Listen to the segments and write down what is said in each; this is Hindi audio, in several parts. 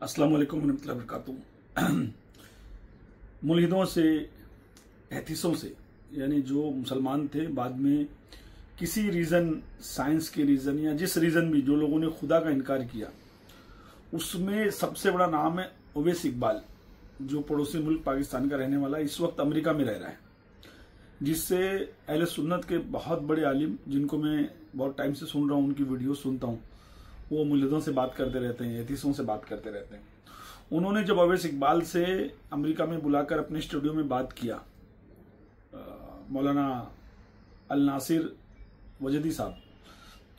अस्सलाम वालेकुम वरहमतुल्लाहि वबरकातुहू। मुल्हिदों से, एथिसों से, यानी जो मुसलमान थे बाद में किसी रीज़न, साइंस के रीज़न या जिस रीज़न भी, जो लोगों ने खुदा का इनकार किया, उसमें सबसे बड़ा नाम है उवैस इकबाल, जो पड़ोसी मुल्क पाकिस्तान का रहने वाला इस वक्त अमेरिका में रह रहा है, जिससे अहले सुन्नत के बहुत बड़े आलिम, जिनको मैं बहुत टाइम से सुन रहा हूँ, उनकी वीडियो सुनता हूँ, वो मुल्हिदों से बात करते रहते हैं, एथिसों से बात करते रहते हैं। उन्होंने जब उवैस इकबाल से अमेरिका में बुलाकर अपने स्टूडियो में बात किया, मौलाना अल नासिर वजदी साहब,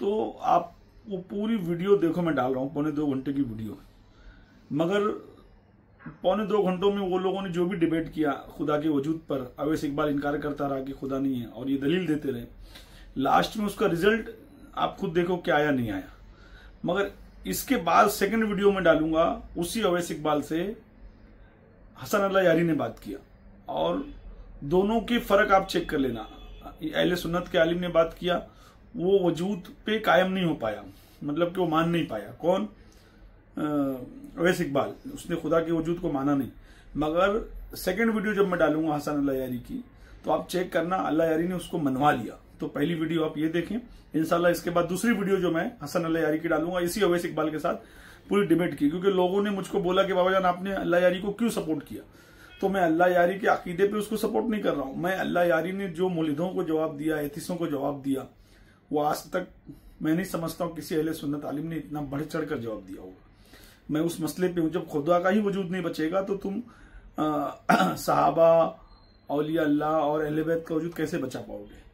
तो आप वो पूरी वीडियो देखो, मैं डाल रहा हूँ, 2.25 घंटे की वीडियो। मगर 2.25 घंटों में वो लोगों ने जो भी डिबेट किया खुदा के वजूद पर, उवैस इकबाल इनकार करता रहा कि खुदा नहीं है और ये दलील देते रहे। लास्ट में उसका रिजल्ट आप खुद देखो क्या आया, नहीं आया। मगर इसके बाद सेकंड वीडियो में डालूंगा, उसी उवैस इकबाल से हसन अल्लाह यारी ने बात किया, और दोनों के फर्क आप चेक कर लेना। अहले सुन्नत के आलिम ने बात किया, वो वजूद पे कायम नहीं हो पाया, मतलब कि वो मान नहीं पाया। कौन? उवैस इकबाल, उसने खुदा के वजूद को माना नहीं। मगर सेकंड वीडियो जब मैं डालूंगा हसन अल्लाह यारी की, तो आप चेक करना, अल्लाह यारी ने उसको मनवा लिया। तो पहली वीडियो आप ये देखें, इंशाल्लाह इसके बाद दूसरी वीडियो जो मैं हसन अल्लाह यारी की डालूंगा, इसी उवैस इकबाल के साथ पूरी डिबेट की। क्योंकि लोगों ने मुझको बोला कि बाबा जान आपने अल्लाह यारी को क्यों सपोर्ट किया, तो मैं अल्लाह यारी के अकीदे पे उसको सपोर्ट नहीं कर रहा हूं। मैं अल्लाह यारी ने जो मुल्हिदों को जवाब दिया, एथिसों को जवाब दिया, वो आज तक मैं नहीं समझता हूं किसी अहले सुन्नत आलिम ने इतना बढ़ चढ़ कर जवाब दिया होगा। मैं उस मसले पे हूं, जब खुदा का ही वजूद नहीं बचेगा तो तुम सहाबा, औलिया अल्लाह और अहले बैत का वजूद कैसे बचा पाओगे?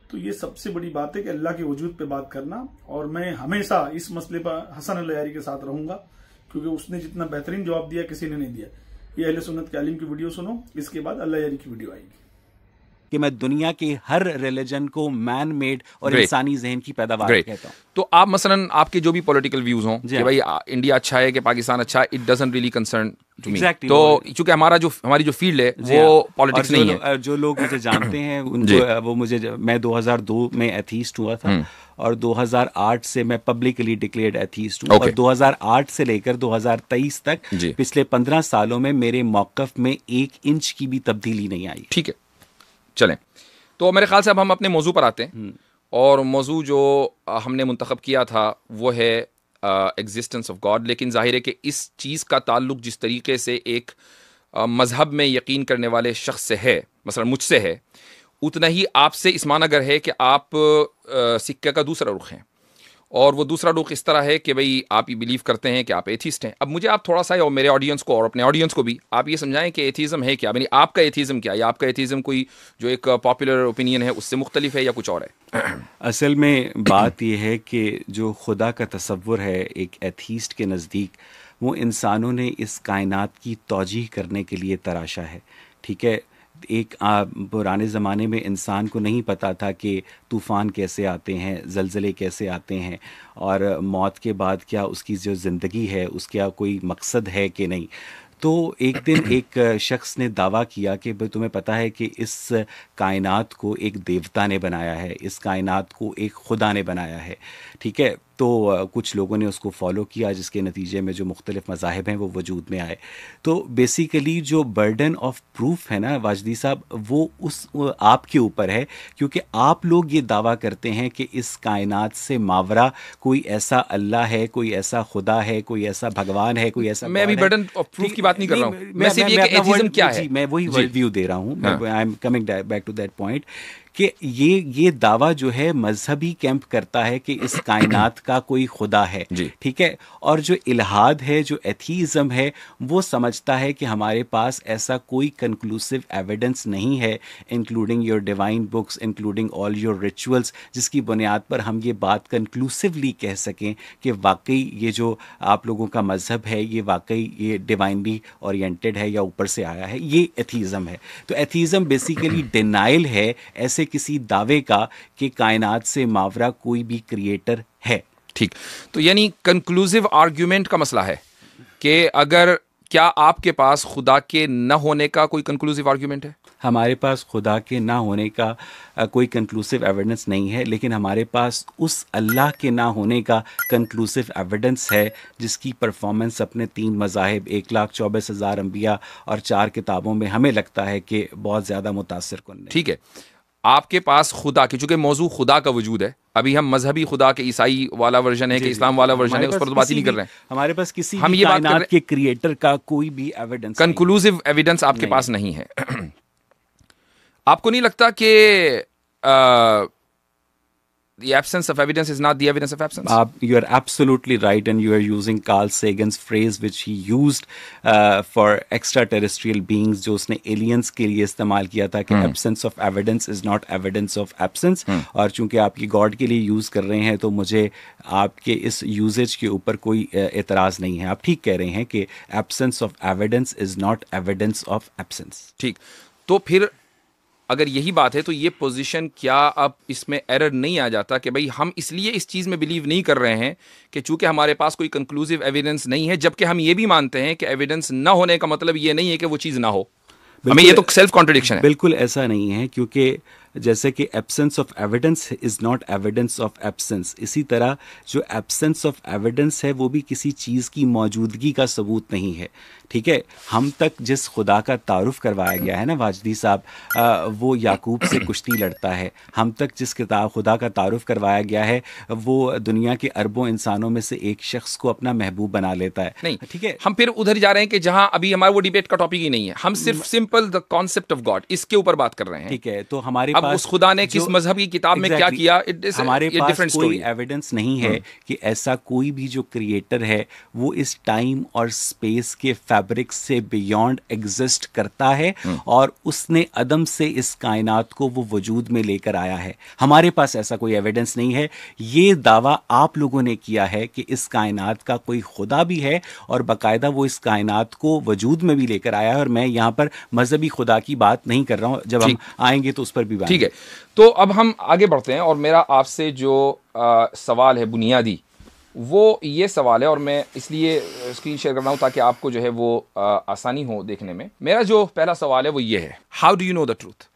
तो ये सबसे बड़ी बात है कि अल्लाह के वजूद पे बात करना। और मैं हमेशा इस मसले पर हसन अल्लाह यारी के साथ रहूंगा, क्योंकि उसने जितना बेहतरीन जवाब दिया किसी ने नहीं दिया। ये अहले सुन्नत के आलिम की वीडियो सुनो, इसके बाद अल्लाह यारी की वीडियो आएगी। कि मैं दुनिया के हर रिलीजन को मैन मेड और इंसानी ज़हन की पैदावार कहता हूँ। तो आप मसलन आपके जो भी पॉलिटिकल व्यूज हों कि भाई इंडिया अच्छा है कि पाकिस्तान अच्छा है, it doesn't really concern to me. तो चूंकि हमारी जो फील्ड है वो पॉलिटिक्स नहीं है। जो लोग मुझे जानते हैं उनको, वो मुझे, मैं 2002 में एथीस्ट हुआ था और 2008 से मैं पब्लिकली डिक्लेयर्ड एथीस्ट हूँ। और 2008 से लेकर 2023 तक पिछले 15 सालों में मेरे मौक़िफ़ में 1 इंच की भी तब्दीली नहीं आई। ठीक है, चलें। तो मेरे ख्याल से अब हम अपने मौजू पर आते हैं, और मौजू जो हमने मुंतखब किया था वो है एग्जिस्टेंस ऑफ गॉड। लेकिन जाहिर है कि इस चीज़ का ताल्लुक जिस तरीके से एक मज़हब में यकीन करने वाले शख्स से है, मसलन मुझसे है, उतना ही आपसे इस माना है कि आप सिक्के का दूसरा रुख हैं। और वो दूसरा रुख इस तरह है कि भाई आप ये बिलीव करते हैं कि आप एथीस्ट हैं। अब मुझे आप थोड़ा सा, और मेरे ऑडियंस को और अपने ऑडियंस को भी आप ये समझाएं कि एथीज़म है क्या, यानी आपका एथीज़म क्या है, या आपका एथीज़म कोई जो एक पॉपुलर ओपिनियन है उससे मुख्तलिफ है या कुछ और है? असल में बात यह है कि जो खुदा का तसव्वुर है एक एथीस्ट के नज़दीक, वो इंसानों ने इस कायनात की तौजीह करने के लिए तराशा है। ठीक है, एक पुराने ज़माने में इंसान को नहीं पता था कि तूफ़ान कैसे आते हैं, ज़लज़ले कैसे आते हैं, और मौत के बाद क्या उसकी जो ज़िंदगी है उसका कोई मकसद है कि नहीं। तो एक दिन एक शख्स ने दावा किया कि भाई तुम्हें पता है कि इस कायनात को एक देवता ने बनाया है, इस कायनात को एक खुदा ने बनाया है। ठीक है, तो कुछ लोगों ने उसको फॉलो किया, जिसके नतीजे में जो मुख्तलिफ मज़ाहिब हैं वो वजूद में आए। तो बेसिकली जो बर्डन ऑफ प्रूफ है ना वाजदी साहब, वो आपके ऊपर है, क्योंकि आप लोग ये दावा करते हैं कि इस कायनात से मावरा कोई ऐसा अल्लाह है, कोई ऐसा खुदा है, कोई ऐसा भगवान है, कोई ऐसा। मैं भी बर्डन ऑफ प्रूफ की बात नहीं कर रहा हूँ, मैं सिर्फ ये कि एथीज़म क्या है, मैं वही वर्ल्ड व्यू दे रहा हूँ। I am coming back to that point कि ये दावा जो है मजहबी कैंप करता है कि इस कायनात का कोई खुदा है। ठीक है, और जो इल्हाद है, जो एथीज़म है, वो समझता है कि हमारे पास ऐसा कोई कंक्लूसिव एविडेंस नहीं है, including your divine books, including all your rituals, जिसकी बुनियाद पर हम ये बात कंक्लूसिवली कह सकें कि वाकई ये जो आप लोगों का मजहब है ये वाकई ये डिवाइनली ओरिएंटेड है या ऊपर से आया है। ये एथीज़म है। तो एथीज़म बेसिकली डिनाइल है ऐसे किसी दावे का कि कायनात से मावरा कोई भी क्रिएटर है। ठीक, तो यानी कंक्लूसिव आर्ग्यूमेंट का मसला है कि अगर क्या आपके पास खुदा के न होने का कोई कंक्लूसिव आर्ग्यूमेंट है? हमारे पास खुदा के ना होने का कोई कंक्लूसिव एविडेंस नहीं है, लेकिन हमारे पास उस अल्लाह के ना होने का कंक्लूसिव एविडेंस है जिसकी परफॉर्मेंस अपने 3 मज़ाहिब, 1,24,000 अंबिया और 4 किताबों में हमें लगता है कि बहुत ज़्यादा मुतासिर कुन है। ठीक है, आपके पास खुदा की, चूंकि मौजू खुदा का वजूद है, अभी हम मजहबी खुदा के ईसाई वाला वर्जन है कि इस्लाम वाला वर्जन है, उस पर तो बात ही नहीं कर रहे हैं। हमारे पास किसी हम भी ये बात कर कायनात रहे के क्रिएटर का कोई भी एविडेंस, कंक्लूसिव एविडेंस आपके पास नहीं है। आपको नहीं लगता कि the absence of evidence is not the evidence of absence? You are absolutely right, and you are using Carl Sagan's phrase which he used for extraterrestrial beings, जो उसने aliens के लिए इस्तेमाल किया था कि absence of evidence is not evidence of absence। और चूंकि आप ये गॉड के लिए यूज़ कर रहे हैं तो मुझे आपके इस यूजेज के ऊपर कोई एतराज़ नहीं है। आप ठीक कह रहे हैं कि absence of evidence is not evidence of absence। ठीक, तो फिर अगर यही बात है तो ये पोजीशन क्या अब इसमें एरर नहीं आ जाता कि भाई हम इसलिए इस चीज़ में बिलीव नहीं कर रहे हैं कि चूंकि हमारे पास कोई कंक्लूसिव एविडेंस नहीं है, जबकि हम ये भी मानते हैं कि एविडेंस ना होने का मतलब ये नहीं है कि वो चीज़ ना हो। हमें ये तो सेल्फ कॉन्ट्रडिक्शन है। बिल्कुल ऐसा नहीं है, क्योंकि जैसे कि absence of evidence is not evidence of absence, इसी तरह जो एब्सेंस ऑफ एविडेंस है वो भी किसी चीज़ की मौजूदगी का सबूत नहीं है। ठीक है, हम तक जिस खुदा का तारुफ करवाया गया है ना वाजदी साहब, वो याकूब से कुश्ती लड़ता है। हम तक जिस खुदा का तारुफ करवाया गया है वो दुनिया के अरबों इंसानों में से एक शख्स को अपना महबूब बना लेता है। नहीं, ठीक है, हम फिर उधर जा रहे हैं कि जहां अभी हमारा वो डिबेट का टॉपिक ही नहीं है, हम सिर्फ simple the concept of God इसके ऊपर बात कर रहे हैं। ठीक है, तो हमारे अब उस खुदा ने किस मजहब की किताब में क्या किया, हमारे पास डिफरेंट कोई स्टोरी। एविडेंस नहीं है कि ऐसा कोई भी जो क्रिएटर है वो इस टाइम और स्पेस के फैब्रिक से बियॉन्ड एग्जिस्ट करता है और उसने अदम से इस कायनात को वो वजूद में लेकर आया है। हमारे पास ऐसा कोई एविडेंस नहीं है। ये दावा आप लोगों ने किया है कि इस कायनात का कोई खुदा भी है और बाकायदा वो इस कायनात को वजूद में भी लेकर आया है, और मैं यहाँ पर मजहबी खुदा की बात नहीं कर रहा हूँ, जब हम आएंगे तो उस पर भी बात। ठीक है, तो अब हम आगे बढ़ते हैं और मेरा आपसे जो सवाल है बुनियादी वो ये सवाल है, और मैं इसलिए स्क्रीन शेयर कर रहा हूँ ताकि आपको जो है वो आसानी हो देखने में। मेरा जो पहला सवाल है वो ये है, how do you know the truth?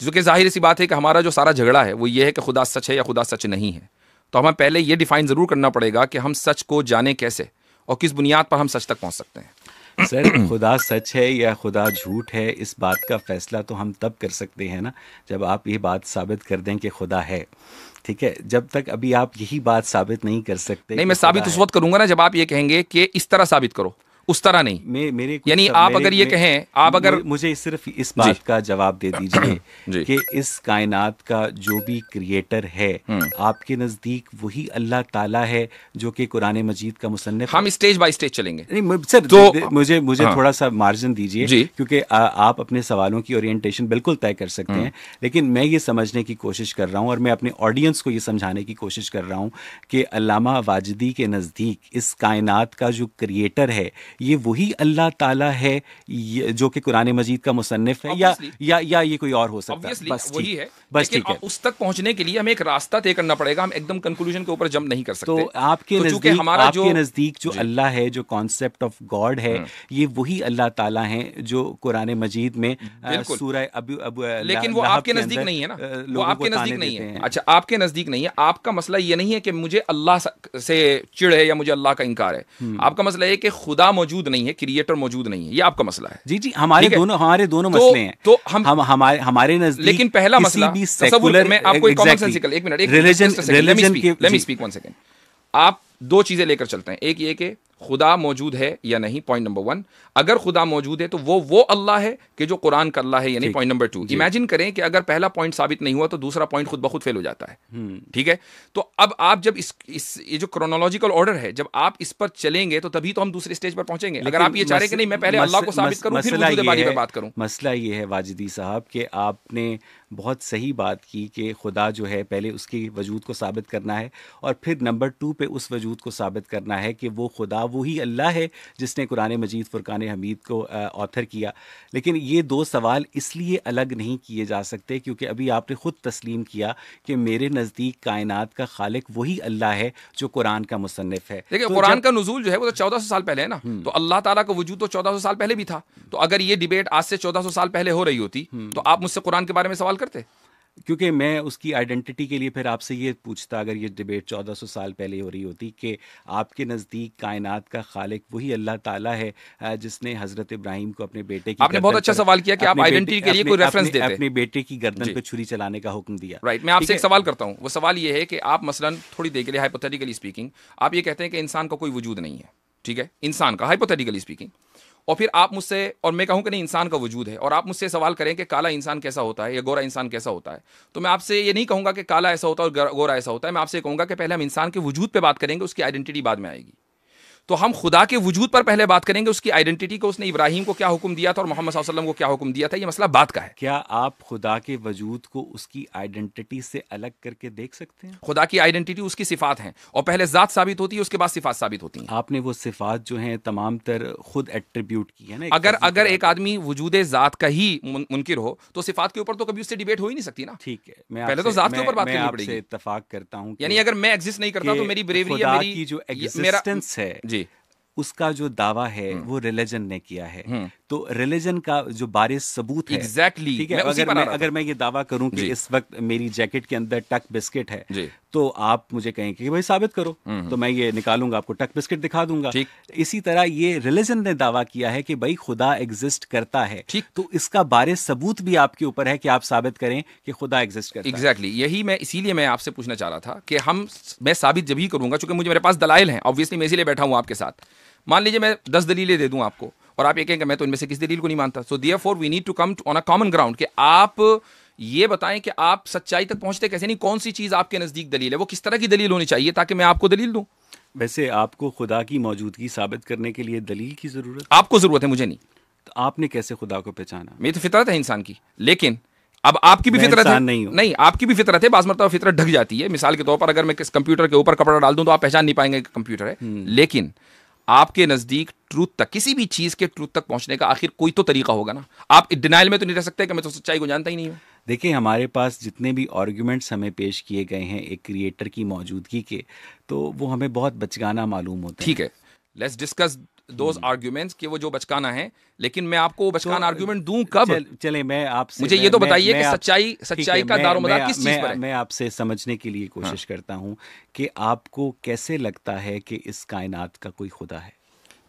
जो कि जाहिर सी बात है कि हमारा जो सारा झगड़ा है वो ये है कि खुदा सच है या खुदा सच नहीं है। तो हमें पहले ये डिफाइन ज़रूर करना पड़ेगा कि हम सच को जाने कैसे और किस बुनियाद पर हम सच तक पहुँच सकते हैं। सर, खुदा सच है या खुदा झूठ है, इस बात का फैसला तो हम तब कर सकते हैं ना जब आप ये बात साबित कर दें कि खुदा है। ठीक है, जब तक अभी आप यही बात साबित नहीं कर सकते। नहीं, मैं साबित उस वक्त करूंगा ना जब आप ये कहेंगे कि इस तरह साबित करो, उस तरह नहीं। मेरे यानी आप अगर ये कहें, आप अगर मुझे सिर्फ इस बात का जवाब दे दीजिए कि इस कायनात का जो भी क्रिएटर है आपके नजदीक वही अल्लाह ताला है जो कि कुरान मजीद का मुसन्निफ। हम स्टेज बाय स्टेज चलेंगे। नहीं सर, तो मुझे थोड़ा सा मार्जिन दीजिए, क्योंकि आप अपने सवालों की ओरिएंटेशन बिल्कुल तय कर सकते हैं, लेकिन मैं ये समझने की कोशिश कर रहा हूँ और मैं अपने ऑडियंस को ये समझाने की कोशिश कर रहा हूँ कि अल्लामा वाजिदी के नज़दीक इस कायनात का जो क्रिएटर है ये वही अल्लाह ताला है जो कि कुरान मजीद का मुसन्निफ है, या ये कोई और हो सकता है? बस वही है, बस ठीक है। उस तक पहुंचने के लिए हमें एक रास्ता तय करना पड़ेगा, हम एकदम कंक्लूजन के ऊपर जंप नहीं कर सकते। तो आपके नजदीक जो अल्लाह है, जो कॉन्सेप्ट ऑफ गॉड है, ये वही अल्लाह ताला है जो कुरान मजीद में सूरह अबू, लेकिन वो आपके नजदीक नहीं है ना, वो आपके नजदीक नहीं है। अच्छा, आपके नजदीक नहीं है। आपका मसला ये नहीं है कि मुझे अल्लाह से चिढ़ है या मुझे अल्लाह का इंकार है। आपका मसला है कि खुदा मौजूद नहीं है, क्रिएटर मौजूद नहीं है, ये आपका मसला है। जी, हमारे दोनों मसले हैं। तो हमारे नजदीक, लेकिन पहला मसला तसव्वुर, मैं आपको एक कॉमन सेंसिकल, एक minute, let me speak 1 second. आप दो चीजें लेकर चलते हैं, एक ये कि खुदा मौजूद है या नहीं, पॉइंट नंबर 1। अगर खुदा मौजूद है तो वो अल्लाह है कि जो कुरान का अल्लाह है या नहीं, पॉइंट नंबर 2। इमेजिन करें कि अगर पहला पॉइंट साबित नहीं हुआ तो दूसरा पॉइंट खुद ब खुद फेल हो जाता है। ठीक है, तो अब आप जब ये जो क्रोनोलॉजिकल ऑर्डर है, जब आप इस पर चलेंगे तो तभी तो हम दूसरे स्टेज पर पहुंचेंगे। अगर आप ये चाह रहे कि नहीं मैं पहले अल्लाह को साबित करूं फिर वजूद बारी पर बात करूं। मसला ये है वाजिदी साहब कि आपने बहुत सही बात की कि खुदा जो है पहले उसके वजूद को साबित करना है और फिर नंबर 2 पे उस वजूद को साबित करना है कि वो खुदा वही अल्लाह है जिसने कुरान मजीद फुरकान हमीद को ऑथर किया। लेकिन ये दो सवाल इसलिए अलग नहीं किए जा सकते क्योंकि अभी आपने ख़ुद तस्लीम किया कि मेरे नज़दीक कायनात का खालिक वही अल्लाह है जो कुरान का मुसन्निफ है। देखिए, कुरान का नुज़ूल जो है वो तो 1400 साल पहले है ना, तो अल्लाह ताला का वजूद तो 1400 साल पहले भी था। तो अगर ये डिबेट आज से 1400 साल पहले हो रही होती तो आप मुझसे कुरान के बारे में सवाल करते? क्योंकि मैं उसकी आइडेंटिटी के लिए फिर आपसे ये पूछता, अगर ये डिबेट 1400 साल पहले हो रही होती कि आपके नज़दीक कायनात का खालिक वही अल्लाह ताला है जिसने हज़रत इब्राहिम को अपने बेटे की आपने बहुत अच्छा सवाल किया कि आप आइडेंटिटी के लिए कोई रेफरेंस देते, अपने बेटे की गर्दन पे छुरी चलाने का हुक्म दिया। राइट, मैं आपसे एक सवाल करता हूँ। वो सवाल ये है कि आप मसलन थोड़ी देर के लिए हाइपोथेटिकली स्पीकिंग आप ये कहते हैं कि इंसान का कोई वजूद नहीं है, ठीक है, इंसान का हाइपोथेटिकली स्पीकिंग, और फिर आप मुझसे, और मैं कहूं कि नहीं इंसान का वजूद है, और आप मुझसे सवाल करें कि काला इंसान कैसा होता है या गोरा इंसान कैसा होता है, तो मैं आपसे ये नहीं कहूंगा कि काला ऐसा होता है और गोरा ऐसा होता है। मैं आपसे कहूंगा कि पहले हम इंसान के वजूद पे बात करेंगे, उसकी आइडेंटिटी बाद में आएगी। तो हम खुदा के वजूद पर पहले बात करेंगे, उसकी आइडेंटिटी को, उसने इब्राहिम को क्या हुक्म दिया था और मोहम्मद सल्लल्लाहु अलैहि वसल्लम को क्या हुक्म दिया था, ये मसला बात का है। क्या आप खुदा के वजूद को उसकी आइडेंटिटी से अलग करके देख सकते हैं? खुदा की आइडेंटिटी उसकी सिफात हैं, और पहले जात साबित होती है, उसके बाद सिफात साबित होती हैं। आपने वो सिफात जो हैं तमाम तर खुद एट्रीब्यूट की है ना। अगर एक आदमी वजूद जात का ही मुनकिर हो तो सिफात के ऊपर तो कभी उससे डिबेट हो ही नहीं सकती ना। ठीक है, मैं पहले तो जात के ऊपर बात करनी पड़ेगी। इत्तेफाक करता हूं, यानी अगर मैं एग्जिस्ट नहीं करता तो मेरी ब्रेवरी या मेरी की जो एग्जिस्टेंस है जी, उसका जो दावा है वो रिलीजन ने किया है। तो रिलीजन का जो बारिश सबूत है, एग्जैक्टली, ठीक है, अगर मैं ये दावा करूं कि इस वक्त मेरी जैकेट के अंदर टक बिस्किट है, तो आप मुझे कहेंगे कि भाई साबित करो, तो मैं ये निकालूंगा, आपको टक बिस्किट दिखा दूंगा। इसी तरह ये रिलीजन ने दावा किया है कि भाई खुदा एग्जिस्ट करता है, तो इसका बारिश सबूत भी आपके ऊपर है कि आप साबित करें कि खुदा एग्जिस्ट करता है। एग्जैक्टली, यही मैं इसीलिए मैं आपसे पूछना चाह रहा था कि मैं साबित जब ही करूंगा, चूंकि मुझे मेरे पास दलाइल हैं, ऑब्वियसली मैं इसीलिए बैठा हूं आपके साथ। मान लीजिए मैं 10 दलीलें दे दूं आपको और आप ये कहेंगे मैं तो इनमें से किस दलील को नहीं मानता। So therefore we need to come on a common ground कि आप ये बताएं कि आप सच्चाई तक पहुंचते कैसे, नहीं कौन सी चीज आपके नजदीक दलील है, वो किस तरह की दलील होनी चाहिए ताकि मैं आपको दलील दूं। वैसे आपको खुदा की मौजूदगी साबित करने के लिए दलील की जरूरत? आपको जरूरत है, मुझे नहीं। तो आपने कैसे खुदा को पहचाना? मेरी तो फितरत है इंसान की, लेकिन अब आपकी भी फितरत है। नहीं, आपकी भी फितरत है, बाज़ मरतबा फितरत ढक जाती है। मिसाल के तौर पर अगर मैं किस कंप्यूटर के ऊपर कपड़ा डाल दूं तो आप पहचान नहीं पाएंगे कि कंप्यूटर है, लेकिन आपके नजदीक ट्रूथ तक, किसी भी चीज के ट्रूथ तक पहुंचने का आखिर कोई तो तरीका होगा ना। आप डिनाइल में तो नहीं रह सकते कि मैं तो सच्चाई को जानता ही नहीं हूं। देखिए, हमारे पास जितने भी आर्गुमेंट्स हमें पेश किए गए हैं एक क्रिएटर की मौजूदगी के, तो वो हमें बहुत बचकाना मालूम होता है। ठीक है, लेट्स डिस्कस दोज आर्ग्यूमेंट्स कि वो जो बचकाना है, लेकिन मैं आपको वो बचकाना आर्ग्यूमेंट दूं कब? चले मैं आपसे, मुझे ये तो बताइए कि सच्चाई का दारोमदार किस चीज पर है? मैं आपसे समझने के लिए कोशिश करता हूं कि आपको कैसे लगता है कि इस कायनात का कोई खुदा है।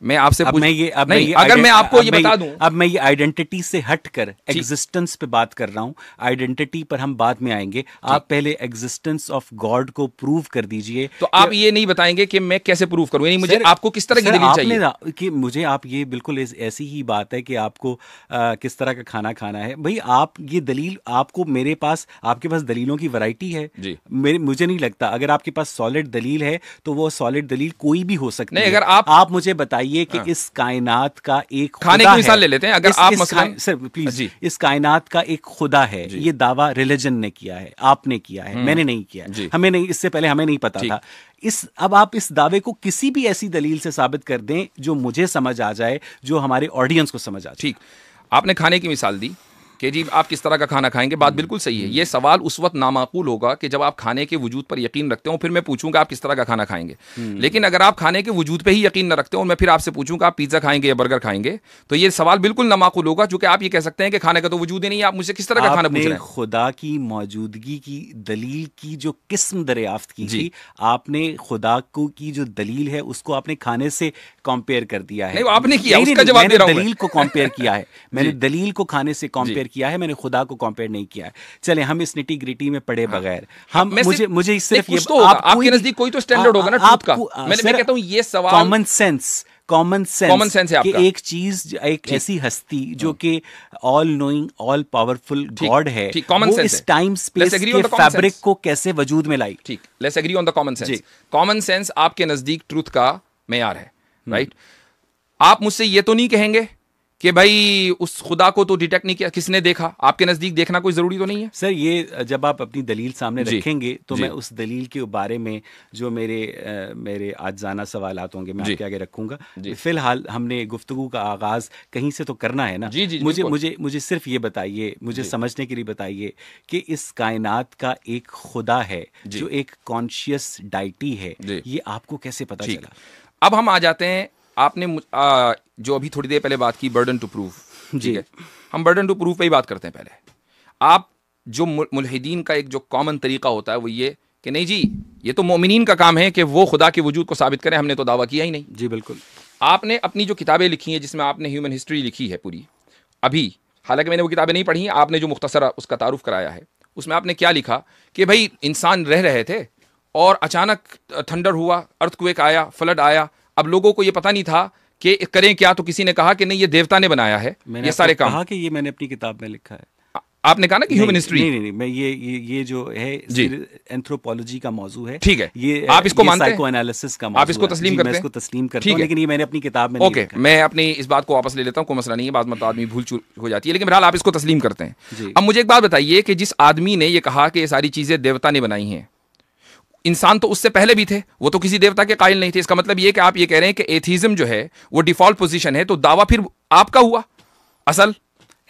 मैं आपसे अगर मैं आपको ये बता दूं, अब मैं ये आइडेंटिटी से हटकर एग्जिस्टेंस पे बात कर रहा हूं। आइडेंटिटी पर हम बाद में आएंगे, आप पहले एग्जिस्टेंस ऑफ गॉड को प्रूव कर दीजिए। तो आप ये नहीं बताएंगे कि मैं कैसे प्रूव करूं, यानी मुझे आपको किस तरह की दलील चाहिए? कि मुझे आप ये बिल्कुल ऐसी ही बात है कि आपको किस तरह का खाना खाना है। भाई आप ये दलील, आपको मेरे पास, आपके पास दलीलों की वैरायटी है। मुझे नहीं लगता अगर आपके पास सॉलिड दलील है तो वो सॉलिड दलील कोई भी हो सकती है। अगर आप मुझे बताइए कि इस कायनात का एक खाने की मिसाल ले लेते हैं। अगर आप सर प्लीज, इस कायनात का एक खुदा है, ये दावा रिलीजन ने किया है, आपने किया है, मैंने नहीं किया है, हमें नहीं, इससे पहले हमें नहीं पता था। अब आप इस दावे को किसी भी ऐसी दलील से साबित कर दें जो मुझे समझ आ जाए, जो हमारे ऑडियंस को समझ आ जाए। ठीक, आपने खाने की मिसाल दी कि जी आप किस तरह का खाना खाएंगे, बात बिल्कुल सही है। ये सवाल उस वक्त नामाकूल होगा कि जब आप खाने के वजूद पर यकीन रखते हो, फिर मैं पूछूंगा आप किस तरह का खाना खाएंगे। लेकिन अगर आप खाने के वजूद पे ही यकीन न रखते हो और मैं फिर आपसे पूछूंगा आप पिज्जा खाएंगे या बर्गर खाएंगे, तो ये सवाल बिल्कुल नामाकूल होगा, चूंकि आप ये कह सकते हैं कि खाने का तो वजूद ही नहीं है, आप मुझसे किस तरह का खाना पूछ रहे हैं। खुदा की मौजूदगी की दलील की जो किस्म दरियाफ्त की थी, आपने खुदा को की जो दलील है उसको आपने खाने से कंपेयर कर दिया है। नहीं, आपने किया, उसका जवाब दे रहा हूं। दलील को कंपेयर किया है, मैंने दलील को खाने से कंपेयर किया है, मैंने खुदा को कंपेयर नहीं किया है। चले हम इस निटी ग्रिटी में पड़े बगैर, हम मुझे सिर्फ ये, आपके नजदीक कोई तो स्टैंडर्ड होगा ना ट्रूथ का। मैं कहता हूं ये सवाल कॉमन सेंस है कि एक चीज, एक ऐसी हस्ती जो कि all knowing, all powerful God है, वो इस टाइम स्पेस के फैब्रिक को कैसे वजूद में लाई। ठीक, let's agree on the common sense. Common sense आपके नजदीक ट्रूथ का मेयार है, राइट? आप मुझसे ये तो नहीं कहेंगे कि भाई उस खुदा को तो डिटेक्ट नहीं किया, किसने देखा? आपके नजदीक देखना कोई जरूरी तो नहीं है? सर ये जब आप अपनी दलील सामने जी, रखेंगे तो जी, मैं उस दलील के बारे में जो मेरे आजाना सवालात होंगे मैं जी, आपके आगे रखूंगा। जी, फिलहाल हमने गुफ्तगू का आगाज कहीं से तो करना है ना। जी, जी, मुझे बिल्कुल। मुझे मुझे सिर्फ ये बताइए, मुझे जी, समझने के लिए बताइए कि इस कायनात का एक खुदा है जी, जो एक कॉन्शियस डाइटी है, जी, ये आपको कैसे पता ठीक। चला? अब हम आ जाते हैं, आपने जो अभी थोड़ी देर पहले बात की बर्डन टू प्रूफ, जी। ठीक है, हम बर्डन टू प्रूफ पे ही बात करते हैं पहले। आप जो मुल्हिदीन का एक जो कॉमन तरीका होता है वो ये कि नहीं जी, ये तो मोमिनीन का काम है कि वो खुदा के वजूद को साबित करें, हमने तो दावा किया ही नहीं। जी बिल्कुल। आपने अपनी जो किताबें लिखी हैं जिसमें आपने ह्यूमन हिस्ट्री लिखी है पूरी, अभी हालांकि मैंने वो किताबें नहीं पढ़ी हैं, आपने जो मुख्तसर उसका तारुफ कराया है उसमें आपने क्या लिखा कि भाई इंसान रह रहे थे और अचानक थंडर हुआ, अर्थक्वेक आया, फ्लड आया। अब लोगों को ये पता नहीं था कि करें क्या, तो किसी ने कहा कि नहीं ये देवता ने बनाया है मैंने ये सारे आपको काम। कहा कि ये मैंने अपनी किताब में लिखा है। आपने कहा ना कि ह्यूमन हिस्ट्री। नहीं, मैं ये जो है जी, एंथ्रोपोलॉजी का मौजू है। ठीक है, ये आप इसको ये मानते हैं? साइको एनालिसिस का मौजू आप इसको है। तस्लीम जी, करते मैं हैं? इसको तस्लीम करता ठीक हूँ, है, लेकिन ये मैंने अपनी किताब में नहीं ओके, लिखा। मैं अपनी इस बात को वापस ले लेता हूँ, कोई मसला नहीं है, बाद में तो आदमी भूल चूक हो जाती है, लेकिन बहरहाल आप इसको तस्लीम करते हैं। जी। अब मुझे एक बात बताइए कि जिस आदमी ने ये कहा कि ये सारी चीजें देवता ने बनाई हैं, इंसान तो उससे पहले भी थे, वो तो किसी देवता के कायल नहीं थे। इसका मतलब ये कि आप ये कह रहे हैं कि एथीज्म जो है वो डिफॉल्ट पोजीशन है, तो दावा फिर आपका हुआ असल।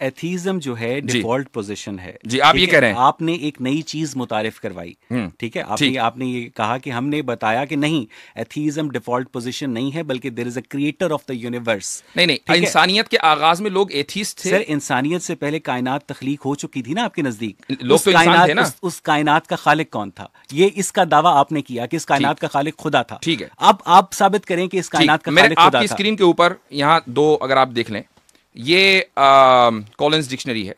एथीज्म जो है जी, डिफॉल्ट पोजीशन है। जी, आप ठीक ये है? कह रहे हैं। आपने एक नई चीज मुतारिफ करवाई, ठीक है, ठीक। आपने ये कहा कि हमने बताया कि नहीं, एथीज्म डिफॉल्ट पोजीशन नहीं है, बल्कि there is a creator of the universe. नहीं नहीं, ठीक है? इंसानियत के आगाज में लोग एथीस्ट थे। सर, इंसानियत से पहले कायनात तखलीक हो चुकी थी ना आपके नजदीक। लोग उस तो इंसान कायनात थे ना। उस कायनात का खालिक कौन था? ये इसका दावा आपने किया कि इस कायनात का खालिक खुदा था। ठीक है। अब आप साबित करें कि इस कायनात का मेरे खालिक खुदा आपकी था। स्क्रीन के ऊपर यहाँ दो अगर आप देख लें, ये कॉलिंस डिक्शनरी है,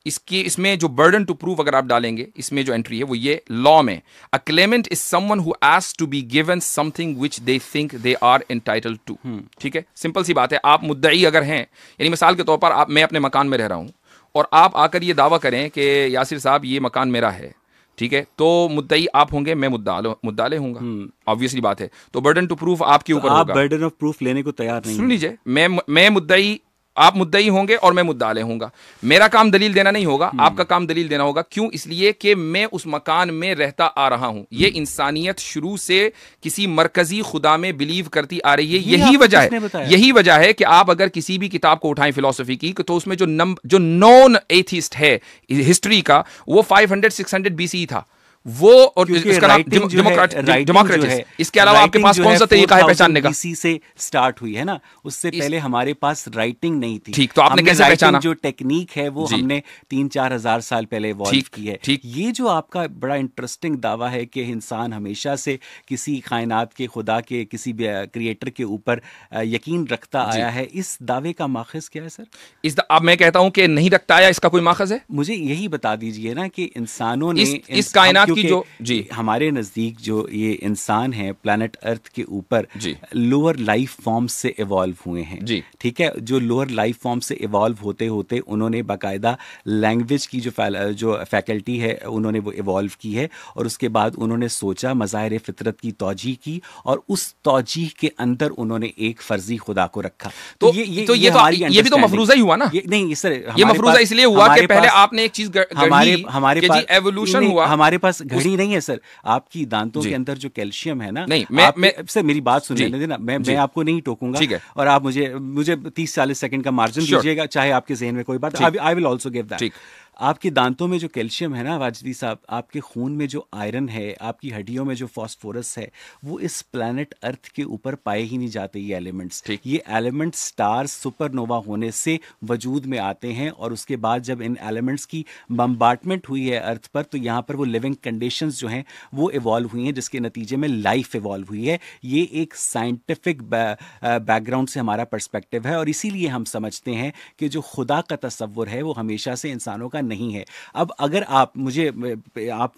इसमें जो बर्डन टू प्रूव अगर आप डालेंगे, इसमें जो एंट्री है वो ये लॉ में, a claimant is someone who asks to be given something which they think they are entitled to. ठीक है, सिंपल सी बात है। आप मुद्दई अगर हैं, यानी मिसाल के तौर पर मैं अपने मकान में रह रहा हूं और आप आकर ये दावा करें कि यासिर साहब ये मकान मेरा है, ठीक है, तो मुद्दई आप होंगे, मैं मुद्दाले होऊंगा, ऑब्वियसली बात है। तो बर्डन टू प्रूफ आपके ऊपर आप होगा। बर्डन ऑफ प्रूफ लेने को तैयार नहीं सुन हैं। लीजिए, मैं मुद्दई, आप मुद्दई होंगे और मैं मुद्दाले होऊंगा। मेरा काम दलील देना नहीं होगा, आपका काम दलील देना होगा। क्यों? इसलिए कि मैं उस मकान में रहता आ रहा हूं। ये इंसानियत शुरू से किसी मरकजी खुदा में बिलीव करती आ रही है। यही वजह है कि आप अगर किसी भी किताब को उठाएं फिलॉसफी की, तो उसमें जो नॉन एथिस्ट है हिस्ट्री का, वो 500-600 बीसी था वो, और इसका नाम डेमोक्रेटिक। इसके अलावा आपके पास कौन सा तरीका है पहचानने का? बीसी से स्टार्ट हुई है ना, उससे पहले हमारे पास राइटिंग नहीं थी। ठीक, तो आपने कैसे पहचाना? जो टेक्निक है वो हमने 3-4 हजार साल पहले इवॉल्व की है। ठीक, ये जो आपका बड़ा इंटरेस्टिंग दावा है कि इंसान हमेशा से किसी कायनात के खुदा के, किसी क्रिएटर के ऊपर यकीन रखता आया है, इस दावे का माखज़ क्या है सर? अब मैं कहता हूं कि नहीं रखता आया, इसका कोई माखज़ है? मुझे यही बता दीजिए ना कि इंसानों ने इस कायनात की जो, जी, हमारे नजदीक जो ये इंसान है प्लैनेट अर्थ के ऊपर, लोअर लाइफ फॉर्म से इवॉल्व हुए हैं। ठीक है, जो लोअर लाइफ फॉर्म से इवॉल्व होते होते उन्होंने बाकायदा लैंग्वेज की जो फैकल्टी है उन्होंने वो इवॉल्व की है, और उसके बाद उन्होंने सोचा, मज़ाहिर फितरत की तौजीह की, और उस तौजीह के अंदर उन्होंने एक फर्जी खुदा को रखा। तो ये भी तो मफरूजा ही हुआ ना? नहीं सर, ये मफरूजा इसलिए हुआ कि पहले आपने एक चीज हमारे पास एवोल्यूशन हुआ। हमारे पास घड़ी नहीं है सर, आपकी दांतों के अंदर जो कैल्शियम है ना, नहीं, सर मेरी बात सुन लेने देना, मैं आपको नहीं टोकूंगा, और आप मुझे 30-40 सेकंड का मार्जिन दीजिएगा, चाहे आपके ज़हन में कोई बात, I will also give that. आपके दांतों में जो कैल्शियम है ना वाजदी साहब, आपके खून में जो आयरन है, आपकी हड्डियों में जो फास्फोरस है, वो इस प्लैनेट अर्थ के ऊपर पाए ही नहीं जाते। ये एलिमेंट्स, ये एलिमेंट्स स्टार्स सुपरनोवा होने से वजूद में आते हैं, और उसके बाद जब इन एलिमेंट्स की बम्बार्टमेंट हुई है अर्थ पर, तो यहाँ पर वो लिविंग कंडीशंस जो हैं वो इवॉल्व हुई हैं, जिसके नतीजे में लाइफ इवॉल्व हुई है। ये एक साइंटिफिक बैकग्राउंड से हमारा पर्सपेक्टिव है, और इसीलिए हम समझते हैं कि जो खुदा का तसव्वुर है वो हमेशा से इंसानों का नहीं है। अब अगर आप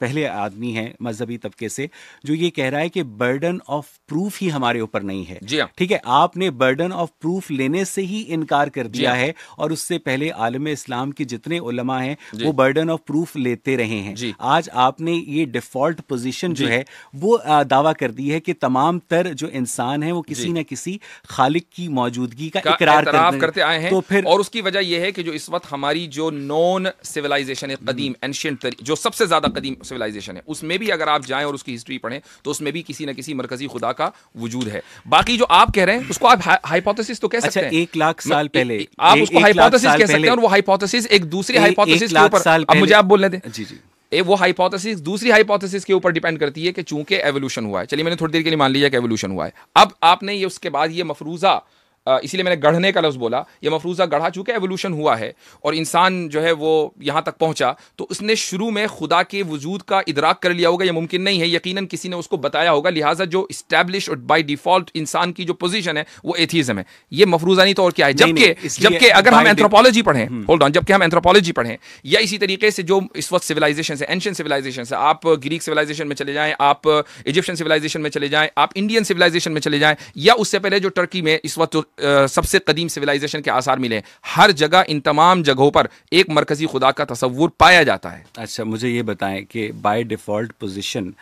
पहले आदमी हैं मजहबी तबके से जो ये कह रहा है कि बर्डन ऑफ प्रूफ ही हमारे ऊपर नहीं है। जी हाँ। ठीक है, आपने बर्डन ऑफ प्रूफ लेने से ही इनकार कर दिया है, और उससे पहले आलम इस्लाम के जितने उलमा हैं वो बर्डन ऑफ प्रूफ लेते रहे हैं। आज आपने ये डिफॉल्ट पोजीशन जो है वो दावा कर दी है कि तमाम तर जो इंसान है वो किसी न किसी खालिक की मौजूदगी का इकरार करते आए हैं। तो फिर और उसकी वजह यह है कि जो इस वक्त हमारी जो नॉन सिविलाइजेशन है, कदीम एंशिएंट, जो सबसे ज्यादा कदीम सिविलाइजेशन है, उसमें भी अगर आप जाएं और उसकी हिस्ट्री पढ़ें तो उसमें भी किसी न किसी मरकजी खुदा का वजूद है। बाकी जो आप कह रहे हैं उसको आप हाइपोथेसिस तो कह सकते हैं। 1 लाख साल पहले आप उसको हाइपोथेसिस कह सकते हैं, और वो हाइपोथेसिस एक दूसरी हाइपोथेसिस के ऊपर, अब मुझे आप बोलने दें। जी, वो हाइपोथेसिस दूसरी हाइपोथेसिस के ऊपर डिपेंड करती है कि चूंकि एवोल्यूशन हुआ है। चलिए मैंने थोड़ी देर के लिए मान लिया कि एवोल्यूशन हुआ है। अब आपने ये उसके बाद ये मफरूजा, इसीलिए मैंने गढ़ने का लफ्ज़ बोला, ये मफरूज़ा गढ़ा चूंकि एवोल्यूशन हुआ है और इंसान जो है वो यहाँ तक पहुँचा, तो उसने शुरू में खुदा के वजूद का इदराक कर लिया होगा, ये मुमकिन नहीं है, यकीनन किसी ने उसको बताया होगा, लिहाजा जो इस्टेब्लिश और बाय डिफॉल्ट इंसान की जो पोजीशन है वो एथीज़म है। ये मफरूज़ा नहीं तो और क्या है। जबकि अगर हम एंथ्रोपोलॉजी पढ़ें, होल्ड ऑन, जबकि हम एंथ्रोपोलॉजी पढ़ें या इसी तरीके से जो इस वक्त सिविलाइजेशन है, एंशिएंट सिविलाइजेशन है, आप ग्रीक सिविलाइजेशन में चले जाएं, आप इजिप्शियन सिविलाइजेशन में चले जाएं, आप इंडियन सिविलाइजेशन में चले जाएं, या उससे पहले जो टर्की में इस वक्त सबसे कदीम सिविलाइजेशन के आसार मिले, हर जगह इन तमाम जगहों पर एक मरकजी खुदा का तसव्वुर पाया जाता है। अच्छा, मुझे ये बताएं कि बाय डिफॉल्ट पोजीशन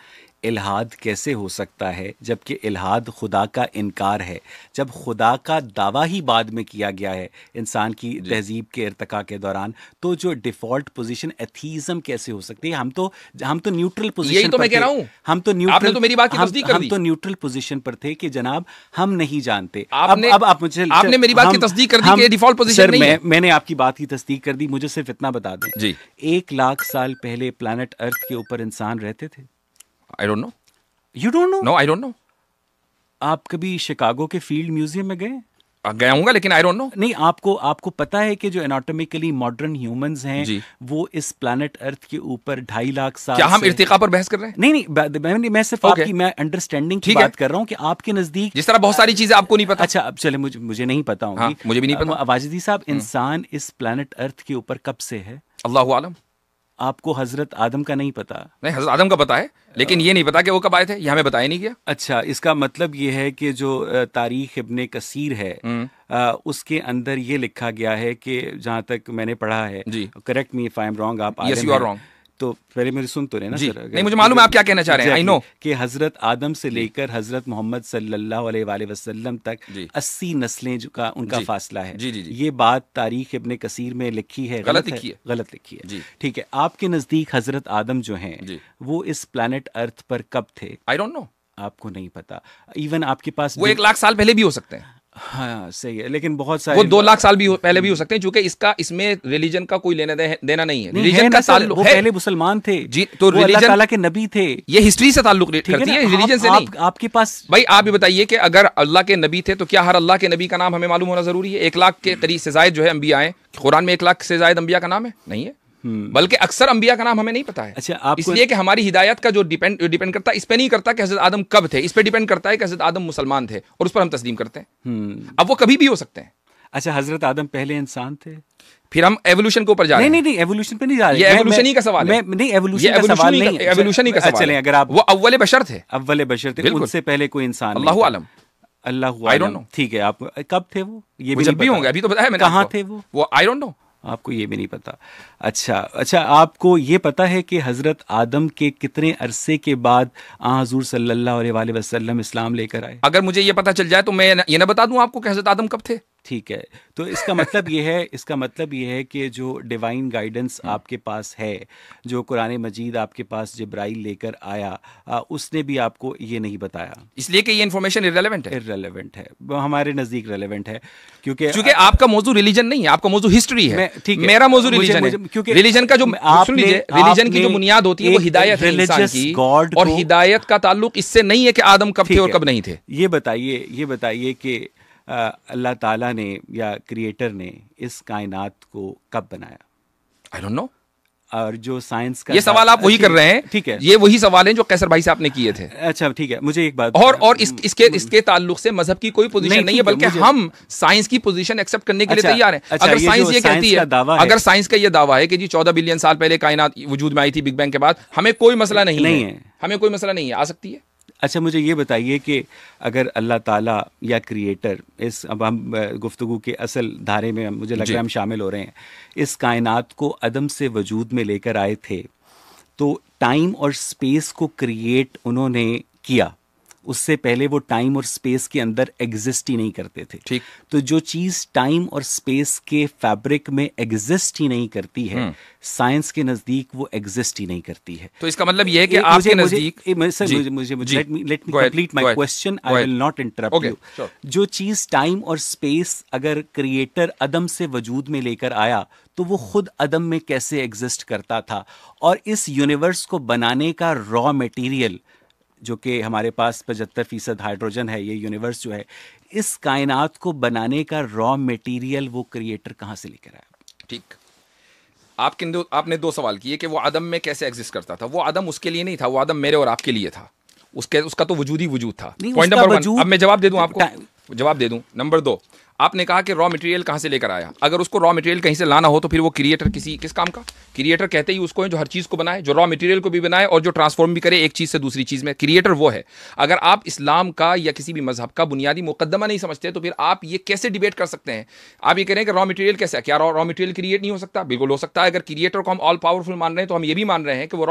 इल्हाद कैसे हो सकता है, जबकि इल्हाद खुदा का इनकार है, जब खुदा का दावा ही बाद में किया गया है इंसान की तहजीब के इर्तिका के दौरान, तो जो डिफॉल्ट पोजीशन एथीज़म कैसे हो सकती है? हम तो न्यूट्रल पोजीशन, यही तो मैं कह रहा हूं, हम तो न्यूट्रल, आपने तो मेरी बात की तस्दीक कर दी। हम तो न्यूट्रल पोजीशन पर थे कि जनाब हम नहीं जानते। आपने मेरी बात की तस्दीक कर दी कि डिफॉल्ट पोजीशन नहीं है। मैंने आपकी बात की तस्दीक कर दी, मुझे सिर्फ इतना बता दें जी, 1 लाख साल पहले प्लैनेट अर्थ के ऊपर इंसान रहते थे? I don't know. You don't know? No, I don't know. आप कभी शिकागो के फील्ड म्यूजियम में गए? गया हूंगा, लेकिन आई डोंट नो। नहीं, आपको पता है कि जो एनाटॉमिकली मॉडर्न ह्यूमंस हैं वो इस प्लैनेट अर्थ के ऊपर 2.5 लाख साल, क्या हम इर्तिका पर बहस कर रहे हैं? नहीं, मैं सिर्फ आपकी मैं अंडरस्टैंडिंग की बात कर रहा हूँ कि आपके नजदीक जिस तरह बहुत सारी चीजें आपको नहीं पता। अच्छा, अब चले, मुझे नहीं पता होंगी। हाँ, मुझे भी नहीं पता। वाजिदी साहब, इंसान इस प्लैनेट अर्थ के ऊपर कब से है? अल्लाहु आलम। आपको हजरत आदम का नहीं पता? नहीं, हजरत आदम का पता है, लेकिन ये नहीं पता कि वो कब आए थे, ये हमें बताया नहीं गया। अच्छा, इसका मतलब ये है कि जो तारीख इब्ने कसीर है उसके अंदर ये लिखा गया है कि जहाँ तक मैंने पढ़ा है, correct me if I am wrong, आप यस यू आर रॉन्ग, तो पहले मेरी सुन तो लेना सर। नहीं, मुझे मालूम है आप क्या कहना चाह रहे हैं, आई नो, कि हजरत आदम से लेकर हजरत मोहम्मद सल्लल्लाहु अलैहि वसल्लम तक 80 नस्लें का उनका फासला है। ये बात तारीख इब्ने कसीर में लिखी है, गलत लिखी है। ठीक है, आपके नजदीक हजरत आदम जो हैं वो इस प्लैनेट अर्थ पर कब थे? आई डोंट नो, आपको नहीं पता। इवन आपके पास वो 1 लाख साल पहले भी हो सकते हैं। हाँ, सही है, लेकिन बहुत सारे वो 2 लाख साल भी पहले भी हो सकते हैं, क्योंकि इसमें रिलीजन का कोई लेना देना नहीं है। रिलीजन का ताल्लुक है, वो पहले मुसलमान थे जी, तो अल्लाह ताला के नबी थे। ये हिस्ट्री से ताल्लुक करती है, रिलीजन से नहीं। आपके पास भाई आप भी बताइए कि अगर अल्लाह के नबी थे तो क्या हर अल्लाह के नबी का नाम हमें मालूम होना जरूरी है? 1 लाख के करीब से जायद जो है अंबिया हैं, कुरान में 1 लाख से जायद अंबिया का नाम है? नहीं है, बल्कि अक्सर अंबिया का नाम हमें नहीं पता है। अच्छा, इसलिए कि हमारी हिदायत का जो डिपेंड करता है, इस पे नहीं करता कि हजरत आदम कब थे, इस पे डिपेंड करता है कि हजरत आदम मुसलमान थे और उस पर हम तस्लीम करते हैं। अब वो कभी भी हो सकते हैं। अच्छा, हजरत आदम पहले इंसान थे? फिर हम एवोल्यूशन के ऊपर जा रहे हैं। नहीं, एवोल्यूशन पे नहीं जा रहे। ये एवोल्यूशन ही का सवाल है। नहीं, एवोल्यूशन का सवाल नहीं, एवोल्यूशन ही का सवाल है। चलें, अगर आप वो अव्वल बशर थे, उनसे पहले कोई इंसान, अल्लाहु आलम, आई डोंट नो। ठीक है, आप कब थे वो? ये भी जब भी होंगे, अभी तो बताया मैंने। कहाँ थे वो? आई डोंट नो, आपको ये भी नहीं पता। अच्छा, आपको ये पता है कि हजरत आदम के कितने अरसे के बाद हुजूर सल्लल्लाहु अलैहि वसल्लम इस्लाम लेकर आए? अगर मुझे ये पता चल जाए तो मैं ये ना बता दूं आपको कि हजरत आदम कब थे। ठीक है, तो इसका मतलब ये है कि जो डिवाइन गाइडेंस आपके पास है, जो कुरान मजीद आपके पास जिब्राइल लेकर आया, उसने भी आपको ये नहीं बताया, इसलिए कि ये इन्फॉर्मेशन इररेलेवेंट है, हमारे नजदीक रेलेवेंट है, क्योंकि आपका मौजू रिलीजन नहीं है, आपका मौजू हिस्ट्री है। ठीक है, मेरा मौजू रिलीजन है, क्योंकि रिलीजन का जो रिलीजन की जो बुनियाद होती है वो हिदायत है इंसान की, और हिदायत का ताल्लुक इससे नहीं है कि आदम कब थे और कब नहीं थे। ये बताइए कि अल्लाह ताला ने या क्रिएटर ने इस कायनात को कब बनाया? I don't know. और जो साइंस का ये सवाल आप वही कर रहे हैं, ठीक है, ये वही सवाल हैं जो कैसर भाई साहब ने किए थे। अच्छा ठीक है, मुझे एक बात और इसके ताल्लुक से मजहब की कोई पोजीशन नहीं है, बल्कि हम साइंस की पोजीशन एक्सेप्ट करने के लिए तैयार हैं। अगर साइंस ये कहती है, अगर साइंस का ये दावा है कि जी 14 बिलियन साल पहले कायनात वजूद में आई थी बिग बैंग के बाद, हमें कोई मसला नहीं है, हमें कोई मसला नहीं है, आ सकती है। अच्छा मुझे ये बताइए कि अगर अल्लाह ताला या क्रिएटर, इस अब हम गुफ्तगू के असल धारे में मुझे लग रहा है हम शामिल हो रहे हैं, इस कायनात को अदम से वजूद में लेकर आए थे, तो टाइम और स्पेस को क्रिएट उन्होंने किया, उससे पहले वो टाइम और स्पेस के अंदर एग्जिस्ट ही नहीं करते थे। ठीक। तो जो चीज़ टाइम और स्पेस के फैब्रिक में एग्जिस्ट ही नहीं करती है, साइंस के नज़दीक वो एग्जिस्ट ही नहीं करती है। तो इसका मतलब ये है कि आपके नज़दीक, late me complete my question, I will not interrupt you. जो चीज़ टाइम और स्पेस अगर क्रिएटर अदम से वजूद में लेकर आया, तो वो खुद अदम में कैसे एग्जिस्ट करता था, और इस यूनिवर्स को बनाने का रॉ मटेरियल जो कि हमारे पास 75% हाइड्रोजन है, ये यूनिवर्स जो है, इस कायनात को बनाने का रॉ मटेरियल वो क्रिएटर कहाँ से लेकर आया? ठीक। आपने दो सवाल किए कि वो आदम में कैसे एग्जिस्ट करता था। वो आदम उसके लिए नहीं था, वो आदम मेरे और आपके लिए था। उसका तो वजूद ही वजूद था। Point number 1। अब मैं जवाब दे दूं आपको, जवाब दे दूं। नंबर 2, आपने कहा कि रॉ मटेरियल कहाँ से लेकर आया। अगर उसको रॉ मटेरियल कहीं से लाना हो तो फिर वो क्रिएटर किस काम का? क्रिएटर कहते ही उसको है जो हर चीज़ को बनाए, जो रॉ मटेरियल को भी बनाए और जो ट्रांसफॉर्म भी करे एक चीज़ से दूसरी चीज़ में। क्रिएटर वो है। अगर आप इस्लाम का या किसी भी मजहब का बुनियादी मुकद्दमा नहीं समझते तो फिर आप ये कैसे डिबेट कर सकते हैं? आप ये कह रहे हैं कि रॉ मटेरियल कैसा है, क्या रॉ मटेरियल क्रिएट नहीं हो सकता? बिल्कुल हो सकता है। अगर क्रिएटर को हम ऑल पावरफुल मान रहे हैं तो हम ये भी मान रहे हैं कि वो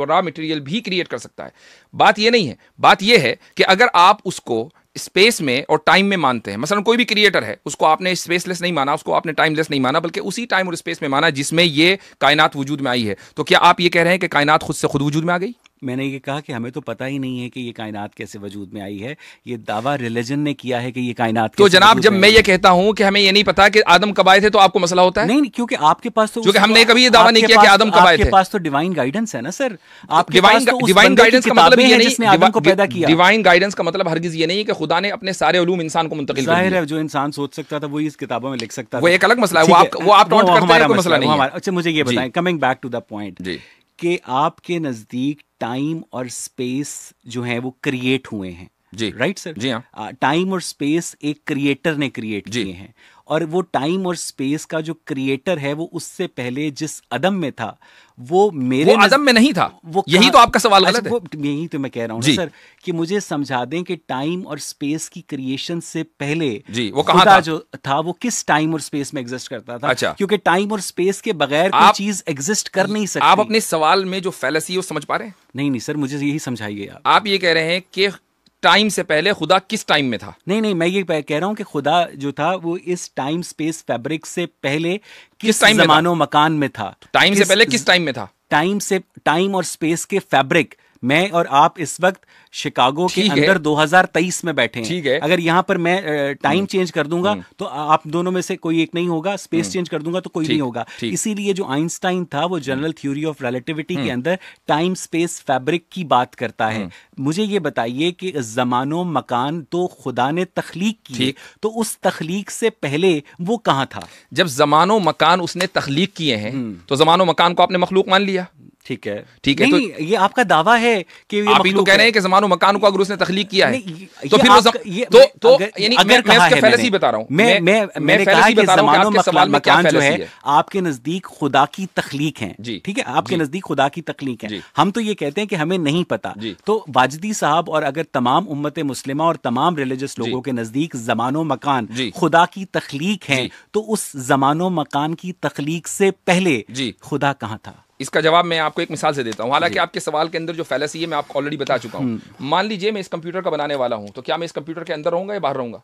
रॉ मटेरियल भी क्रिएट कर सकता है। बात ये नहीं है, बात ये है कि अगर आप उसको स्पेस में और टाइम में मानते हैं, मसलन कोई भी क्रिएटर है, उसको आपने स्पेसलेस नहीं माना, उसको आपने टाइमलेस नहीं माना, बल्कि उसी टाइम और स्पेस में माना जिसमें ये कायनात वजूद में आई है, तो क्या आप ये कह रहे हैं कि कायनात खुद से खुद वजूद में आ गई? मैंने ये कहा कि हमें तो पता ही नहीं है कि ये कायनात कैसे वजूद में आई है। ये दावा रिलीजन ने किया है कि ये कायनात तो जनाब जब मैं ये कहता हूं कि हमें ये नहीं पता कि आदम कब आए थे, तो आपको मसला होता है? नहीं, क्योंकि आपके पास तो, क्योंकि हमने कभी ये दावा नहीं किया कि आदम कब आए थे। आपके पास तो डिवाइन गाइडेंस है ना सर। आपके डिवाइन गाइडेंस का मतलब ये नहीं, जिसने आदम को पैदा किया। डिवाइन गाइडेंस का मतलब हरगिज ये नहीं है कि खुदा ने अपने सारे उलूम इंसान को मुंतकिल कर दिए। जाहिर है जो इंसान सोच सकता था वो इस किताबों में लिख सकता था, वो एक अलग मसला है। वो आप टॉन्ट करते हैं, कोई मसला नहीं है। अच्छा मुझे ये बताएं, coming back to the point, कि आपके नजदीक टाइम और स्पेस जो है वो क्रिएट हुए हैं, जी राइट सर? जी हाँ। टाइम और स्पेस एक क्रिएटर ने क्रिएट किए हैं, और वो टाइम और स्पेस का जो क्रिएटर है वो उससे पहले जिस अदम में था वो मेरे आदम में नहीं था। वो यही तो आपका सवाल गलत है। यही तो मैं कह रहा हूँ ना सर, कि मुझे समझा दें कि टाइम और स्पेस की क्रिएशन से पहले जी वो कहाँ था? जो था वो किस टाइम और स्पेस में एग्जिस्ट करता था? अच्छा। क्योंकि टाइम और स्पेस के बगैर कोई चीज एग्जिस्ट कर नहीं सकती। आप अपने सवाल में जो फैलेसी है वो समझ पा रहे हैं? नहीं सर, मुझे यही समझाइए आप ये कह रहे हैं कि टाइम से पहले खुदा किस टाइम में था? नहीं, मैं ये कह रहा हूं कि खुदा जो था वो इस टाइम स्पेस फैब्रिक से पहले किस ज़मानो मकान में था? टाइम से पहले किस टाइम में था? टाइम और स्पेस के फैब्रिक, मैं और आप इस वक्त शिकागो के अंदर 2023 में बैठे हैं। ठीक है। अगर यहाँ पर मैं टाइम चेंज कर दूंगा तो आप दोनों में से कोई एक नहीं होगा, स्पेस चेंज कर दूंगा तो कोई नहीं होगा। इसीलिए जो आइंस्टाइन था वो जनरल थ्योरी ऑफ रिलेटिविटी के अंदर टाइम स्पेस फैब्रिक की बात करता है। मुझे ये बताइए कि ज़मानो मकान तो खुदा ने तख्लीक की, तो उस तख्लीक से पहले वो कहाँ था? जब ज़मानो मकान उसने तख्लीक किए हैं तो ज़मानो मकान को आपने मखलूक मान लिया। ठीक है। नहीं, तो ये आपका दावा है कि ये आप ही तो कह रहे हैं कि ज़मानो मकान को अगर उसने तख्लीक किया है तो फिर यानी मैं इसका फैलसी बता रहा हूं। मैंने कहा कि ज़मानो मकान जो है आपके नजदीक खुदा की तख्लीक है। ठीक है, आपके नजदीक खुदा की तख्लीक है। हम तो ये कहते हैं कि हमें नहीं पता। तो वाजदी साहब और अगर तमाम उम्मत मुस्लिमा और तमाम रिलीजियस लोगों के नजदीक ज़मानो मकान खुदा की तख्लीक है, तो उस ज़मानो मकान की तख्लीक से पहले खुदा कहाँ था? इसका जवाब मैं आपको एक मिसाल से देता हूं। हालांकि आपके सवाल के अंदर जो फैलेसी है मैं आपको ऑलरेडी बता चुका हूं। मान लीजिए मैं इस कंप्यूटर का बनाने वाला हूं, तो क्या मैं इस कंप्यूटर के अंदर रहूंगा या बाहर रहूंगा?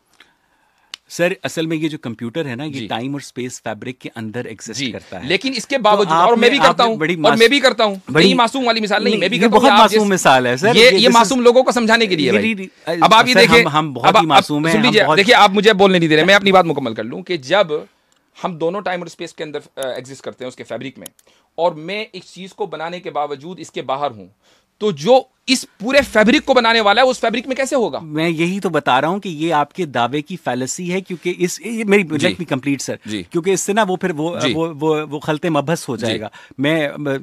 सर असल में ये जो कंप्यूटर है ना, ये टाइम और स्पेस फैब्रिक के अंदर एग्जिस्ट करता है। लेकिन इसके बावजूद और मैं भी करता हूं, बड़ी मासूम वाली मिसाल नहीं, मैं भी करता हूं। बहुत मासूम मिसाल है सर, ये मासूम लोगों को समझाने के लिए भाई। अब आप ये देखिए, हम बहुत ही मासूम हैं। सुन लीजिए, देखिए आप मुझे बोलने नहीं दे रहे, मैं अपनी बात मुकम्मल कर लूं कि जब हम दोनों टाइम और स्पेस के अंदर एग्जिस्ट करते हैं उसके फैब्रिक में, और मैं इस चीज को बनाने के बावजूद इसके बाहर हूं, तो जो इस पूरे फैब्रिक को बनाने वाला है उस फैब्रिक में कैसे होगा? मैं यही तो बता रहा हूं कि ये आपके दावे की फैलेसी है, क्योंकि मेरी लेट मी कंप्लीट सर, क्योंकि इससे ना वो फिर वो खलते मबहस हो जाएगा। मैं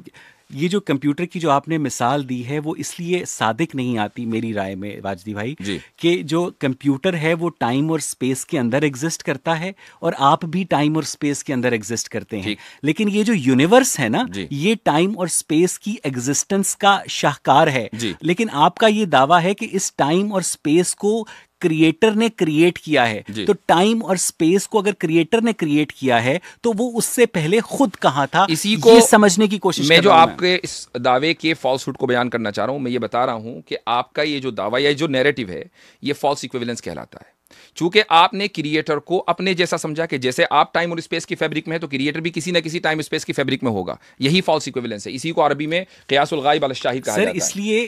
ये जो कंप्यूटर की जो आपने मिसाल दी है वो इसलिए सादिक नहीं आती मेरी राय में वाजदी भाई, कि जो कंप्यूटर है वो टाइम और स्पेस के अंदर एग्जिस्ट करता है और आप भी टाइम और स्पेस के अंदर एग्जिस्ट करते हैं, लेकिन ये जो यूनिवर्स है ना ये टाइम और स्पेस की एग्जिस्टेंस का शाहकार है। लेकिन आपका ये दावा है कि इस टाइम और स्पेस को क्रिएटर ने क्रिएट किया है, तो टाइम और स्पेस को अगर क्रिएटर ने क्रिएट किया है तो वो उससे पहले खुद कहाँ था, इसी को ये समझने की कोशिश मैं जो आपके इस दावे के फॉल्सहुड को बयान करना चाह रहा हूं। मैं ये बता रहा हूं कि आपका ये जो दावा या जो नैरेटिव है ये फॉल्स इक्विवेलेंस कहलाता है, चूंकि आपने क्रिएटर को अपने जैसा समझा कि जैसे आप टाइम और स्पेस की फैब्रिक में है तो क्रिएटर भी किसी ना किसी टाइम स्पेस की फैब्रिक में होगा। यही फॉल्स इक्विवेलेंस है, इसी को अरबी में क़ियासुल गायब अल शाहिद कहा जाता है। इसलिए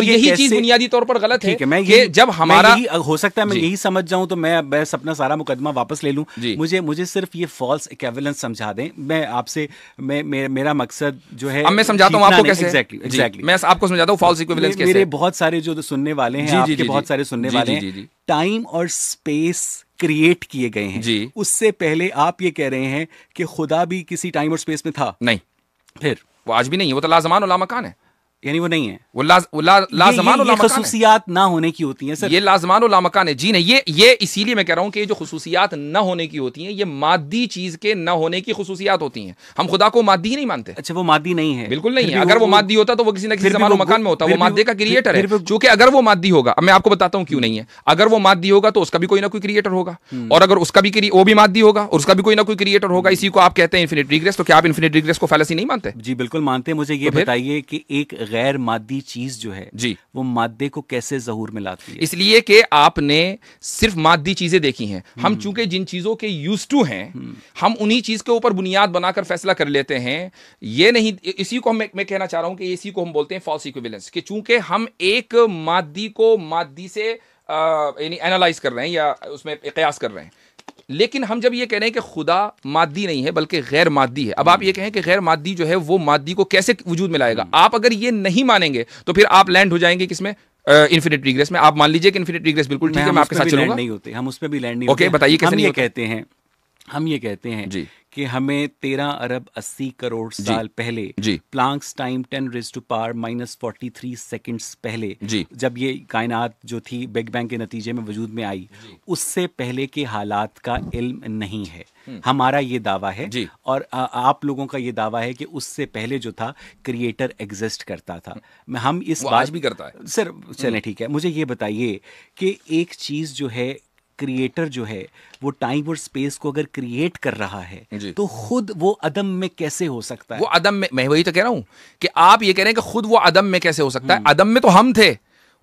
यही चीज बुनियादी तौर पर गलत है कि जब हमारा हो सकता है मैं यही समझ जाऊं तो मैं बस अपना सारा मुकदमा वापस ले लूं। मुझे सिर्फ ये फॉल्स इक्विवेलेंस समझा दें। मैं आपसे मेरा मकसद जो है, अब मैं समझाता हूं आपको कैसे। एग्जैक्टली मैं आपको समझाता हूं फॉल्स इक्विवेलेंस कैसे। मेरे बहुत सारे जो सुनने वाले हैं, आपके बहुत सारे सुनने वाले हैं, टाइम और स्पेस क्रिएट किए गए हैं, उससे पहले आप ये कह रहे हैं कि खुदा भी किसी टाइम और स्पेस में था। नहीं, फिर वो आज भी नहीं है, वो तो लाज़मान और लामकान है। यानी वो नहीं है, वो लाज़मान और लामकान खुसूसियात ना होने की होती हैं सर। ये लाज़मान और लामकान है जी नहीं। ये इसीलिए मैं कह रहा हूं कि ये जो खुसूसियात ना होने की होती हैं ये मादी चीज के ना होने की खुसूसियात होती हैं। हम खुदा को मादी ही नहीं मानते। अच्छा, वो मादी नहीं है? बिल्कुल नहीं है। अगर वो मादी होता तो वो किसी न किसी ज़मान और मकान में होता। वो मादे का क्रिएटर है, क्योंकि अगर वो मादी होगा, अब मैं आपको बताता हूं क्यों नहीं है। अगर वो मादी होगा तो उसका भी कोई ना कोई क्रिएटर होगा, और अगर उसका भी वो भी मादी होगा और उसका भी कोई ना कोई क्रिएटर होगा। इसी को आप कहते हैं इन्फिनिट रिग्रेस। तो क्या आप इन्फिनिट रिग्रेस को फैलेसी नहीं मानते? जी बिल्कुल मानते हैं। मुझे ये बताइए कि एक गैर मादी चीज जो है जी वो मादे को कैसे ज़हूर में लाती है? इसलिए कि आपने सिर्फ मादी चीजें देखी हैं। हम चूंकि जिन चीजों के यूज्ड टू हैं, हम उन्हीं चीज के ऊपर बुनियाद बनाकर फैसला कर लेते हैं। ये नहीं, इसी को मैं कहना चाह रहा हूं कि इसी को हम बोलते हैं फॉल्स इक्विवेलेंस, कि चूंकि हम एक मादी को मादी से यानी एनालाइज कर रहे हैं या उसमें कयास कर रहे हैं, लेकिन हम जब ये कह रहे हैं कि खुदा मादी नहीं है बल्कि गैर मादी है, अब आप ये कहें कि गैर मादी जो है वो मादी को कैसे वजूद में लाएगा? आप अगर ये नहीं मानेंगे तो फिर आप लैंड हो जाएंगे किसमें? इन्फिनिट रिग्रेस में। आप मान लीजिए कि इन्फिनिट रिग्रेस बिल्कुल ठीक है, मैं आपके साथ चलूंगा। नहीं होते हम उसमें भी लैंड नहीं होते। बताइए कैसे नहीं होते? हम ये कहते हैं जी कि हमें 13 अरब 80 करोड़ साल पहले, प्लांक्स टाइम 10⁻⁻43 सेकंड्स पहले, जब ये कायनात जो थी बिग बैंग के नतीजे में वजूद में आई, उससे पहले के हालात का इल्म नहीं है। हमारा ये दावा है, और आप लोगों का ये दावा है कि उससे पहले जो था क्रिएटर एग्जिस्ट करता था। हम इस बात आज भी करता है सर। चलें ठीक है, मुझे ये बताइए कि एक चीज जो है, क्रिएटर जो है वो टाइम और स्पेस को अगर क्रिएट कर रहा है तो खुद वो अदम में कैसे हो सकता है? वो अदम में, मैं वही तो कह रहा हूं कि आप ये कह रहे हैं कि खुद वो अदम में कैसे हो सकता है? अदम में तो हम थे,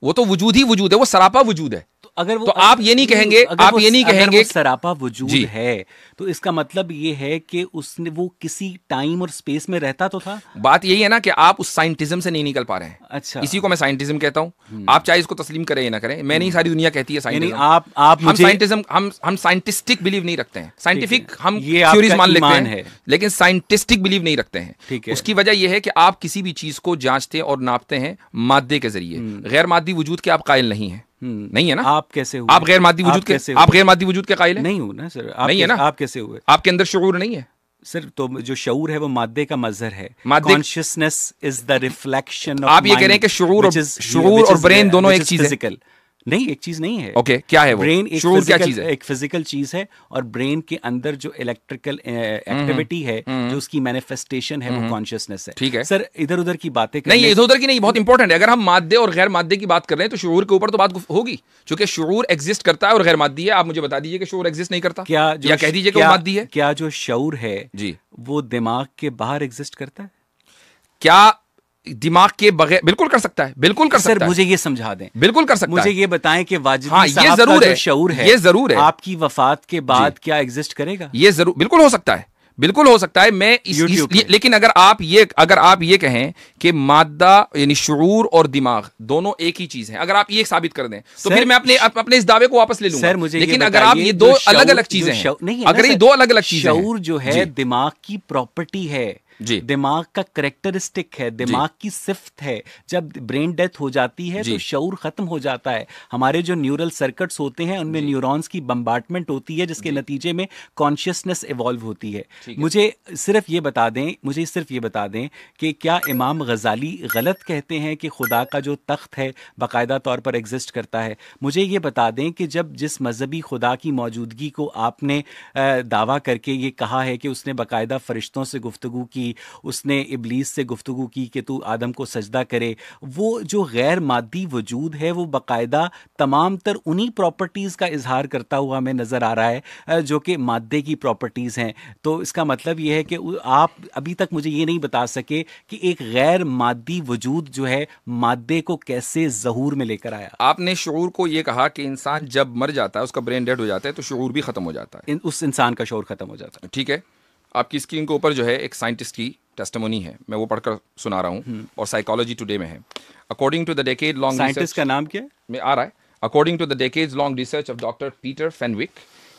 वो तो वजूद ही वजूद है, वो सरापा वजूद है। अगर वो तो आप ये नहीं कहेंगे, आप ये नहीं कहेंगे सरापा वजूद है, तो इसका मतलब ये है कि उसने वो किसी टाइम और स्पेस में रहता तो था। बात यही है ना कि आप उस साइंटिज्म से नहीं निकल पा रहे हैं। अच्छा, इसी को मैं साइंटिज्म कहता हूं। आप चाहे इसको तस्लीम करें या ना करें, मैं नहीं, सारी दुनिया कहती है साइंटिज्म। हम साइंटिज्म, हम साइंटिस्टिक बिलीव नहीं रखते हैं। साइंटिफिक हम थ्योरीज मान लेते हैं, लेकिन साइंटिस्टिक बिलीव नहीं रखते हैं। उसकी वजह यह है कि आप किसी भी चीज को जांचते और नापते हैं मादे के जरिए। गैर मादी वजूद के आप कायल नहीं है। नहीं है ना? आप कैसे हुए? आप गैर मादी वजूद के, आप गैर मादी वजूद के कायल हैं? नहीं हूं ना सर। नहीं है ना? आप कैसे हुए? आपके अंदर शऊर नहीं है सर। तो जो शऊर है वो मादे का मजहर है। Consciousness is the reflection of. आप ये कह रहे हैं कि शऊर और ब्रेन दोनों एक चीज है? नहीं, एक चीज नहीं है। ओके, क्या है वो? ब्रेन शऊर क्या चीज है? एक फिजिकल चीज है, और ब्रेन के अंदर जो इलेक्ट्रिकल एक्टिविटी है, जो उसकी मैनिफेस्टेशन है, वो कॉन्शियसनेस है। ठीक है सर, इधर उधर की बातें नहीं, इधर उधर की नहीं, बहुत इंपॉर्टेंट है। अगर हम मादे और गैर मादे की बात कर रहे हैं तो शऊर के ऊपर तो बात होगी, क्योंकि शऊर एग्जिस्ट करता है और गैर मादी है। आप मुझे बता दीजिए कि शऊर एग्जिस्ट नहीं करता, या कह दीजिए कि वो मादी है। क्या जो शऊर है जी वो दिमाग के बाहर एग्जिस्ट करता है? क्या दिमाग के बगैर? बिल्कुल कर सकता है, बिल्कुल कर सकता है। सर मुझे ये समझा दें। बिल्कुल कर सकता है। मुझे ये बताएं कि वाजिदी ये जरूर है, शऊर है, ये जरूर है, आपकी वफात के बाद क्या एग्जिस्ट करेगा? ये जरूर, बिल्कुल हो सकता है, बिल्कुल हो सकता है। मैं लेकिन अगर आप ये कहें कि मादा यानी शऊर और दिमाग दोनों एक ही चीज है, अगर आप ये साबित कर दें तो फिर मैं अपने इस दावे को वापस ले लूंगा। लेकिन अगर आप ये दो अलग अलग चीजें हैं, अगर ये दो अलग अलग चीजें, शऊर जो है दिमाग की प्रॉपर्टी है, जी। दिमाग का करेक्टरिस्टिक है, दिमाग की सिफ्त है। जब ब्रेन डेथ हो जाती है तो शऊर खत्म हो जाता है। हमारे जो न्यूरल सर्किट्स होते हैं उनमें न्यूरॉन्स की बम्बार्टमेंट होती है, जिसके नतीजे में कॉन्शियसनेस इवॉल्व होती है। मुझे सिर्फ ये बता दें कि क्या इमाम गजाली गलत कहते हैं कि खुदा का जो तख्त है बाकायदा तौर पर एग्जिस्ट करता है? मुझे ये बता दें कि जब जिस मजहबी खुदा की मौजूदगी को आपने दावा करके ये कहा है कि उसने बाकायदा फरिश्तों से गुफ्तगू की, उसने इब्लीस से गुफ्तगू की कि तू आदम को सजदा करे, वो जो गैर मादी वजूद है वो बाकायदा तमाम तर उन्हीं प्रॉपर्टीज़ का इजहार करता हुआ हमें नज़र आ रहा है जो कि मादे की प्रॉपर्टीज़ हैं। तो इसका मतलब ये है कि आप अभी तक मुझे ये नहीं बता सके कि एक गैर मादी वजूद जो है मादे को कैसे ज़हूर में लेकर आया। आपने शऊर को ये कहा कि इंसान जब मर जाता है, उसका ब्रेन डेड हो जाता है, तो शऊर भी खत्म हो जाता है, उस इंसान का शऊर खत्म हो जाता है। ठीक है। आपकी स्क्रीन के ऊपर जो है एक साइंटिस्ट की टेस्टिमोनी है, मैं वो पढ़कर सुना रहा हूँ और साइकोलॉजी टुडे में है। According to the decade long scientist का नाम क्या है? में आ रहा है। According to the decades long research of doctor Peter Fenwick,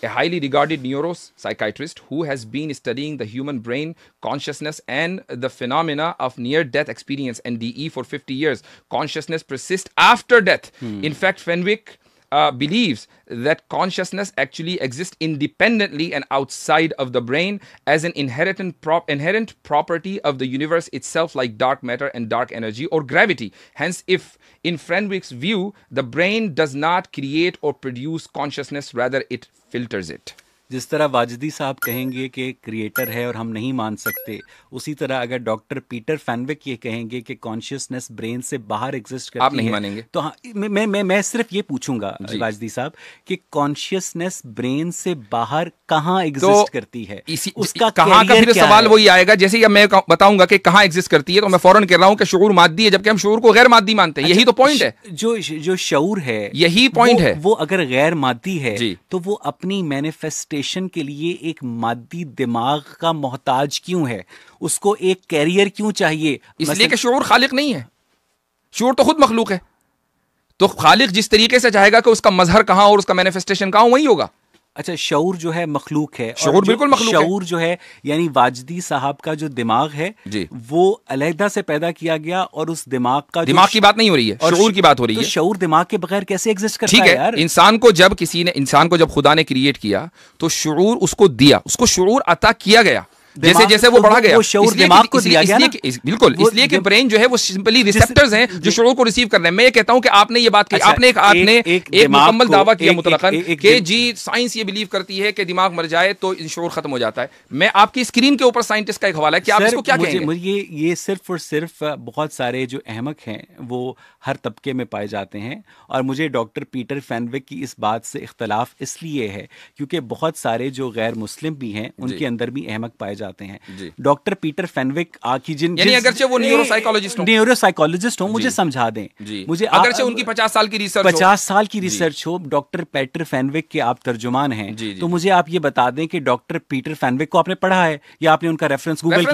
a highly regarded neuropsychiatrist who has been studying the human brain, consciousness, and the phenomena of near-death experience (NDE) for 50 years. Consciousness persists after death. In fact, Fenwick believes that consciousness actually exists independently and outside of the brain as an inherent property of the universe itself, like dark matter and dark energy or gravity. Hence, if in Fenwick's view, the brain does not create or produce consciousness, rather it filters it. जिस तरह वाजिदी साहब कहेंगे कि क्रिएटर है और हम नहीं मान सकते, उसी तरह अगर डॉक्टर पीटर फैनविक ये कहेंगे कि कॉन्शियसनेस ब्रेन से बाहर एग्जिस्ट करती है, आप नहीं मानेंगे? तो हाँ, मैं सिर्फ ये पूछूंगा वाजिदी साहब कि कॉन्शियसनेस ब्रेन से बाहर कहाँ एग्जिस्ट करती है? उसका कहाँ का फिर सवाल वही आएगा, जैसे ही मैं बताऊंगा कि कहाँ एग्जिस्ट करती है तो मैं फौरन कह रहा हूँ कि शऊर मादी है, जबकि हम शऊर को गैर मादी मानते हैं। यही तो पॉइंट है। जो शऊर है, यही पॉइंट है। वो अगर गैर मादी है तो वो अपनी मैनिफेस्टेशन के लिए एक मादी दिमाग का मोहताज क्यों है? उसको एक कैरियर क्यों चाहिए? इसलिए कि शऊर खालिक नहीं है, शऊर तो खुद मखलूक है। तो खालिक जिस तरीके से चाहेगा कि उसका मजहर कहां और उसका मैनिफेस्टेशन कहां, वही होगा। अच्छा, शऊर जो है मखलूक है, शऊर बिल्कुल मखलूक है। शऊर जो है यानी वाजदी साहब का जो दिमाग है वो अलहदा से पैदा किया गया और उस दिमाग का दिमाग की बात नहीं हो रही है, शऊर की बात हो रही है। तो शऊर दिमाग के बगैर कैसे एग्जिस्ट करता है यार? इंसान को जब खुदा ने क्रिएट किया तो शऊर उसको दिया, उसको शऊर अता किया गया, जैसे जैसे वो बढ़ा गया, शऊर दिमाग को दिया गया ना? बिल्कुल, इसलिए कि ब्रेन जो है वो सिंपली रिसेप्टर्स हैं जो शऊर को रिसीव कर रहे हैं। मैं ये कहता हूं कि आपने ये बात की, आपने एक मुकम्मल दावा किया मुतलकन कि जी साइंस ये बिलीव करती है कि दिमाग मर जाए तो शऊर खत्म हो जाता है। मैं आपकी स्क्रीन के ऊपर साइंटिस्ट का एक हवाला है कि आप इसको क्या कहेंगे? मुझे ये सिर्फ और सिर्फ बहुत सारे जो अहमक हैं वो हर तबके में पाए जाते हैं, और मुझे डॉक्टर पीटर फैनविक की इस बात से इख्तलाफ इसलिए है क्योंकि बहुत सारे जो गैर मुस्लिम भी हैं उनके अंदर भी अहमक पाए जाते हैं। डॉक्टर पीटर फैनविक अगरचे वो न्यूरोसाइकोलॉजिस्ट हो, मुझे समझा दें, मुझे अगरचे उनकी 50 साल की रिसर्च हो, डॉक्टर पीटर फैनविक के आप तर्जुमान हैं, तो मुझे आप ये बता दें कि डॉक्टर पीटर फैनविक को आपने पढ़ा है या आपने उनका रेफरेंस गूगल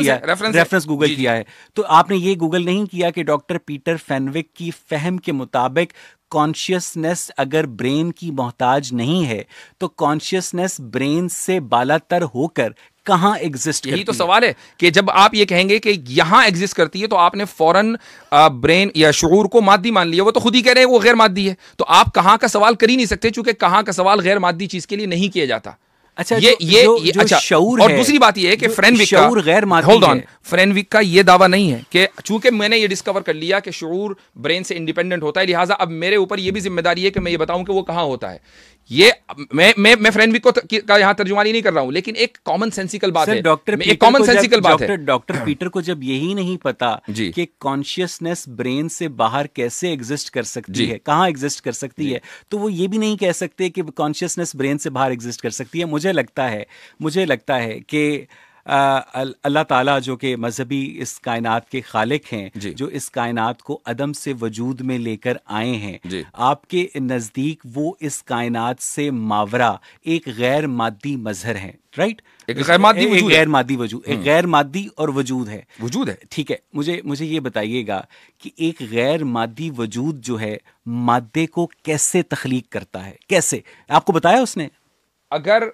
किया है? तो आपने ये गूगल नहीं किया कि डॉक्टर पीटर फैनविक की फहम के मुताबिक कॉन्शियसनेस अगर ब्रेन की मोहताज नहीं है तो कॉन्शियसनेस ब्रेन से बालातर होकर कहां एग्जिस्ट करती है? यही तो सवाल है कि जब आप ये कहेंगे कि यहां एग्जिस्ट करती है तो आपने फौरन ब्रेन या शऊर को मादी मान लिया। वो तो खुद ही कह रहे हैं वो गैर मादी है, तो आप कहां का सवाल कर ही नहीं सकते, चूंकि कहां का सवाल गैर मादी चीज के लिए नहीं किया जाता। अच्छा, ये अच्छा, शऊर और दूसरी बात ये है कि फ्रेनविक का शऊर गैर मादी है। फ्रेनविक का ये दावा नहीं है कि चूंकि मैंने ये डिस्कवर कर लिया कि शऊर ब्रेन से इंडिपेंडेंट होता है, लिहाजा अब मेरे ऊपर ये भी जिम्मेदारी है कि मैं ये बताऊं कि वो कहां होता है। ये मैं फ्रेनविक को का यहां तर्जुमानी नहीं कर रहा हूं, लेकिन एक कॉमन सेंसिकल बात है। डॉक्टर पीटर को जब यही नहीं पता कि कॉन्शियसनेस ब्रेन से बाहर कैसे एग्जिस्ट कर सकती है, कहां एग्जिस्ट कर सकती है, तो वो ये भी नहीं कह सकते कि कॉन्शियसनेस ब्रेन से बाहर एग्जिस्ट कर सकती है। मुझे लगता है कि अल्लाह ताला जो कि मजहबी इस कायनात के खालिक हैं, जो इस कायनात को अदम से वजूद में लेकर आए हैं, आपके नज़दीक वो इस कायनात से मावरा एक गैर मादी मजहर हैं, राइट? एक गैर मादी और वजूद है, ठीक है। मुझे ये बताइएगा कि एक गैर मादी वजूद जो है मादे को कैसे तख्लीक करता है? कैसे, आपको बताया उसने? अगर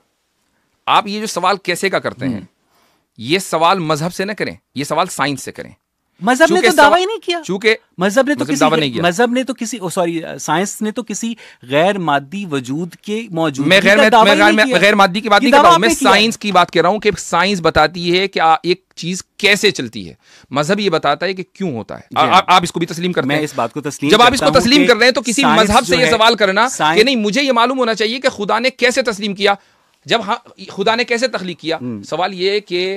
आप ये जो सवाल कैसे का करते हैं, ये सवाल मजहब से न करें, ये सवाल साइंस से करें। मजहब ने तो दावा ही नहीं किया, चूंकि मजहब ने तो किसी सॉरी साइंस ने तो किसी गैर मादी वजूद के मौजूदगी मैं गैर मादी की बात नहीं कर रहा हूं, मैं साइंस की बात कर रहा हूं कि साइंस बताती है कि एक चीज कैसे चलती है, मजहब ये बताता है कि क्यों होता है। आप इसको भी तस्लीम करते हैं? मैं इस बात को तस्लीम जब आप इसको तस्लीम कर रहे हैं तो किसी मजहब से ये सवाल करना कि नहीं मुझे ये मालूम होना चाहिए कि खुदा ने कैसे तस्लीम किया। जब खुदा ने कैसे तख्लीक किया, सवाल ये है कि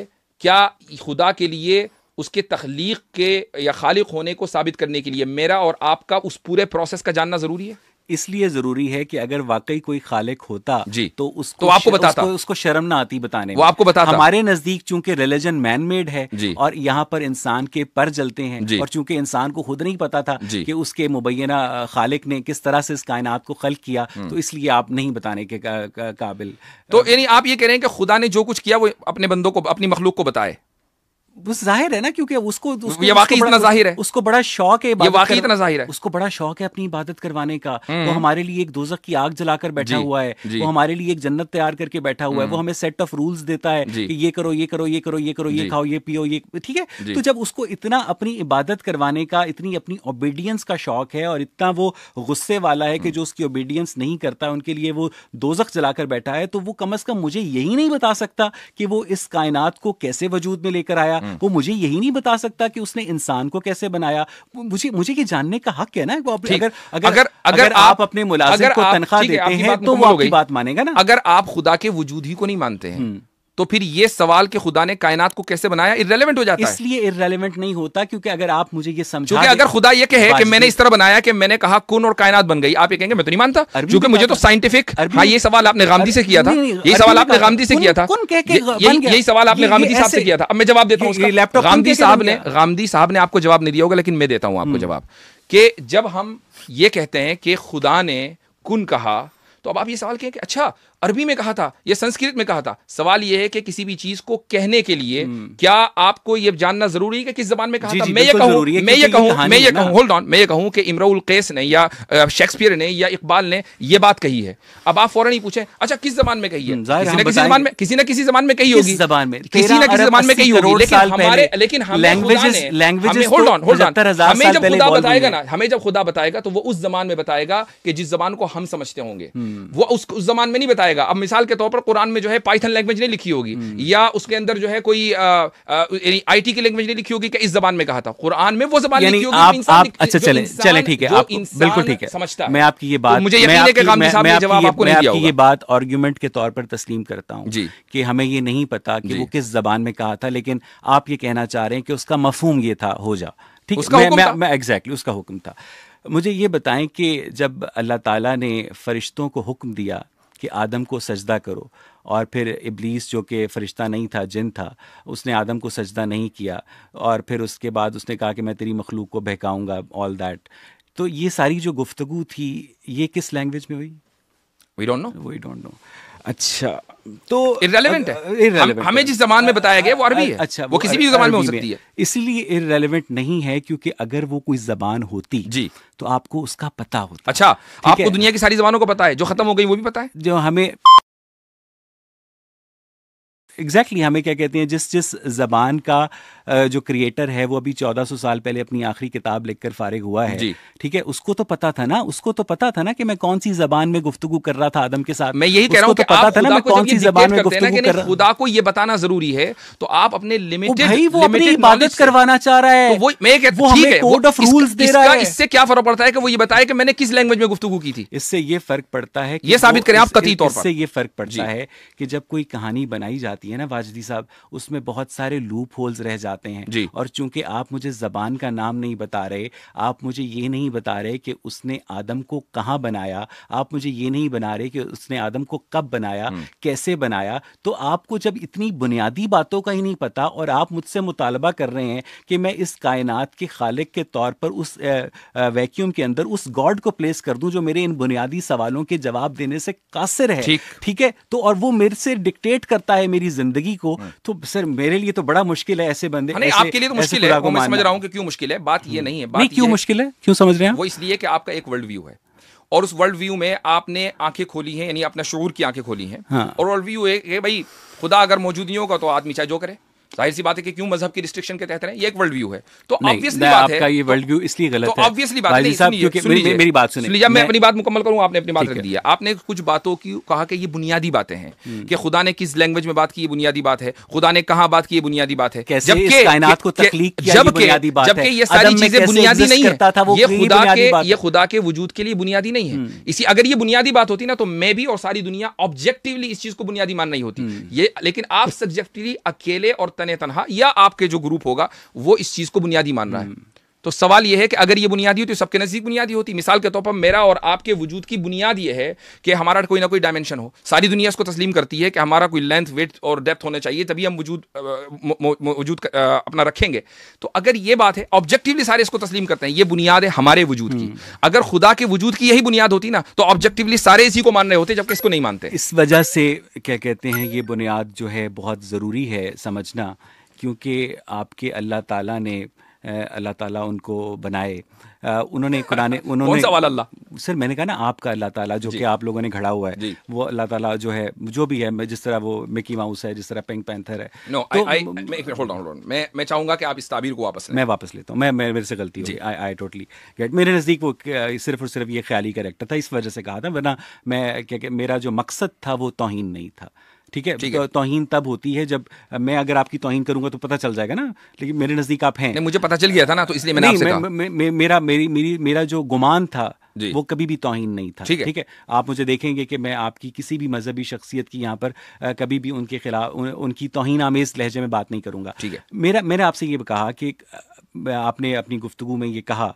क्या खुदा के लिए उसके तख्लीक के या खालिक होने को साबित करने के लिए मेरा और आपका उस पूरे प्रोसेस का जानना जरूरी है? इसलिए जरूरी है कि अगर वाकई कोई खालिक होता जी तो उसको तो आपको बताता, उसको शर्म ना आती बताने, वो आपको बताता। हमारे नजदीक चूंकि रिलीजन मैन मेड है जी, और यहाँ पर इंसान के पर जलते हैं, और चूंकि इंसान को खुद नहीं पता था कि उसके मुबैना खालिक ने किस तरह से इस कायनात को खल्क किया, तो इसलिए आप नहीं बताने के काबिल। तो यानी आप ये कह रहे हैं कि खुदा ने जो कुछ किया वो अपने बंदों को, अपनी मखलूक को बताए? बस जाहिर है ना, क्योंकि उसको ये वाकई इतना जाहिर है, उसको बड़ा शौक है, ये वाकई इतना जाहिर है, उसको बड़ा शौक है अपनी इबादत करवाने का। वो हमारे लिए एक दोज़ख की आग जलाकर बैठा हुआ है, वो हमारे लिए एक जन्नत तैयार करके बैठा हुआ है, वो हमें सेट ऑफ रूल्स देता है कि ये करो ये करो ये करो ये करो, ये खाओ ये पियो ये, ठीक है। तो जब उसको इतना अपनी इबादत करवाने का, इतनी अपनी ओबीडियंस का शौक है और इतना वो गुस्से वाला है कि जो उसकी ओबीडियंस नहीं करता उनके लिए वो दोज़ख जलाकर बैठा है, तो वो कम से कम मुझे यही नहीं बता सकता कि वो इस कायनात को कैसे वजूद में लेकर आया, वो मुझे यही नहीं बता सकता कि उसने इंसान को कैसे बनाया। मुझे ये जानने का हक है ना। अगर आप अपने मुलाजिम को तनख्वाह देते हैं तो वो आपकी बात मानेगा ना। अगर आप खुदा के वजूद ही को नहीं मानते हैं तो फिर ये सवाल कि खुदा ने कायनात को कैसे बनाया इररेलेवेंट हो जाता है। इसलिए इररेलेवेंट नहीं होता क्योंकि अगर आप मुझे ये समझा, क्योंकि अगर खुदा ये कहे कि मैंने इस तरह बनाया कि मैंने कहा कुन और कायनात बन गई, आप ये कहेंगे मैं तो नहीं मानता, क्योंकि मुझे तो साइंटिफिक। हाँ, ये सवाल आपने गामदी से किया था, यही सवाल आपने गामदी से किया था, यही सवाल आपने गामदी साहब से किया था। अब मैं जवाब देता हूँ। गामदी साहब ने आपको जवाब नहीं दिया होगा, लेकिन मैं देता हूँ आपको जवाब कि जब हम ये कहते हैं कि खुदा ने कुन कहा, तो अब आप ये सवाल कहें कि अच्छा अरबी में कहा था या संस्कृत में कहा था। सवाल ये है कि किसी भी चीज को कहने के लिए क्या आपको ये जानना जरूरी है कि किस जबान में कहा था? मैं ये कहूं होल्ड ऑन, मैं ये कहूं कि इमरुल कैस ने या शेक्सपियर ने या इकबाल ने ये बात कही है, अब आप फौरन ही पूछें अच्छा किस जबान में कही है? किसी न किसी जबान में कही होगी, किसी न किसी जबान में कही होगी, लेकिन हमें जब खुदा बताएगा ना, हमें जब खुदा बताएगा तो वो उस जबान में बताएगा कि जिस जबान को हम समझते होंगे, वो उस जबान में नहीं बताएगा। अब मिसाल के तौर पर कुरान में जो है पाइथन लैंग्वेज नहीं लिखी होगी, या उसके अंदर जो है कोई आईटी की लैंग्वेज नहीं लिखी होगी कि इस जबान में कहा था। कुरान में वो जबान लिखी होगी। आप अच्छा चले ठीक है, बिल्कुल ठीक है, समझता है। मैं आपकी ये बात, मुझे यकीन है कि गामदी साहब ने जवाब आपको नहीं दिया होगा। ये बात आर्गुमेंट के तौर पर तस्लीम करता हूं जी कि हमें ये नहीं पता कि वो किस जबान में कहा था, लेकिन आप ये कहना चाह रहे हैं कि उसका मफहूम ये था, हो जा ठीक है, मैं एग्जैक्टली उसका हुक्म था। मुझे ये बताएं कि जब अल्लाह ताला ने फरिश्तों को हुक्म दिया कि आदम को सजदा करो, और फिर इब्लीस जो कि फ़रिश्ता नहीं था, जिन था, उसने आदम को सजदा नहीं किया, और फिर उसके बाद उसने कहा कि मैं तेरी मखलूक को बहकाऊंगा, ऑल दैट, तो ये सारी जो गुफ्तगू थी ये किस लैंग्वेज में हुई? We don't know. अच्छा, तो इररेलेवेंट है। हमें जिस जबान में बताया गया वो अरबी है। अच्छा, वो किसी भी जबान में हो सकती है, इसलिए इररेलेवेंट नहीं है, क्योंकि अगर वो कोई जबान होती जी तो आपको उसका पता होता। अच्छा, आपको दुनिया की सारी जबानों को पता है, जो खत्म हो गई वो भी पता है, जो हमें एग्जैक्टली हमें क्या कहते हैं, जिस ज़बान का जो क्रिएटर है वो अभी 1400 साल पहले अपनी आखिरी किताब लिखकर फारिग हुआ है, ठीक है, उसको तो पता था ना, कि मैं कौन सी ज़बान में गुफ्तगू कर रहा था आदम के साथ। मैं यही कह रहा हूं कि पता था ना मैं कौन सी ज़बान में गुफ्तगू कर रहा। खुदा को ये बताना जरूरी है, तो आप अपने लिमिटेड, भाई वो अपनी इबादत करवाना चाह रहा है, वो मैं कहता हूं कोड ऑफ रूल्स दे रहा है। इससे क्या फर्क पड़ता है कि वो ये बताए कि मैंने किस लैंग्वेज में गुफ्तगू की थी? इससे ये फर्क पड़ता है, ये साबित करें आप कतई तौर पर। इससे ये फर्क पड़ता है कि जब कोई कहानी बनाई जाती है ना वाजदी साहब, उसमें बहुत सारे लूप होल्स रह जाते हैं, और चूंकि आप मुझे ज़बान का नाम नहीं बता रहे, आप मुझे ये नहीं बता रहे कि उसने आदम को कहाँ बनाया, आप मुझे ये नहीं बना रहे कि उसने आदम को कब बनाया, कैसे बनाया, तो आपको जब इतनी बुनियादी बातों का ही नहीं पता और आप मुझसे मुतालबा कर रहे हैं कि मैं इस कायनात के खालिक के तौर पर उस वैक्यूम के अंदर उस गॉड को प्लेस कर दूं जो मेरे इन बुनियादी सवालों के जवाब देने से कासिर है, ठीक है, तो और वो मेरे से डिक्टेट करता है मेरी जिंदगी को, तो सर मेरे लिए तो बड़ा मुश्किल है ऐसे बंदे। नहीं, आपके लिए तो मुश्किल है, मैं समझ रहा हूं कि क्यों मुश्किल है। बात ये नहीं है, बात क्यों मुश्किल है, क्यों समझ रहे हैं? वो इसलिए कि आपका एक वर्ल्ड व्यू है, और उस वर्ल्ड व्यू में आपने आंखें खोली हैं, यानी अपना शऊर की आंखें खोली हैं, और वर्ल्ड व्यू है कि भाई खुदा अगर मौजूद नहीं होगा तो आदमी चाहे जो करे, जाहिर सी बात है कि क्यों मजहब की रिस्ट्रिक्शन के तहत रहे, ये एक वर्ल्ड व्यू है। तो नहीं, ऑब्वियसली बात है आपका ये वर्ल्ड व्यू इसलिए गलत तो है ऑब्वियसली बात भाई साहब, क्योंकि मेरी बात सुनिए, मैं अपनी बात मुकम्मल करूं, आपने अपनी बात रख दी है। आपने कुछ बातों की कहा कि ये बुनियादी बातें हैं कि खुदा ने किस लैंग्वेज में बात की, ये बुनियादी बात है, खुदा ने कहां बात की, ये बुनियादी बात है, जबकि कायनात को तख्लीक किया, ये बुनियादी बात है। जबकि ये सारी चीजें बुनियादी नहीं है, ये खुदा के वजूद के लिए बुनियादी नहीं है। इसी अगर ये बुनियादी बात होती ना, तो मैं भी और सारी दुनिया ऑब्जेक्टिवली इस चीज को बुनियादी मान नहीं होती ये, लेकिन आप सब्जेक्टिवली अकेले और तने तनहा या आपके जो ग्रुप होगा वो इस चीज को बुनियादी मान रहा है। तो सवाल यह है कि अगर ये बुनियादी होती तो सबके नजदीक बुनियादी होती। मिसाल के तौर पर मेरा और आपके वजूद की बुनियाद यह है कि हमारा कोई ना कोई डायमेंशन हो। सारी दुनिया इसको तस्लीम करती है कि हमारा कोई लेंथ, वेट और डेप्थ होना चाहिए, तभी हम वजूद अपना रखेंगे। तो अगर ये बात है, ऑब्जेक्टिवली सारे इसको तस्लीम करते हैं, ये बुनियाद है हमारे वजूद की। अगर खुदा के वजूद की यही बुनियाद होती ना, तो ऑब्जेक्टिवली सारे इसी को मान रहे होते, जबकि इसको नहीं मानते। इस वजह से क्या कहते हैं, ये बुनियाद जो है बहुत ज़रूरी है समझना, क्योंकि आपके अल्लाह ताला उनको बनाए, उन्होंने कुरान, उन्होंने कौन सा वाला अल्लाह? सर मैंने कहा ना आपका अल्लाह ताला जो कि आप लोगों ने घड़ा हुआ है, वो अल्लाह ताला जो है, जो भी है, जिस तरह वो मिकी माउस है, जिस तरह पिंक पैंथर है। होल्ड ऑन, मैं चाहूंगा कि आप इस ताबीर को वापस लें। मैं वापस लेता हूँ, मैं मेरे से गलती हुई, आई टोटली गेट। मेरे नज़दीक वो सिर्फ और सिर्फ ये ख्याली कैरेक्टर था, इस वजह से कहा था, वरना मैं क्या मेरा जो मकसद था वो तौहीन नहीं था। ठीक है, तो तौहीन तब होती है जब मैं अगर आपकी तौहीन करूंगा तो पता चल जाएगा ना, लेकिन मेरे नजदीक आप हैं। नहीं, मुझे पता चल गया था ना, तो इसलिए मैंने आपसे कहा। मेरा जो गुमान था वो कभी भी तौहीन नहीं था। ठीक है, आप मुझे देखेंगे कि मैं आपकी किसी भी मजहबी शख्सियत की यहाँ पर कभी भी उनके खिलाफ उनकी तौहीन आमेज लहजे में बात नहीं करूंगा। ठीक है, मैंने आपसे ये कहा कि आपने अपनी गुफ्तगू में ये कहा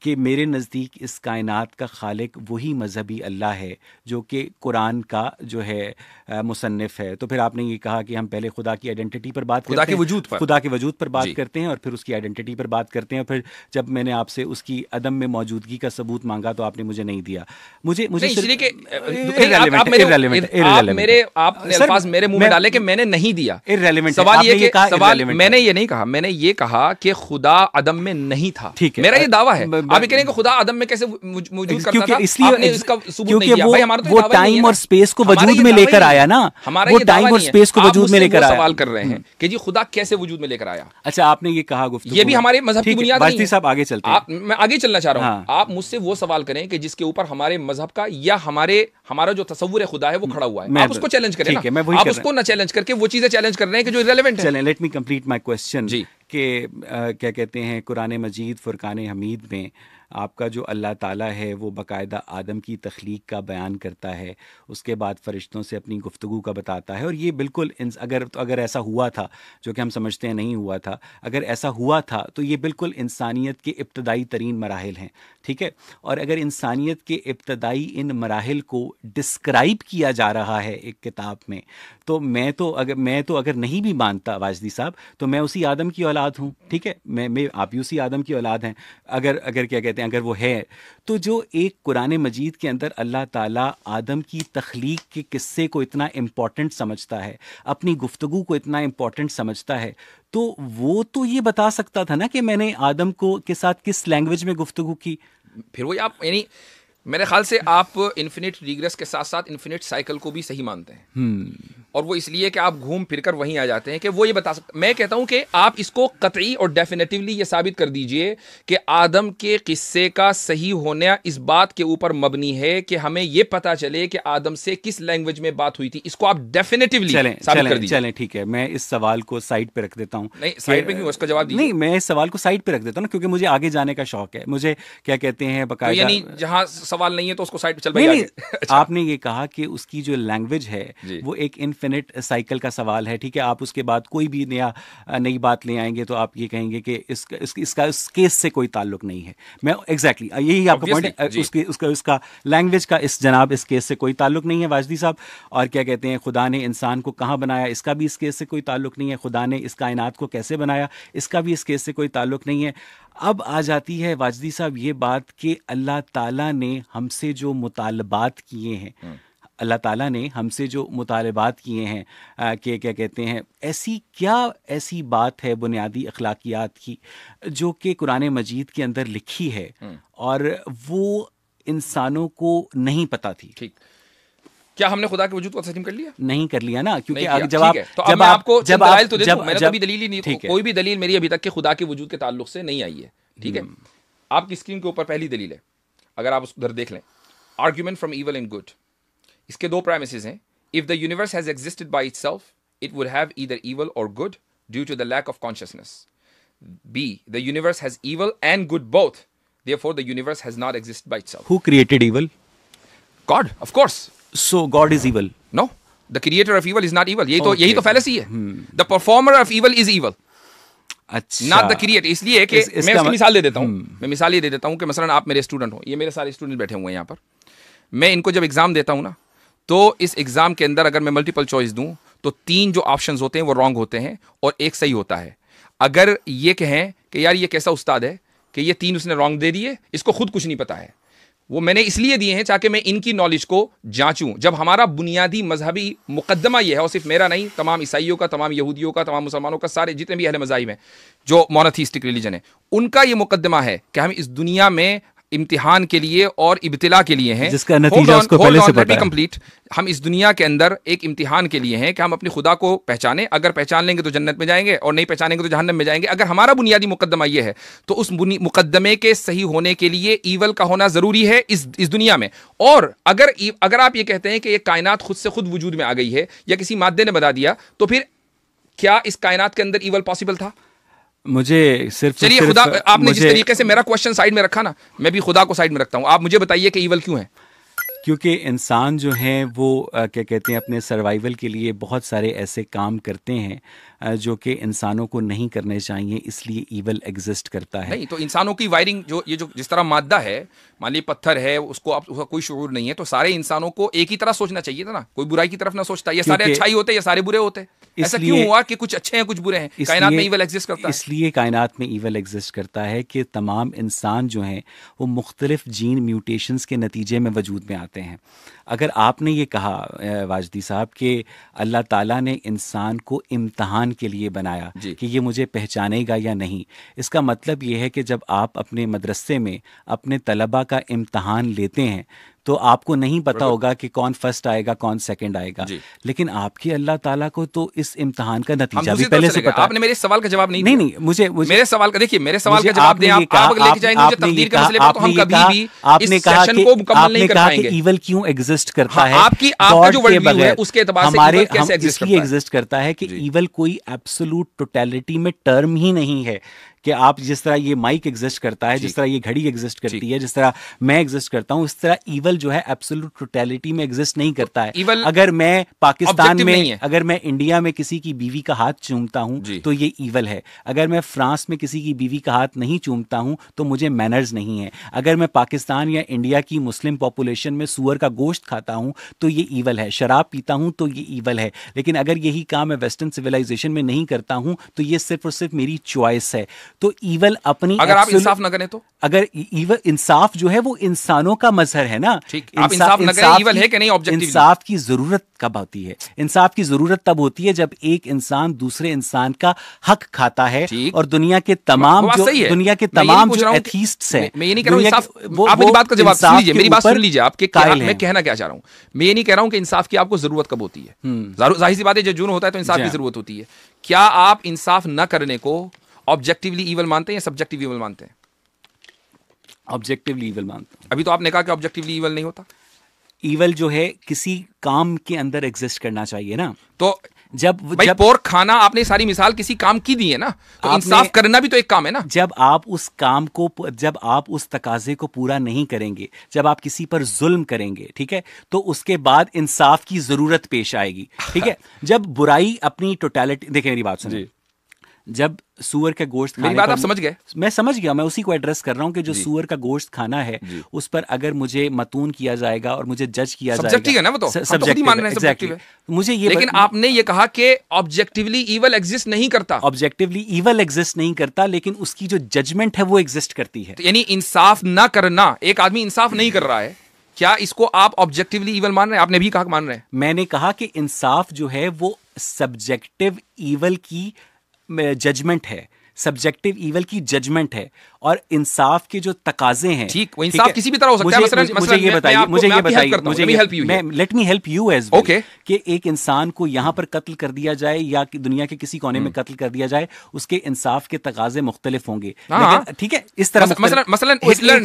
कि मेरे नज़दीक इस कायनात का खालिक वही मजहबी अल्लाह है जो कि कुरान का जो है मुसन्निफ है। तो फिर आपने ये कहा कि हम पहले खुदा की आइडेंटिटी पर बात करते हैं, खुदा के वजूद पर बात करते हैं, और फिर उसकी आइडेंटिटी पर बात करते हैं। फिर जब मैंने आपसे उसकी अदम में मौजूदगी का सबूत मांगा तो आपने मुझे नहीं दिया। मुझे आपने अल्फाज मेरे मुंह में डाले कि मैंने नहीं दिया। सवाल ये कि मैंने ये नहीं कहा, मैंने ये कहा कि खुदा अदम में नहीं था। ठीक है, मेरा ये दावा है। आप कह रहे हैं कि खुदा आदम में कैसे मौजूद करता था, आपने इसका सबूत नहीं दिया। भाई हमारा तो वो टाइम और स्पेस को वजूद में लेकर आया ना, वो टाइम और स्पेस को वजूद में लेकर आया। सवाल कर रहे हैं कि जी खुदा कैसे वजूद में लेकर आया। अच्छा, आपने ये कहा गुफ्तगू, ये भी हमारे मजहब की बुनियाद नहीं है। साहब आगे चलते हैं, मैं आगे चलना चाह रहा हूँ। आप मुझसे वो सवाल करें कि जिसके ऊपर हमारे मजहब का या हमारा जो तस्वुर खुदा है वो खड़ा हुआ है, आप उसको चैलेंज करें ना। आप उसको ना चैलेंज करके वो चीजें चैलेंज कर रहे हैं कि जो इररिलेवेंट है। चलें, late me complete my question कि क्या कहते हैं, कुरान मजीद फुरकान हमीद में आपका जो अल्लाह ताला है वो बाकायदा आदम की तख्लीक का बयान करता है, उसके बाद फ़रिश्तों से अपनी गुफ्तगू का बताता है। और ये बिल्कुल अगर ऐसा हुआ था, जो कि हम समझते हैं नहीं हुआ था, अगर ऐसा हुआ था तो ये बिल्कुल इंसानियत के इब्तदाई तरीन मराहिल हैं। ठीक है, और अगर इंसानियत के इब्तदाई इन मराहिल को डिस्क्राइब किया जा रहा है एक किताब में, तो मैं तो अगर नहीं भी मानता वाजदी साहब, तो मैं उसी आदम की औलाद हूँ। ठीक है, मैं आप भी उसी आदम की औलाद हैं। अगर क्या कहते हैं, अगर वो है, तो जो एक कुरान मजीद के अंदर अल्लाह ताला आदम की तख्लीक के किस्से को इतना इम्पॉर्टेंट समझता है, अपनी गुफ्तगू को इतना इम्पॉर्टेंट समझता है, तो वो तो ये बता सकता था ना कि मैंने आदम के साथ किस लैंग्वेज में गुफ्तगू की। फिर वही आप, यानी मेरे ख्याल से आप इन्फिनिट रिग्रेस के साथ साथ इन्फिनिट साइकिल को भी सही मानते हैं। और वो इसलिए कि आप घूम फिर कर वहीं आ जाते हैं कि वो ये बता सकते। मैं कहता हूं कि आप इसको कतई और डेफिनेटिवली ये साबित कर दीजिए कि आदम के किस्से का सही होना इस बात के ऊपर मबनी है कि हमें ये पता चले कि आदम से किस लैंग्वेज में बात हुई थी। इसको आप डेफिनेटिवली साबित कर दीजिए। चलें, ठीक है, मैं इस सवाल को साइड पे रख देता हूँ। नहीं, साइड पे क्यों, उसका जवाब दीजिए। नहीं, मैं इस सवाल को साइड पे रख देता हूँ क्योंकि मुझे आगे जाने का शौक है। मुझे क्या कहते हैं, बकायदा यानी जहां सवाल नहीं है तो उसको साइड पे चल पाएगा। अच्छा। आपने ये कहा कि उसकी जो लैंग्वेज है वो एक इन्फिनिट साइकिल का सवाल है। ठीक है, आप उसके बाद कोई भी नई बात ले आएंगे तो आप ये कहेंगे कि इसका उस केस से कोई ताल्लुक नहीं है। मैं एग्जैक्टली यही आपका पॉइंट है, उसका लैंग्वेज का इस केस से कोई ताल्लुक नहीं है वाजदी साहब। और क्या कहते हैं, खुदा ने इंसान को कहाँ बनाया, इसका भी इस केस से कोई ताल्लुक नहीं है। खुदा ने इस कायनात को कैसे बनाया, इसका भी इस केस से कोई ताल्लुक नहीं है। अब आ जाती है वाजदी साहब ये बात कि अल्लाह ताला ने हमसे जो मुतालबात किए हैं, अल्लाह ताला ने हमसे जो मुतालबात किए हैं कि क्या कहते हैं, ऐसी बात है बुनियादी अखलाकियात की जो कि कुरान मजीद के अंदर लिखी है और वो इंसानों को नहीं पता थी। ठीक, क्या हमने खुदा के वजूद को तस्लीम कर लिया? नहीं कर लिया ना, क्योंकि नहीं जब आप तो अब मैं आपको दलाइल तो दे दूं, मैंने तो अभी दलील ही नहीं, कोई भी दलील मेरी अभी तक के खुदा के वजूद के ताल्लुक से नहीं आई है, ठीक है? आपकी स्क्रीन के ऊपर पहली दलील है, अगर आप उधर देख लें, argument from evil and good. इसके दो प्रेमिसेस हैं। If the universe has existed by itself it would have either evil or good due to the lack of consciousness. B, the universe has evil and good both, therefore the universe has not existed by itself. Who created evil? God, of course. So God is evil? No, the creator of evil is not evil. यही तो fallacy है. The performer of evil is evil. अच्छा, not the creator. इसलिए कि मैं इसकी मिसाल दे देता हूँ, मैं मिसाल ये दे देता हूँ कि मसलन आप मेरे स्टूडेंट हो, ये मेरे सारे स्टूडेंट बैठे हुए हैं यहाँ पर, मैं इनको जब एग्जाम देता हूँ ना, तो इस एग्जाम के अंदर अगर मैं मल्टीपल चॉइस दूं तो 3 जो ऑप्शंस होते हैं वो रॉन्ग होते हैं और 1 सही होता है। अगर ये कहें कि यार ये कैसा उस्ताद है कि ये 3 उसने रॉन्ग दे दिए, इसको खुद कुछ नहीं पता है, वो मैंने इसलिए दिए हैं ताकि मैं इनकी नॉलेज को जांचूं। जब हमारा बुनियादी मजहबी मुकद्दमा ये है, और सिर्फ मेरा नहीं, तमाम ईसाइयों का, तमाम यहूदियों का, तमाम मुसलमानों का, सारे जितने भी अहले मज़ाहिब हैं जो मोनोथीस्टिक रिलीजन है, उनका ये मुकद्दमा है कि हम इस दुनिया में इम्तिहान के लिए और इब्तिला के लिए हैं, जिसका नतीजा उसको पहले से पता है। कंप्लीट, हम इस दुनिया के अंदर एक इम्तिहान के लिए हैं कि हम अपने खुदा को पहचानें। अगर पहचान लेंगे तो जन्नत में जाएंगे और नहीं पहचानेंगे तो जहन्नम में जाएंगे। अगर हमारा बुनियादी मुकद्दमा ये है तो उस मुकद्दमे के सही होने के लिए ईवल का होना जरूरी है इस दुनिया में। और अगर आप ये कहते हैं कि ये कायनात खुद से खुद वजूद में आ गई है या किसी मादे ने बता दिया, तो फिर क्या इस कायनात के अंदर ईवल पॉसिबल था? मुझे सिर्फ चलिए खुदा, आपने जिस तरीके से मेरा क्वेश्चन साइड में रखा ना, मैं भी खुदा को साइड में रखता हूं। आप मुझे बताइए कि ईवल क्यों है? क्योंकि इंसान जो है वो क्या कहते हैं, अपने सर्वाइवल के लिए बहुत सारे ऐसे काम करते हैं जो कि इंसानों को नहीं करने चाहिए, इसलिए ईवल एग्जिस्ट करता है। नहीं तो इंसानों की वायरिंग जो जिस तरह मादा है, मान लीजिए पत्थर है, उसका कोई शऊर नहीं है, तो सारे इंसानों को एक ही तरह सोचना चाहिए था ना, कोई बुराई की तरफ ना सोचता। ये सारे अच्छाई होते, ये सारे बुरे होते। ऐसा क्यों हुआ कि कुछ अच्छे हैं कुछ बुरे हैं? कायनात में ईवल एग्जिस्ट करता है। इसलिए कायनात में ईवल एग्जिस्ट करता है कि तमाम इंसान जो हैं वो मुख्तलिफ जीन म्यूटेशंस के नतीजे में वजूद में आते हैं। अगर आपने ये कहा वाजदी साहब कि अल्लाह ताला ने इंसान को इम्तहान के लिए बनाया कि ये मुझे पहचानेगा या नहीं, इसका मतलब ये है कि जब आप अपने मदरसे में अपने तलबा का इम्तहान लेते हैं तो आपको नहीं पता होगा कि कौन फर्स्ट आएगा कौन सेकंड आएगा, लेकिन आपकी अल्लाह ताला को तो इस इम्तहान का नतीजा भी पहले से पता है। आपने मेरे सवाल का जवाब नहीं नहीं मुझे मेरे सवाल का देखिए, मेरे सवाल का जवाब दें आप लेके जाएंगे मुझे तकदीर के मसले पर, तो हम कभी भी आपने इस सेशन को मुकम्मल नहीं कर पाएंगे। ईवल क्यों एग्जिस्ट करता है? आपका जो वर्ल्ड व्यू है उसके एतबार से ईवल कैसे एग्जिस्ट करता है कि ईवल कोई एब्सोल्यूट टोटलिटी में टर्म ही नहीं है कि आप जिस तरह ये माइक एग्जिस्ट करता है, जिस तरह ये घड़ी एग्जिस्ट करती है, जिस तरह मैं एग्जिस्ट करता हूं, इस तरह ईवल जो है एब्सोल्यूट टोटलिटी में एग्जिस्ट नहीं करता है। अगर मैं पाकिस्तान में, अगर मैं इंडिया में किसी की बीवी का हाथ चूमता हूं तो ये ईवल है। अगर मैं फ्रांस में किसी की बीवी का हाथ नहीं चूमता हूं तो मुझे मैनर्स नहीं है। अगर मैं पाकिस्तान या इंडिया की मुस्लिम पॉपुलेशन में सूअर का गोश्त खाता हूं तो ये ईवल है। शराब पीता हूं तो ये ईवल है। लेकिन अगर यही काम मैं वेस्टर्न सिविलाइजेशन में नहीं करता हूं तो ये सिर्फ और सिर्फ मेरी चॉइस है। तो ईवल अपनी, अगर आप इंसाफ ना करें तो, अगर ईवल, इंसाफ जो है वो इंसानों का मजहर है ना। ठीक, आप इंसाफ ना करें, ईवल है कि नहीं ऑब्जेक्टिवली? इंसाफ की जरूरत कब होती है? इंसाफ की जरूरत तब होती है जब एक इंसान दूसरे इंसान का हक खाता है। और दुनिया के तमाम जो एथीस्ट्स हैं, मैं ये नहीं कह रहा हूं इंसाफ, आप मेरी बात का जवाब सुन लीजिए, मेरी बात सुन लीजिए, आपके मैं कहना क्या चाह रहा हूं। मैं ये नहीं कह रहा हूं कि इंसाफ की आपको जरूरत कब होती है। जाहिर सी बात है, जब जुर्म होता है तो इंसाफ की जरूरत होती है। क्या आप इंसाफ न करने को ऑब्जेक्टिवली ईवल मानते हैं या सब्जेक्टिव ईवल मानते हैं? ऑब्जेक्टिवली ईवल मानते हैं। अभी तो आपने कहा कि ऑब्जेक्टिवली ईवल नहीं होता। ईवल जो है किसी काम के अंदर एग्जिस्ट करना चाहिए ना। तो जब पोर्क खाना, आपने सारी मिसाल किसी काम की दी है ना, तो इंसाफ करना भी तो एक काम है ना। जब आप उस काम को, जब आप उस तकाजे को पूरा नहीं करेंगे, जब आप किसी पर जुल्म करेंगे, ठीक है, तो उसके बाद इंसाफ की जरूरत पेश आएगी। ठीक है, जब बुराई अपनी टोटलिटी, देखिए मेरी बात सुनिए, जब सूअर का गोश्त खाने, मेरी बात आप समझ गए? मैं समझ गया, मैं उसी को एड्रेस कर रहा हूं कि जो सूअर का गोश्त खाना है उस पर अगर मुझे मतून किया जाएगा और मुझे जज किया जाएगा, सब्जेक्टिव है ना वो तो, सब्जेक्टिव मान रहे हैं, सब्जेक्टिव है। मुझे ये, लेकिन आपने ये कहा कि ऑब्जेक्टिवली ईवल एग्जिस्ट नहीं करता। ऑब्जेक्टिवली ईवल एग्जिस्ट नहीं करता, लेकिन उसकी जो जजमेंट है वो एग्जिस्ट करती है। यानी इंसाफ ना करना, एक आदमी इंसाफ नहीं कर रहा है, क्या इसको आप ऑब्जेक्टिवली ईवल मान रहे हैं? आपने भी कहा मान रहे हैं। मैंने कहा कि इंसाफ जो है वो सब्जेक्टिव ईवल की जजमेंट है। सब्जेक्टिव ईवल की जजमेंट है और इंसाफ के जो तकाजे हैं, ठीक, वो इंसाफ किसी भी तरह हो सकता है। मुझे ये बताइए, let me help you as well, कि एक इंसान को यहां पर कत्ल कर दिया जाए या कि दुनिया के किसी कोने में कत्ल कर दिया जाए, उसके इंसाफ के तकाजे मुख्तलिफ होंगे। ठीक है, इस तरह मसलन हिटलर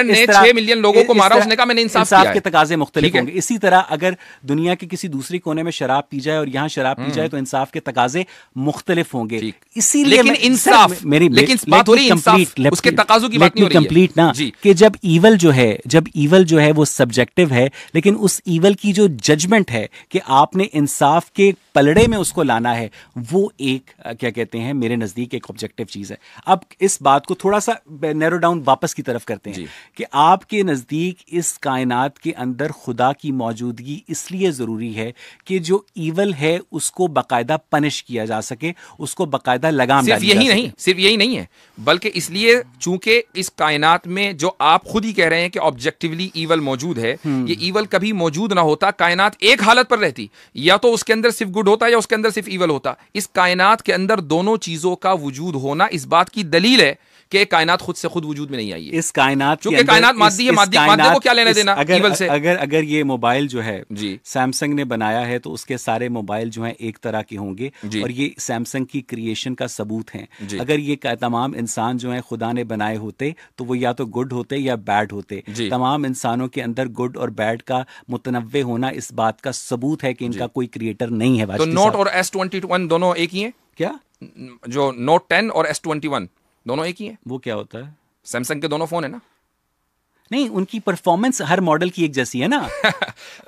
ने 6 मिलियन लोगों को मारा, उसने कहा मैंने इंसाफ के तकाजे मुख्तलिफ होंगे। इसी तरह अगर दुनिया के किसी दूसरी कोने में शराब पी जाए और यहाँ शराब पी जाए तो इंसाफ के तकाजे मुख्तलिफ होंगे। इसीलिए इंसाफ, लेकिन बात हो रही है इंसाफ, उसके तकाजों की बात नहीं हो रही है। कंप्लीट ना, कि जब ईवल जो है वो सब्जेक्टिव है, लेकिन उस ईवल की जो जजमेंट है कि आपने इंसाफ के पलड़े में उसको लाना है, वो एक क्या कहते हैं, मेरे नजदीक एक ऑब्जेक्टिव चीज है। अब इस बात को थोड़ा सा नैरो डाउन वापस की तरफ करते हैं कि आपके नजदीक इस कायनात के अंदर खुदा की मौजूदगी इसलिए जरूरी है कि जो ईवल है उसको बाकायदा पनिश किया जा सके, उसको बाकायदा लगाम डाली जा सके। सिर्फ यही नहीं है, बल्कि इसलिए चूंकि इस कायनात में जो आप खुद ही कह रहे हैं कि ऑब्जेक्टिवली ईवल मौजूद है, ये ईवल कभी मौजूद ना होता, कायनात एक हालत पर रहती, या तो उसके अंदर सिर्फ गुड होता या उसके अंदर सिर्फ ईवल होता। इस कायनात के अंदर दोनों चीजों का वजूद होना इस बात की दलील है कि कायनात खुद से खुद वजूद में नहीं आई है। इस कायनात क्योंकि कायनात मादी है, मादी को क्या लेना देना ईवल से। अगर ये मोबाइल जो है सैमसंग ने बनाया है तो उसके सारे मोबाइल जो हैं एक तरह के होंगे और ये सैमसंग की क्रिएशन का सबूत है। अगर ये तमाम इंसान जो हैं खुदा ने बनाए होते तो वो या तो गुड होते या बैड होते। तमाम इंसानों के अंदर गुड और बैड का मुतनव्वे होना इस बात का सबूत है कि इनका कोई क्रिएटर नहीं है। तो नोट और S21 दोनों एक ही हैं क्या? जो नोट 10 और S21 दोनों एक ही है। वो क्या होता है? सैमसंग के दोनों फोन है ना? नहीं, उनकी परफॉर्मेंस हर मॉडल की एक जैसी है ना।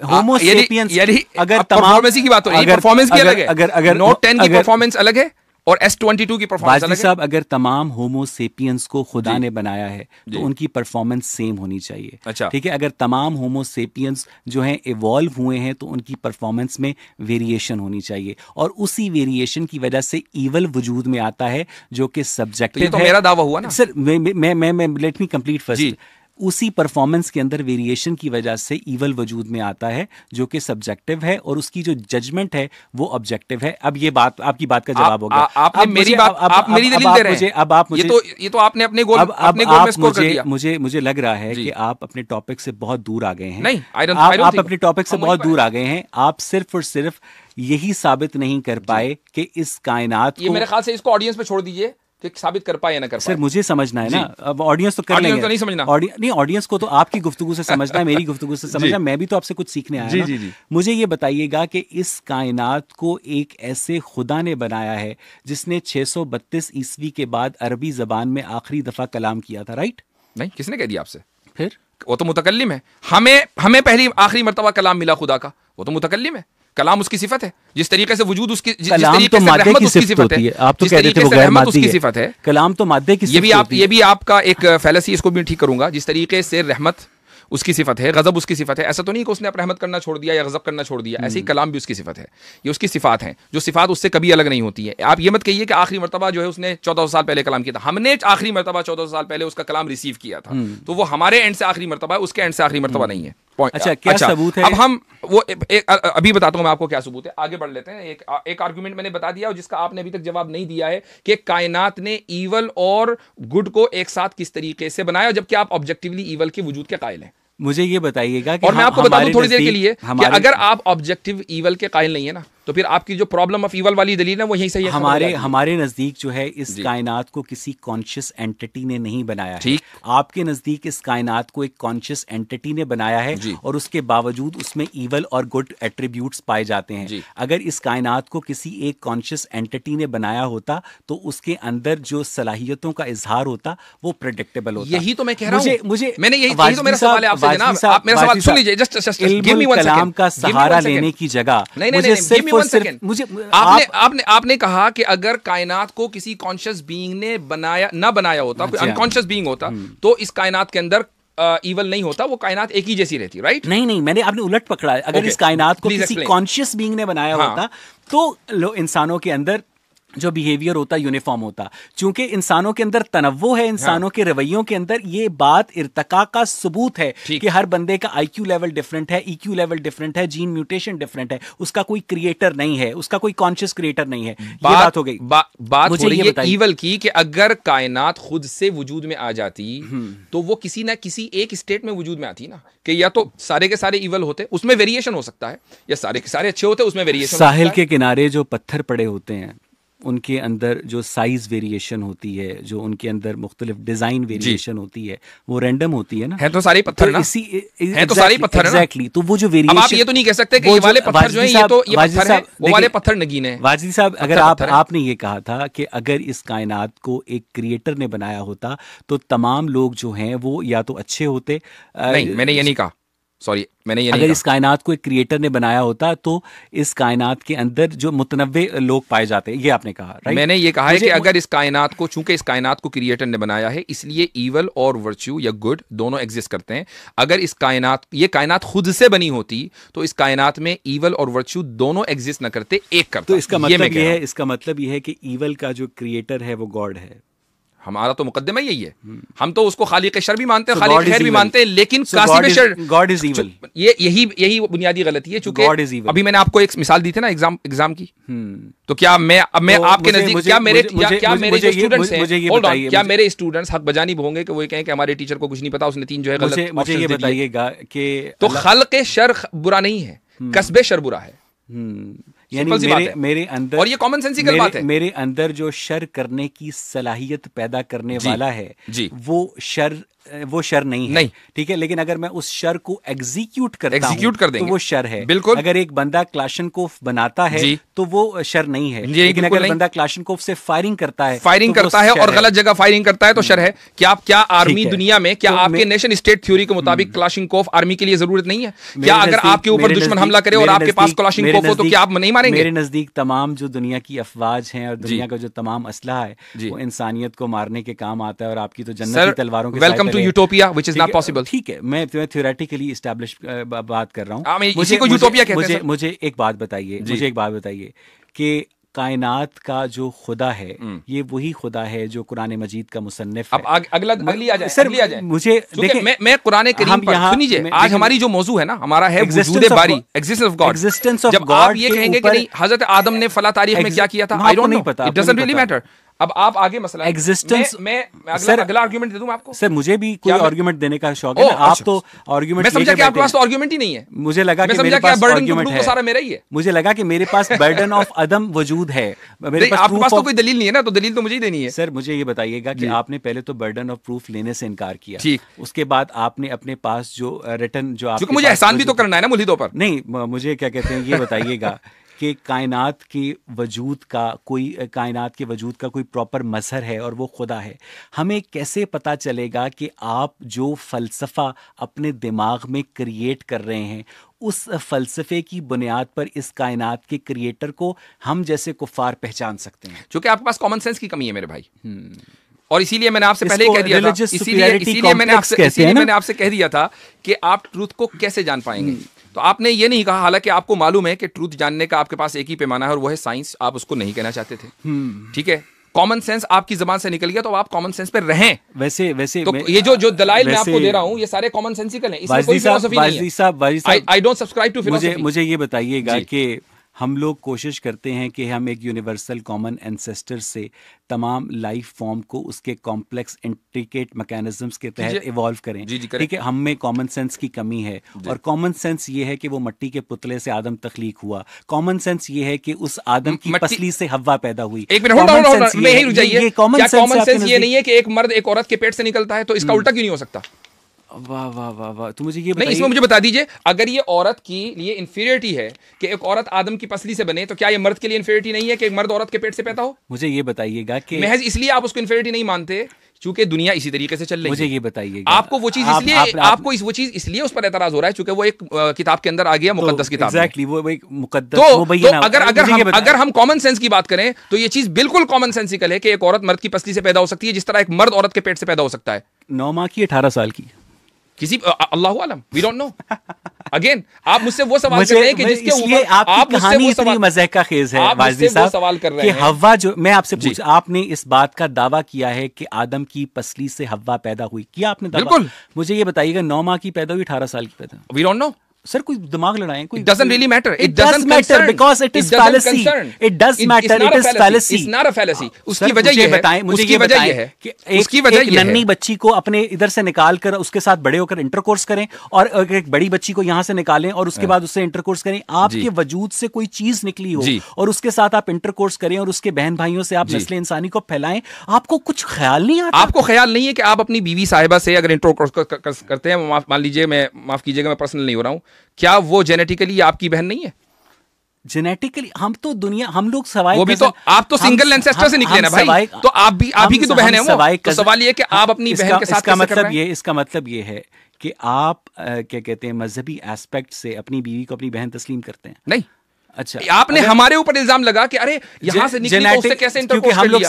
होमो सेपियंस, अगर परफॉर्मेंस की बात हो रही है, परफॉर्मेंस की अलग है। अगर नोट 10 की परफॉर्मेंस अलग है और S22 की परफॉर्मेंस अलग है। साहब, अगर तमाम होमो सेपियंस को खुदा ने बनाया है तो उनकी परफॉर्मेंस सेम होनी चाहिए। अच्छा, ठीक है। अगर तमाम होमो सेपियंस जो हैं इवॉल्व हुए हैं तो उनकी परफॉर्मेंस में वेरिएशन होनी चाहिए और उसी वेरिएशन की वजह से ईवल वजूद में आता है जो कि सब्जेक्टिव है। तो मेरा दावा हुआ ना सर, मैं लेट मी कंप्लीट फर्स्ट। उसी परफॉर्मेंस के अंदर वेरिएशन की वजह से ईवल वजूद में आता है जो कि सब्जेक्टिव है और उसकी जो जजमेंट है वो ऑब्जेक्टिव है। अब ये बात, आपकी बात का जवाब हो गया। आपने मेरी बात, आप मेरी दलील दे रहे हैं। अब आप मुझे, ये तो आपने अपने गोल में स्कोर कर दिया। मुझे लग रहा है कि आप अपने टॉपिक से बहुत दूर आ गए हैं। नहीं, आप अपने टॉपिक से बहुत दूर आ गए हैं। आप सिर्फ और सिर्फ यही साबित नहीं कर पाए कि इस कायनात को, मेरे ख्याल से इसको ऑडियंस पे छोड़ दीजिए कि साबित कर पाए या ना कर पाए। सर, मुझे समझना है ना। अब ऑडियंस तो कर लेंगे, तो नहीं समझना। नहीं, ऑडियंस को तो आपकी गुफ्तगू से समझना है, मेरी गुफ्तगू से समझना। मैं भी तो आपसे कुछ सीखने आया ना। मुझे ये बताइएगा कि इस कायनात को एक ऐसे खुदा ने बनाया है जिसने 632 ईस्वी के बाद अरबी जबान में आखिरी दफा कलाम किया था, राइट? नहीं, किसने कह दिया आपसे? फिर वो तो मुतकल्लिम है। हमें पहली आखिरी मर्तबा कलाम मिला खुदा का, वो तो मुतकल्लिम है। कलाम उसकी सिफत है। जिस तरीके से वजूद उसकी, जिस तरीके से रहमत उसकी सिफत है। आप तो कह रहे थे वो गैर मादी उसकी सिफत है। कलाम तो मादे की सिफत है। ये भी आपका एक फैलेसी, इसको भी ठीक करूंगा। जिस तरीके से रहमत उसकी सिफत है, गजब उसकी सिफत है, ऐसा तो नहीं कि उसने रहमत करना छोड़ दिया या गजब करना छोड़ दिया। ऐसे ही कलाम भी उसकी सिफत है। ये उसकी सिफात हैं, जो सिफात उससे कभी अलग नहीं होती है। आप ये मत कहिए कि आखिरी मर्तबा जो है उसने 1400 साल पहले कलाम किया था। हमने आखिरी मर्तबा 1400 साल पहले उसका कलाम रिसीव किया था, तो वो हमारे एंड से आखिरी मर्तबा है, उसके एंड से आखिरी मर्तबा नहीं है। अच्छा, क्या सबूत है? अब हम वो अभी बताता हूं मैं आपको क्या सबूत है। आगे बढ़ लेते हैं। एक आर्गुमेंट मैंने बता दिया और जिसका आपने अभी तक जवाब नहीं दिया है कि कायनात ने ईवल और गुड को एक साथ किस तरीके से बनाया, जबकि आप ऑब्जेक्टिवली ईवल के वजूद के कायल हैं। मुझे ये बताइएगा कि और मैं आपको बता दूं थोड़ी देर के लिए कि अगर आप ऑब्जेक्टिव ईवल के कायल नहीं है ना, तो फिर आपकी जो प्रॉब्लम ऑफ ईवल वाली दलील है वो यही सही है। हमारे नजदीक जो है इस कायनात को किसी कॉन्शियस एंटिटी ने नहीं बनाया है। आपके नजदीक इस कायनात को एक कॉन्शियस एंटिटी ने बनाया है और उसके बावजूद उसमें ईवल और गुड एट्रीब्यूट्स पाए जाते हैं। अगर इस कायनात को किसी एक कॉन्शियस एंटिटी ने बनाया होता तो उसके अंदर जो सलाहियतों का इजहार होता वो प्रेडिक्टेबल होता। यही तो मैं कह रहा हूं। मैंने यही तो मेरा सवाल है आपसे जनाब। आप मेरा सवाल सुन लीजिए। Just give me 1 second. का सहारा लेने की जगह मुझे आपने कहा कि अगर कायनात को किसी कॉन्शियस बीइंग ने बनाया होता, कोई अनकॉन्शियस बीइंग होता, तो इस कायनात के अंदर ईवल नहीं होता, वो कायनात एक ही जैसी रहती, राइट? नहीं, मैंने आपने उलट पकड़ा। अगर इस कायनात को किसी कॉन्शियस बीइंग ने बनाया होता तो इंसानों के अंदर जो बिहेवियर होता यूनिफॉर्म होता। चूंकि इंसानों के अंदर तनव्वो है, इंसानों के रवैयों के अंदर, ये बात इर्तिका का सबूत है कि हर बंदे का आईक्यू लेवल डिफरेंट है, ईक्यू लेवल डिफरेंट है, जीन म्यूटेशन डिफरेंट है, उसका कोई क्रिएटर नहीं है, उसका कोई कॉन्शियस क्रिएटर नहीं है। ये बात हो गई। बात हो रही है ईवल की कि अगर कायनात खुद से वजूद में आ जाती तो वो किसी ना किसी एक स्टेट में वजूद में आती ना, कि या तो सारे के सारे ईवल होते, उसमें वेरिएशन हो सकता है, या सारे के सारे अच्छे होते, उसमें वेरिएशन। साहिल के किनारे जो पत्थर पड़े होते हैं उनके अंदर जो साइज वेरिएशन होती है, जो उनके अंदर मुख्तलिफ डिजाइन वेरिएशन होती है, वो रैंडम होती है ना। है तो सारे पत्थर ना, है तो सारे पत्थर है ना। एग्जैक्टली। तो वो जो वेरिएशन, अब आप ये तो नहीं कह सकते कि ये वाले पत्थर जो है ये तो ये पत्थर है, वो वाले पत्थर नगीने हैं। वाजिद साहब, अगर आपने ये कहा था कि अगर इस कायनात को एक क्रिएटर ने बनाया होता तो तमाम लोग जो हैं वो या तो अच्छे होते। नहीं, मैंने ये नहीं कहा, सॉरी, मैंने ये नहीं अगर इस कायनात को एक क्रिएटर ने बनाया होता तो इस कायनात के अंदर जो मुतनव्वे लोग पाए जाते हैं, ये आपने कहा, राइट? मैंने ये कहा है कि अगर इस कायनात को, चूंकि इस कायनात को क्रिएटर ने बनाया है, इसलिए ईवल और वर्च्यू या गुड दोनों एग्जिस्ट करते हैं। अगर इस कायनात, ये कायनात खुद से बनी होती तो इस कायनात में ईवल और वर्च्यू दोनों एग्जिस्ट न करते, एक करता। तो इसका मतलब ये है, इसका मतलब ये है कि ईवल का जो क्रिएटर है वो गॉड है। हमारा तो मुकद्दमा यही है, हम तो उसको खालिक शर भी मानते हैं, खालिक खैर भी मानते हैं, लेकिन कासिब शर, गॉड इज ईवल। ये यही बुनियादी गलती है। चूंकि अभी मैंने आपको एक मिसाल दी थी ना एग्जाम की, तो क्या मैं आपके नजदीक, क्या मेरे जो स्टूडेंट्स हैं, क्या मेरे स्टूडेंट्स हक बजानी होंगे कि वो कहें कि हमारे टीचर को कुछ नहीं पता, उसने 3 जो है गलत। मुझे ये बताइएगा कि तो खल्क़ शर बुरा नहीं है, कसबे शर बुरा है। यानी मेरे अंदर, और ये कॉमन सेंसिकल बात है, मेरे अंदर जो शर करने की सलाहियत पैदा करने वाला है वो शर नहीं है, ठीक है। लेकिन अगर मैं उस शर को एग्जीक्यूट करता हूं तो वो शर है। बिल्कुल। अगर एक बंदा क्लाशनकोफ बनाता है तो वो शर नहीं है, लेकिन अगर बंदा क्लाशनकोफ से फायरिंग करता है और गलत जगह फायरिंग करता है तो शर है। क्या आर्मी दुनिया में, क्या आपके नेशन स्टेट थ्योरी के मुताबिक क्लाशनकोफ आर्मी के लिए जरूरत नहीं है? क्या अगर आपके ऊपर दुश्मन हमला करे और आपके पास क्लाशनकोफ हो तो क्या आप नहीं मारेंगे? मेरे नजदीक तमाम जो दुनिया की अफवाज हैं और दुनिया का जो तमाम असलहा है वो इंसानियत को मारने के काम आता है, और आपकी तो जन्नत की तलवारों के welcome to utopia which is not possible. ठीक है, मैं थ्योरेटिकली एस्टैब्लिश बात कर रहा हूं। मुझे एक बात बताइए कि कायनात का जो खुदा है ये वही खुदा है जो कुरान मजीद का मुसन्निफ है। अब अगली आ जाए सर, मुझे देखिए, मैं कुरान करीम पर सुनिए, आज हमारी जो मौजू है ना, हमारा है वजूद बारी, एग्जिस्टेंस ऑफ गॉड। जब आप ये कहेंगे कि नहीं हजरत आदम ने फला तारीख में क्या किया था, I don't know, it doesn't really matter. अब आप आगे मसला एग्जिस्टेंस, मैं अगला आर्गुमेंट दे दूं आपको। सर, मुझे भी कोई आर्गुमेंट देने का शौक है। आप तो आर्गुमेंट, मैं समझा कि आपके पास तो आर्गुमेंट ही नहीं है। मुझे लगा कि मेरे पास आर्गुमेंट है, सारा मेरा ही है। मुझे लगा कि मेरे पास बर्डन ऑफ अदम वजूद है। मेरे पास आपके पास तो कोई दलील नहीं है ना, तो दलील तो मुझे ही देनी है। सर, मुझे ये बताइएगा कि आपने पहले तो बर्डन ऑफ प्रूफ लेने से इनकार किया, ठीक, उसके बाद आपने अपने पास जो रिटर्न जो आप, मुझे एहसान भी तो करना है ना मुल्हिदों पर। नहीं, मुझे क्या कहते हैं ये बताइएगा कि कायनात के वजूद का कोई प्रॉपर मजहर है और वो खुदा है। हमें कैसे पता चलेगा कि आप जो फलसफा अपने दिमाग में क्रिएट कर रहे हैं उस फलसफे की बुनियाद पर इस कायनात के क्रिएटर को हम जैसे कुफार पहचान सकते हैं? क्योंकि आपके पास कॉमन सेंस की कमी है मेरे भाई, और इसीलिए मैंने आपसे पहले ही कह दिया था, इसीलिए मैंने आपसे कह दिया था कि आप ट्रूथ को कैसे जान पाएंगे। तो आपने ये नहीं कहा, हालांकि आपको मालूम है कि ट्रूथ जानने का आपके पास एक ही पैमाना है और वो है साइंस। आप उसको नहीं कहना चाहते थे, ठीक है। कॉमन सेंस आपकी जबान से निकल गया तो आप कॉमन सेंस पे रहें। वैसे तो ये जो दलाइल मैं आपको दे रहा हूं ये सारे कॉमन सेंसिकल हैं, इसमें कोई फिलॉसफी नहीं है। I don't subscribe to philosophy. मुझे ये बताइएगा कि हम लोग कोशिश करते हैं कि हम एक यूनिवर्सल कॉमन एंसेस्टर से तमाम लाइफ फॉर्म को उसके कॉम्प्लेक्स इंट्रिकेट मैकेनिज्म्स के तहत इवॉल्व करें, ठीक है। हम में कॉमन सेंस की कमी है, और कॉमन सेंस ये है कि वो मिट्टी के पुतले से आदम तख्लीक हुआ। कॉमन सेंस ये है कि उस आदम की पसली से हव्वा पैदा हुई। एक मिनट, क्या कॉमन सेंस ये नहीं है कि एक मर्द एक औरत के पेट से निकलता है, तो इसका उल्टा क्यों नहीं हो सकता? वाह वाह वाह वाह, तो मुझे ये नहीं, इसमें मुझे बता दीजिए, अगर ये औरत की लिए इंफीरियरिटी है कि एक औरत आदम की पसली से बने, तो क्या ये मर्द के लिए इंफीरियरिटी नहीं है कि एक मर्द औरत के पेट से पैदा हो? मुझे ये बताइएगा कि महज इसलिए आप उसको इंफीरियरिटी नहीं मानते क्योंकि दुनिया इसी तरीके से चल रही है। मुझे ये बताइएगा, आपको वो चीज इसलिए आपको वो चीज इसलिए उस पर एतराज हो रहा है क्योंकि वो एक किताब के अंदर आ गया, मुकद्दस किताब। एग्जैक्टली, वो एक मुकद्दस। तो अगर हम कॉमन सेंस की बात करें तो ये चीज बिल्कुल कॉमन सेंसिकल है कि एक औरत मर्द की पसली से पैदा हो सकती है जिस तरह एक मर्द औरत के पेट से पैदा हो सकता है। 9 माह की 18 साल की किसी अल्लाह आलम, वी डोंट नो। अगेन आप मुझसे वो सवाल कर रहे हैं कि जिसके ऊपर आपकी कहानी इतनी मज़ाक का खेज है वाजिद साहब, सवाल कर रहे हैं कि हव्वा जो मैं आपसे पूछ, आपने इस बात का दावा किया है कि आदम की पसली से हव्वा पैदा हुई, किया आपने दावा? बिल्कुल। मुझे ये बताइएगा 9 माह की पैदा हुई, 18 साल की पैदा? वी डोंट नो सर, कोई दिमाग लड़ाएं, कोई doesn't really matter. It does matter because it is fallacy. It does matter. It is fallacy. It's not a fallacy. उसकी वजह ये है, मुझे ये बताएं कि एक नन्ही बच्ची को अपने इधर से निकाल कर उसके साथ बड़े होकर इंटरकोर्स करें, और एक बड़ी बच्ची को यहां से निकालें और उसके बाद उससे इंटरकोर्स करें, आपके वजूद से कोई चीज निकली हो और उसके साथ आप इंटरकोर्स करें और उसके बहन भाइयों से आप नस्ल इंसानी को फैलाएं, आपको कुछ ख्याल नहीं आता? आपको ख्याल नहीं है कि आप अपनी बीवी साहिबा से अगर इंटरकोर्स करते हैं, मान लीजिए, मैं माफ कीजिएगा, मैं पर्सनल नहीं हो रहा हूं, क्या वो जेनेटिकली आपकी बहन नहीं है? जेनेटिकली हम तो दुनिया, हम लोग सवाई, वो भी तो आप तो सिंगल एंसेस्टर से निकले ना भाई, तो आप ही की तो बहन है वो। तो सवाल ये कि आप अपनी बहन के साथ इसका मतलब ये है कि आप क्या कहते हैं, मजहबी एस्पेक्ट से अपनी बीवी को अपनी बहन तस्लीम करते हैं? नहीं। अच्छा, आपने हमारे ऊपर इल्जाम लगा कि अरे यहां से निकली तो उससे कैसे इंटरकोर्स कर लिया? हम लोग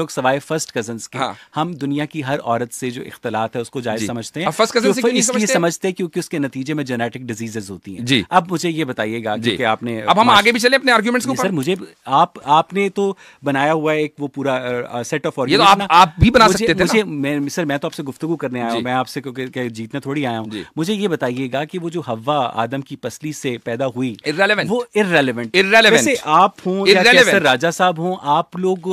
सवाए फर्स्ट कजन्स के हम दुनिया की हर औरत से जो इख्तलात है उसको जायज समझते हैं। फर्स्ट कजन से इसलिए समझते हैं क्योंकि उसके नतीजे में जेनेटिक डिजीजेस होती हैं। जी। अब मुझे ये बताइएगा कि आपने, अब हम आगे भी चले अपने आर्गुमेंट्स के ऊपर। सर मुझे आपने तो बनाया हुआ है एक वो पूरा सेट ऑफ आर्गुमेंट, ये तो आप भी बना सकते थे ना। सर मैं तो आपसे गुफ्तगू करने आया हूँ, मैं आपसे क्योंकि जीतने थोड़ी आया हूँ। मुझे ये बताइएगा कि वो जो हव्वा आदम की पसली से पैदा हुई, वो irrelevant जैसे आप हों या कैसे राजा साहब हों, आप लोग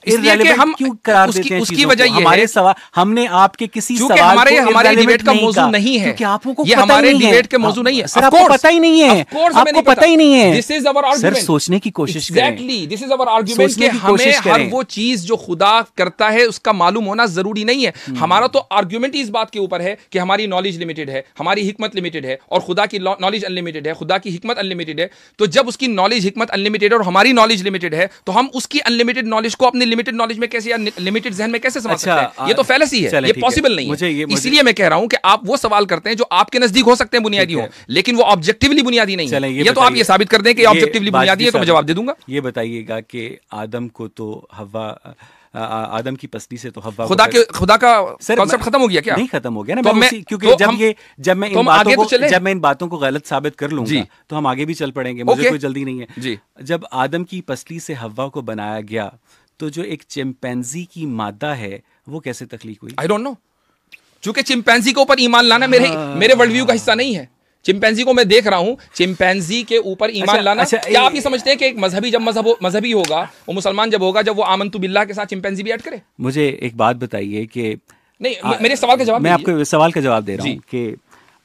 irrelevant क्यों करार देते हैं? उसकी वजह ये हमारे सवाल, हमने आपके किसी सवाल को हमारे डिबेट का मौजू नहीं है, क्योंकि आपको ये हमारे डिबेट के मौजू नहीं है। सर आपको पता ही नहीं है, आपको पता ही नहीं है। This is our argument. Sir सोचने की कोशिश करें। Exactly, this is our argument कि हमें हर वो चीज जो खुदा करता है उसका मालूम होना जरूरी नहीं है। हमारा तो आर्गुमेंट ही इस बात के ऊपर है कि हमारी नॉलेज लिमिटेड है, हमारी हिकमत लिमिटेड है, और खुदा की नॉलेज अनलिमिटेड है, खुदा की हिकमत अनलिमिटेड है। तो जब उसकी नॉलेज हिकमत अनलिमिटेड और हमारी नॉलेज लिमिटेड है, तो हम उसकी अनलिमिटेड नॉलेज को अपनी लिमिटेड नॉलेज में कैसे, या लिमिटेड जहन में कैसे समझ सकते हैं? ये तो फैलेसी है, ये पॉसिबल नहीं है। इसलिए मैं कह रहा हूं कि आप वो सवाल करते हैं जो आपके नजदीक हो सकते हैं बुनियादी हो, लेकिन वो ऑब्जेक्टिवली बुनियादी नहीं है। ये तो आप ये साबित कर दें कि ऑब्जेक्टिवली बुनियादी है, तो मैं जवाब दे दूंगा। ये बताइएगा कि आदम को तो हव्वा, आदम की पसली से तो हव्वा, खुदा का कॉन्सेप्ट खत्म हो गया क्या? नहीं खत्म हो गया ना, क्योंकि जब मैं इन बातों को गलत साबित कर लूंगा तो हम आगे भी चल पड़ेंगे, मुझे कोई जल्दी नहीं है। जब आदम की पसली से हव्वा को बनाया गया, तो जो एक चिंपैंजी की मादा है वो कैसे तख्लीक हुई? आई डोंट नो, क्योंकि चिंपैंजी के ऊपर ईमान लाना मेरे वर्ल्ड व्यू का हिस्सा नहीं है। चिंपैंजी को मैं देख रहा हूं, चिंपैंजी के ऊपर ईमान लाना, क्या आप ये समझते हैं कि एक मजहबी जब मजहबी होगा, वो मुसलमान जब होगा, जब वो आमन्तु बिल्लाह के साथ चिंपैंजी भी ऐड करे? मुझे एक बात बताइए कि नहीं, मेरे सवाल का जवाब, मैं आपको सवाल का जवाब दे रहा हूं कि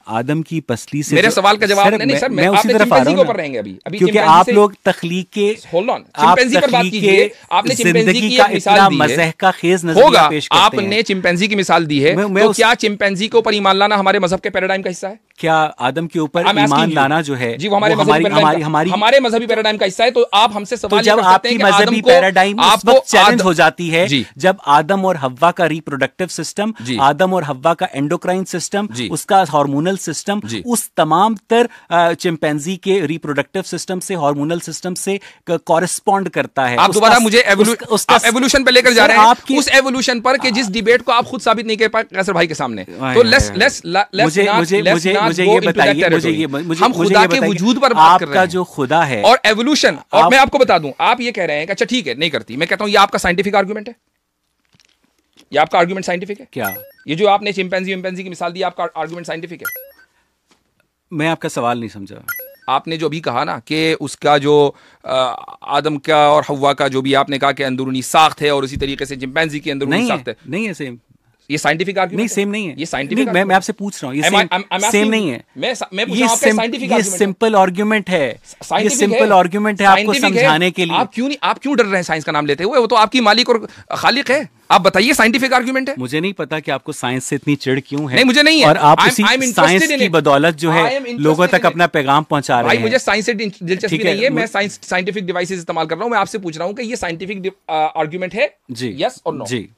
आदम की पसली से, मेरे सवाल का जवाब नहीं सर, मैं उसी तरफ आ रहा हूं, रहेंगे अभी क्योंकि आप लोग तखलीक के, होल्ड ऑन, चिंपैंजी पर बात कीजिए। आपने चिंपैंजी की एक मिसाल दी है, का खेज नजरिया पेश करते हैं। आपने चिंपैंजी की मिसाल दी है, तो क्या चिंपैंजी के ऊपर ईमान लाना हमारे मजहब के पैराडाइम का हिस्सा है? क्या आदम के ऊपर ईमान लाना जो है जी वो हमारे मजहबी पैराडाइम का हिस्सा है? तो आप हमसे सवाल जब आपकी मजहबी पैराडाइम उस वक्त चैलेंज हो जाती है जब आदम और हव्वा का रिप्रोडक्टिव सिस्टम, आदम और हव्वा का एंडोक्राइन सिस्टम, उसका हार्मोनल सिस्टम उस तमाम तर चिंपैंजी के रिप्रोडक्टिव सिस्टम से, हार्मोनल सिस्टम से कॉरेस्पॉन्ड करता है। आप दोबारा मुझे एवोल्यूशन पे लेकर जा रहे हैं, उस एवोल्यूशन पर कि जिस डिबेट को आप खुद साबित नहीं कर पाए कैसर भाई के सामने। तो मुझे ये बताइए, हम खुदा के वजूद पर बात कर रहे हैं, जो खुदा है और एवोल्यूशन। और मैं आपको बता दूं, आप ये कह रहे हैं कि अच्छा ठीक है नहीं करती, मैं कहता हूं ये आपका साइंटिफिक आर्गुमेंट है, ये आपका आर्गुमेंट साइंटिफिक है क्या? ये जो आपने चिंपैंजी की मिसाल दी, आपका आर्गुमेंट साइंटिफिक है? मैं आपका सवाल नहीं समझा। आपने जो भी कहा ना कि उसका जो आदम का और हव्वा का जो भी आपने कहा कि अंदरूनी साख्त है, और उसी तरीके से चिंपैंजी की अंदरूनी साख्त है, नहीं है सेम। ये साइंटिफिक आर्गुमेंट नहीं, सेम नहीं है। ये साइंटिफिक मैं आपसे पूछ रहा हूं, ये सेम नहीं है। ये सिंपल आर्गुमेंट है, ये सिंपल आर्गुमेंट है आपको समझाने के लिए। आप क्यों डर रहे हैं साइंस का नाम लेते हुए? वो तो आपकी मालिक और खालिक है। आप बताइए साइंटिफिक आर्गुमेंट है। मुझे नहीं पता कि आपको साइंस से इतनी चिढ़ क्यों है। नहीं, मुझे नहीं है। और आप उसी साइंस की बदौलत जो है लोगों तक अपना पैगाम पहुंचा रहे हैं। मुझे साइंस से दिलचस्पी नहीं है, मैं साइंटिफिक डिवाइसेस इस्तेमाल कर रहा हूं। मैं आपसे पूछ रहा हूं कि ये साइंटिफिक आर्गुमेंट है जी, यस और नो? जी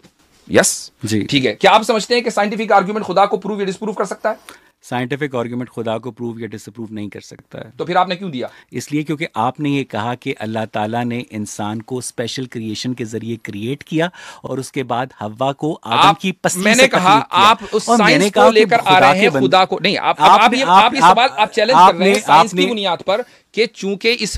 यस जी, ठीक है। क्या आप समझते हैं कि साइंटिफिक आर्गुमेंट खुदा को प्रूव या डिस्प्रूव कर सकता है? साइंटिफिक आर्गुमेंट खुदा को प्रूव या डिसअप्रूव नहीं कर सकता है। तो फिर आपने क्यों दिया? इसलिए क्योंकि आपने ये कहा कि अल्लाह ताला ने इंसान को स्पेशल क्रिएशन के जरिए क्रिएट किया और उसके बाद हव्वा को आदम की पसली मैंने से कहा आप उस साइंस को लेकर आ रहे हैं खुदा को नहीं, आप ये सवाल आप चैलेंज कर रहे हैं साइंस की बुनियाद पर कि चूंकि इस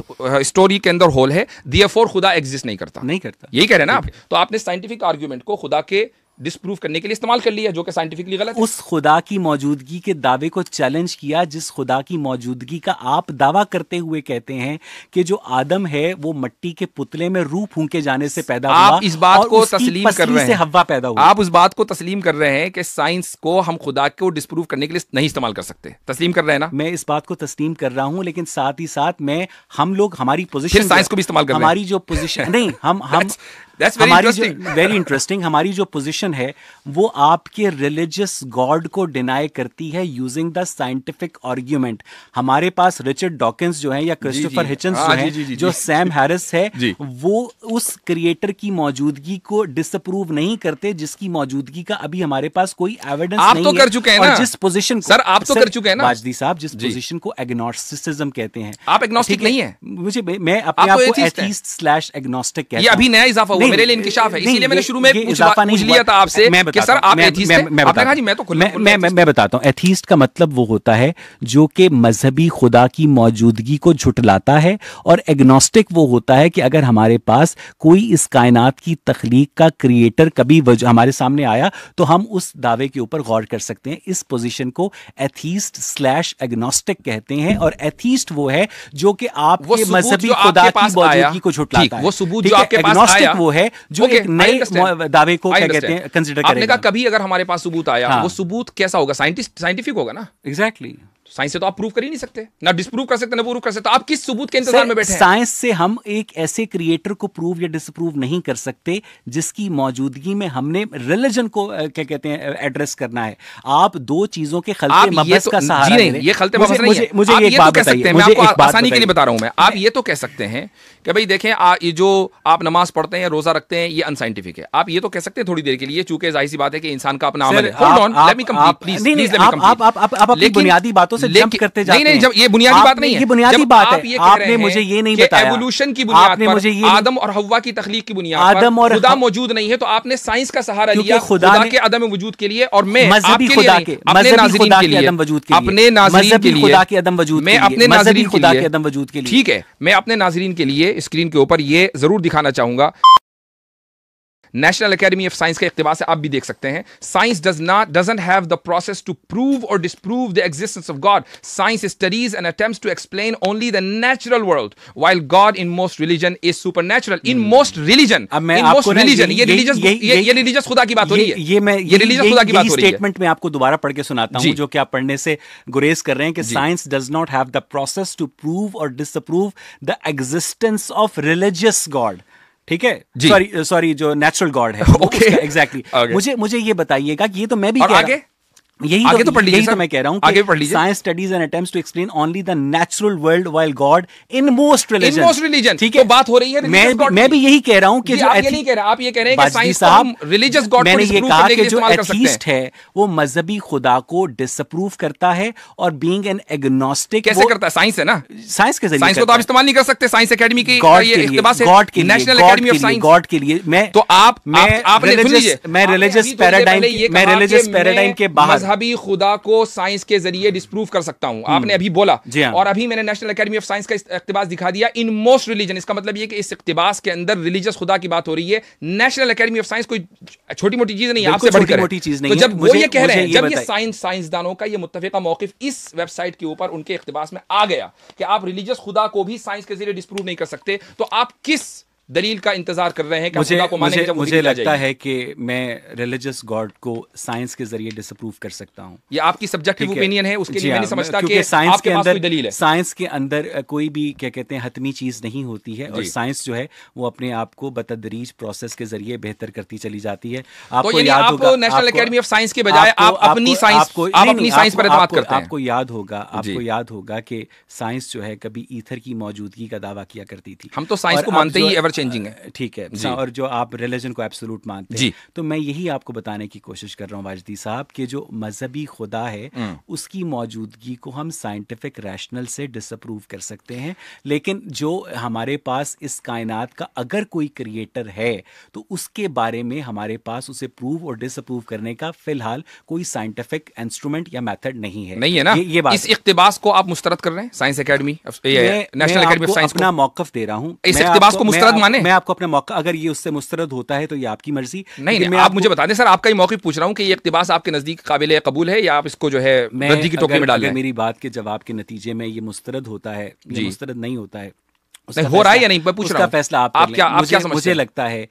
स्टोरी के अंदर होल है, देयरफॉर खुदा एग्जिस्ट नहीं करता, यही कह रहे हैं ना आप? तो आपने साइंटिफिक आर्गुमेंट को खुदा के डिस्प्रूव करने के लिए इस्तेमाल कर लिया, जो कि साइंटिफिकली गलत है। उस खुदा की मौजूदगी के दावे को चैलेंज किया जिस खुदा की मौजूदगी का आप दावा करते हुए कहते हैं कि जो आदम है वो मिट्टी के पुतले में रूह फूंके जाने से पैदा हुआ। आप इस बात को तस्लीम कर रहे हैं, हव्वा पैदा हुई। आप उस बात को तस्लीम कर रहे हैं कि साइंस को हम खुदा को डिस्प्रूव करने के लिए नहीं इस्तेमाल कर सकते, तस्लीम कर रहे हैं ना? मैं इस बात को तस्लीम कर रहा हूं, लेकिन साथ ही साथ हम लोग हमारी पोजीशन, साइंस को भी इस्तेमाल कर रहे हैं। हमारी जो पोजीशन नहीं, हम वेरी इंटरेस्टिंग, हमारी जो पोजीशन है वो आपके रिलीजियस गॉड को डिनाई करती है यूजिंग द साइंटिफिक आर्ग्यूमेंट। हमारे पास रिचर्ड डॉकिंस जो है या क्रिस्टोफर हिचन्स जो है, जो सैम हैरिस है, वो उस क्रिएटर की मौजूदगी को डिसअप्रूव नहीं करते जिसकी मौजूदगी का अभी हमारे पास कोई एविडेंस नहीं है। आप तो कर चुके हैं ना जिस पोजीशन सर, आप तो कर चुके हैं ना बाजदी साहब, जिस पोजीशन को एग्नोस्टिसिज्म कहते हैं। आप एग्नोस्टिक नहीं है। मैं अपने आप को एथीस्ट/एग्नोस्टिक कहता हूं। ये अभी नया इजाफा हुआ मेरे लिए इंकिशाफ है, इसीलिए मैंने शुरू में पूछ लिया था आपसे कि सर आप एथीस्ट हैं। आपने कहा जी मैं तो मैं बताता हूं। एथीस्ट का मतलब वो होता है जो कि मजहबी खुदा की मौजूदगी को झुटलाता है, और एग्नोस्टिक वो होता है कि अगर हमारे पास कोई इस कायनात की तख्लीक का क्रिएटर कभी हमारे सामने आया तो हम उस दावे के ऊपर गौर कर सकते हैं। इस पोजीशन को एथीस्ट/एग्नोस्टिक कहते हैं, और एथीस्ट वो है जो कि आपके मजहबी खुदा की मौजूदगी को झुटलाता है। वो सबूत जो आपके पास आया वो है जो एक नए दावे को क्या कहते हैं कंसीडर करेगा। आपने कहा कभी अगर हमारे पास सबूत आया, वो सबूत कैसा होगा? साइंटिफिक होगा ना? एग्जैक्टली। साइंस से तो आप प्रूव कर ही नहीं सकते, ना डिस्प्रूव कर सकते ना प्रूव कर सकते। आप किस सबूत के इंतजार में बैठे हैं? साइंस से हम एक ऐसे क्रिएटर को प्रूव या डिसप्रूव नहीं कर सकते जिसकी मौजूदगी में हमने रिलीजन को क्या कहते हैं एड्रेस करना है। आप दो चीजों के खलते मबहस का सहारा ले रहे हैं। ये खलते मबहस नहीं है। मुझे एक बात बताइए, मैं आपको आसानी के लिए बता रहा हूं। मैं आप ये तो कह सकते हैं कि भाई देखें, ये जो आप नमाज पढ़ते हैं, रोजा रखते हैं, ये अनसाइंटिफिक है। आप ये तो कह सकते हैं थोड़ी देर के लिए, चूंकि जाहिर सी बात है कि इंसान का अपना अमल है। Hold on, late me complete please, late me complete. आप अपनी बुनियादी बातों से जंप करते जाते हैं। नहीं, जब ये बुनियादी बात नहीं है, ये बुनियादी बात है। आपने मुझे ये नहीं बताया एवोल्यूशन की बुनियाद पर, आदम और हव्वा की तख्लीक की बुनियाद पर खुदा मौजूद नहीं है, तो आपने साइंस का सहारा लिया खुदा के अदम वजूद के लिए। और मैं मजहबी खुदा के नाज़रीन के लिए, अपने नाज़रीन के लिए, खुदा के अदम वजूद, मैं अपने नाज़रीन खुदा के अदम वजूद के लिए, ठीक है, मैं अपने नाज़रीन के लिए स्क्रीन के ऊपर ये जरूर दिखाना चाहूंगा। नेशनल एकेडमी ऑफ साइंस के इख्तिबार से आप भी देख सकते हैं, science doesn't have the process to prove or disprove the existence of God. Science studies and attempts to explain only the natural world, while God in most religion is supernatural. In most religion, ये रिलीजियस खुदा की बात हो रही है। ये रिलीजियस खुदा की बात हो रही है। स्टेटमेंट में आपको दोबारा पढ़ के सुनाता हूं, जो कि आप पढ़ने से गुरेज कर रहे हैं कि science does not have the process to prove or disapprove the existence of religious God. ठीक है, सॉरी जो नेचुरल गॉड है। Okay, exactly. मुझे ये बताइएगा कि ये तो मैं भी आगे यही तो पढ़ लीजिए, यही तो मैं कह रहा हूं, आगे पढ़ लीजिए। Science studies and attempts to explain only the natural world while god in most religion. ठीक है, तो बात हो रही है मैं भी यही कह रहा हूं कि जो आप ये नहीं कह रहे, आप ये कह रहे हैं कि साइंस को हम रिलीजियस गॉड मैंने ये कहा कि जो एथीस्ट है वो मजहबी खुदा को डिसअप्रूव करता है, और बीइंग एन एग्नोस्टिक कैसे करता है? साइंस है ना, साइंस के जरिए। साइंस को तो आप इस्तेमाल नहीं कर सकते। साइंस एकेडमी की गॉड के national academy of science, God के लिए मैं तो आपने सुन लीजिए, मैं रिलीजियस पैराडाइम के बाहर मजहबी खुदा को साइंस के जरिए डिस्प्रूव कर सकता हूं। आपने अभी बोला, और अभी मैंने नेशनल एकेडमी ऑफ साइंस का इक्तिबास दिखा दिया, इन मोस्ट रिलीजन। इसका मतलब ये कि इस इक्तिबास के अंदर रिलीजियस खुदा की बात हो रही है। नेशनल एकेडमी ऑफ साइंस कोई छोटी मोटी चीज नहीं है, आपसे बढ़कर मोटी चीज नहीं है। तो जब वो ये कह रहे हैं, जब ये साइंसदानों का ये मुत्तफिका मौकिफ इस वेबसाइट के ऊपर उनके इक्तिबास में आ गया कि आप रिलीजियस खुदा को भी साइंस के जरिए डिस्प्रूव नहीं कर सकते, तो आप किस दलील का इंतजार कर रहे हैं कि खुदा को मानेंगे? मुझे लगता है कि मैं रिलीजियस गॉड को साइंस के जरिए डिसअप्रूव कर सकता हूं। ये आपकी सब्जेक्टिव ओपिनियन है, उसके लिए मैं नहीं समझता कि साइंस के अंदर दलील है। साइंस के अंदर कोई भी क्या कहते हैं हतमी चीज नहीं होती है, और साइंस जो है वो अपने आप को बतदरीज प्रोसेस के जरिए बेहतर करती चली जाती है। आपको याद होगा, नेशनल एकेडमी ऑफ साइंस के बजाय आप अपनी साइंस पर एतमाद करते हैं। आपको याद होगा कि साइंस जो है कभी ईथर की मौजूदगी का दावा किया करती थी। हम तो साइंस को मानते ही एवर चेंजिंग है। ठीक है, और जो आप रिलीजन को एब्सोल्यूट मानते हैं, तो मैं यही आपको बताने की कोशिश कर रहा हूँ वाजदी साहब कि जो मजहबी खुदा है उसकी मौजूदगी को हम साइंटिफिक रैशनल से डिसअप्रूव कर सकते हैं, लेकिन जो हमारे पास इस कायनात का अगर कोई क्रिएटर है तो उसके बारे में हमारे पास उसे प्रूव और डिसअप्रूव करने का फिलहाल कोई साइंटिफिक इंस्ट्रूमेंट या मेथड नहीं है ना। ये बात, इस इक्तिबास को आप मुस्तरद कर रहे हैं science academy, national academy of science अपना मौकफ दे रहा हूं, इस इक्तिबास को मुस्तरद माने। मैं आपको अपना मौका, अगर ये उससे मुस्तरद होता है तो ये आपकी मर्जी। नहीं, आप मुझे बता दें सर, आपका ही मौक़िफ़ पूछ रहा हूं कि ये इक्तिबास आपके नजदीक काबिल कबूल है या आप इसको जो है रद्दी की टोकरी में डाल रहे हैं? मेरी बात के जवाब के नतीजे में ये मुस्तरद होता है या मुस्तरद नहीं होता है, हो रहा है या नहीं, मैं पूछ रहा हूं, फैसला आप क्या समझते हैं? मुझे लगता है